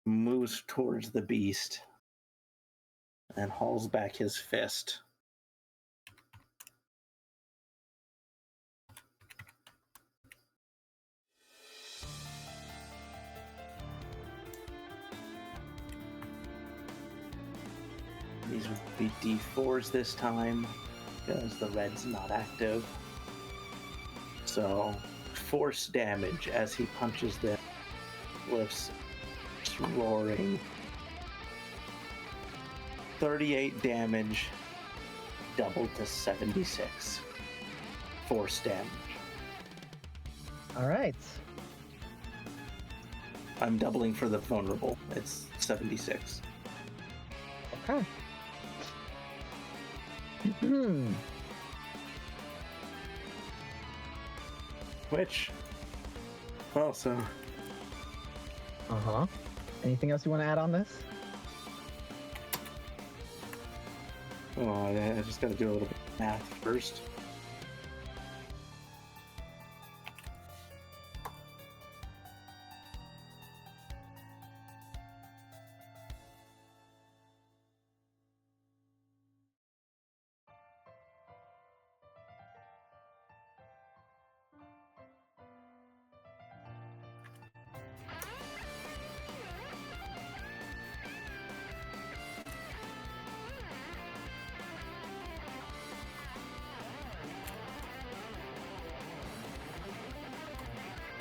moves towards the beast, and hauls back his fist. These would be D4s this time, because the red's not active. So, force damage as he punches them, lifts, roaring. 38 damage, doubled to 76. Force damage. All right. I'm doubling for the vulnerable. It's 76. Okay. Which, also, Uh-huh. Anything else you want to add on this? oh, I just gotta do a little bit of math first.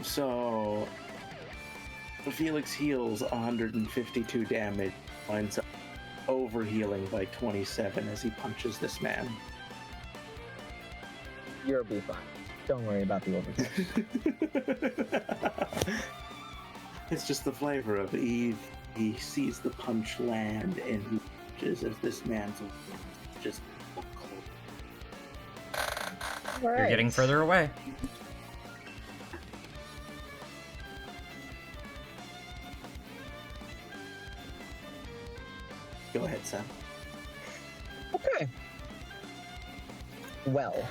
So, Felix heals 152 damage, winds up overhealing by 27 as he punches this man. You'll be fine. Don't worry about the overtime. It's just the flavor of Eve. He sees the punch land and he punches as this man's just You're getting further away. Go ahead, Sam. Okay. Well.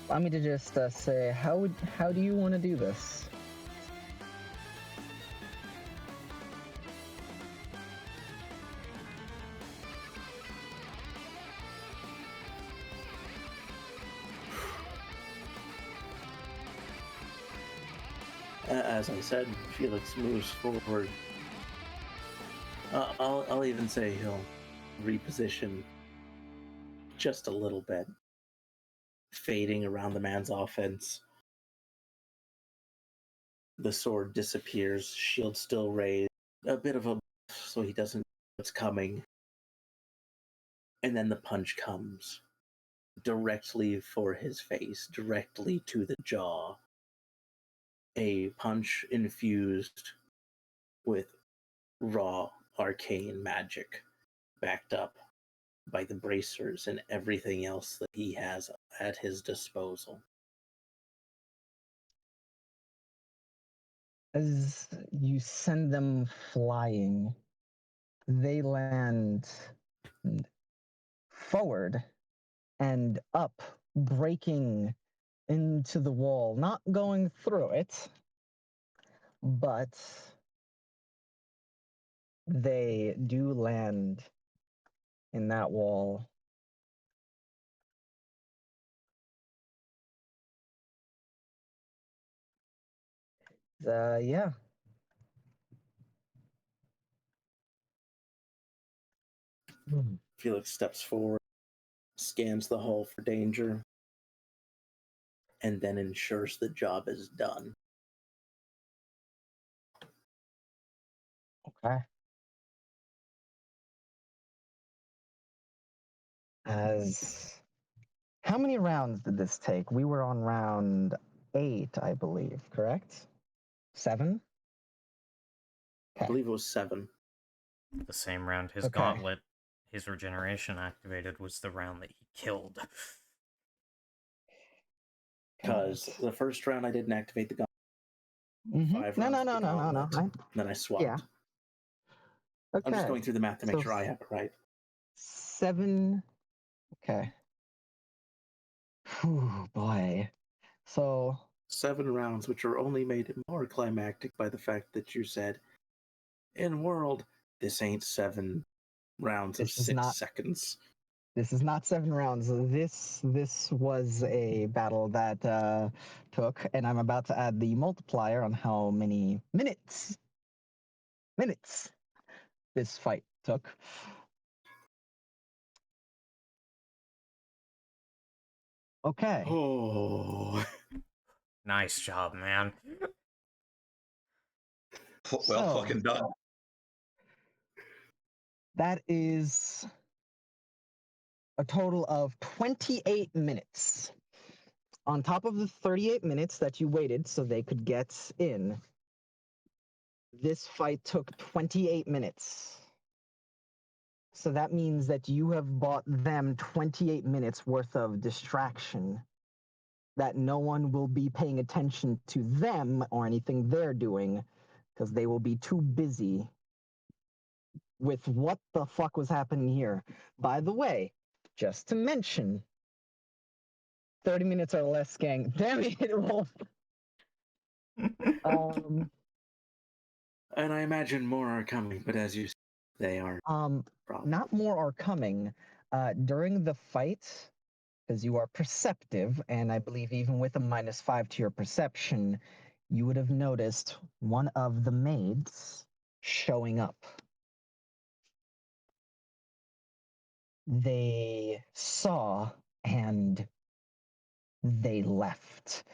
Want me to just say how do you want to do this? As I said, Felix moves forward. I'll even say he'll reposition just a little bit, fading around the man's offense. The sword disappears, shield still raised, a bit of a so he doesn't know what's coming. And then the punch comes directly for his face, directly to the jaw. A punch infused with raw arcane magic, backed up by the bracers and everything else that he has at his disposal. As you send them flying, they land forward and up, breaking into the wall, not going through it, but they do land in that wall. Yeah. Felix steps forward, scans the hull for danger, and then ensures the job is done. Okay. How many rounds did this take? We were on round 8, I believe, correct? 7? I believe it was 7. The same round his Okay. gauntlet, his regeneration activated, was the round that he killed. Because the first round I didn't activate the gun. Mm-hmm. 5 No. rounds with the gauntlet. Then I swapped. Yeah. Okay. I'm just going through the math to make sure I have it right. 7. Okay. Whew, boy. So 7 rounds, which are only made more climactic by the fact that you said, in world, this ain't 7 rounds of 6 seconds. This is not 7 rounds. This was a battle that took, and I'm about to add the multiplier on how many minutes this fight took. Okay. Oh. Nice job, man. Well fucking done. That is a total of 28 minutes. On top of the 38 minutes that you waited so they could get in, this fight took 28 minutes. So that means that you have bought them 28 minutes worth of distraction, that no one will be paying attention to them or anything they're doing, because they will be too busy with what the fuck was happening here. By the way, just to mention, 30 minutes or less, gang. Damn it, Wolf. And I imagine more are coming, but as you said, they aren't. Not more are coming. During the fight, because you are perceptive, and I believe even with a -5 to your perception, you would have noticed one of the maids showing up. They saw and they left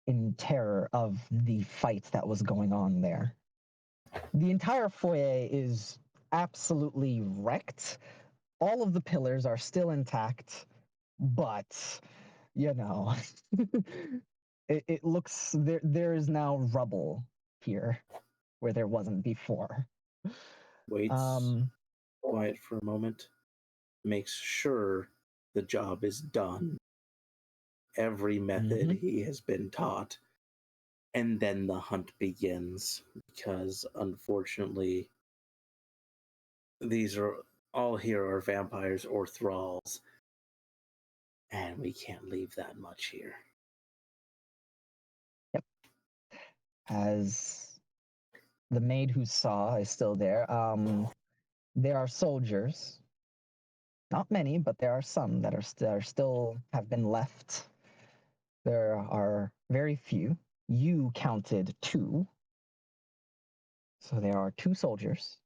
in terror of the fight that was going on there. The entire foyer is absolutely wrecked. All of the pillars are still intact, but, you know, it looks, there is now rubble here where there wasn't before. Waits quiet for a moment, makes sure the job is done. Every method he has been taught, and then the hunt begins, because unfortunately these are all here are vampires or thralls, and we can't leave that much here. Yep. As the maid who saw is still there, there are soldiers. Not many, but there are some that are still have been left. There are very few. You counted 2. So there are 2 soldiers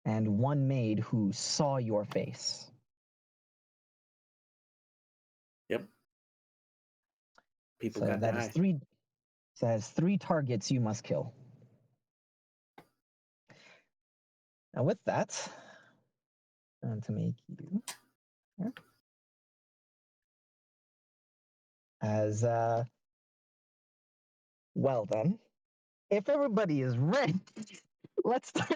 and 1 maid who saw your face. Yep. People So got that die. is 3. So that is 3 targets you must kill. Now with that, I'm going to make you here. As well then, if everybody is ready, let's start.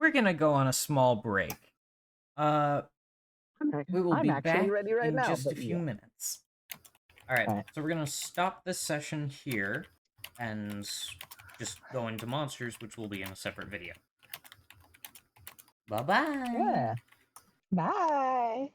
We're gonna go on a small break. We will be back ready right in now, just a but few yeah. minutes. Alright, so we're gonna stop this session here and just go into monsters, which will be in a separate video. Bye-bye! Yeah. Bye.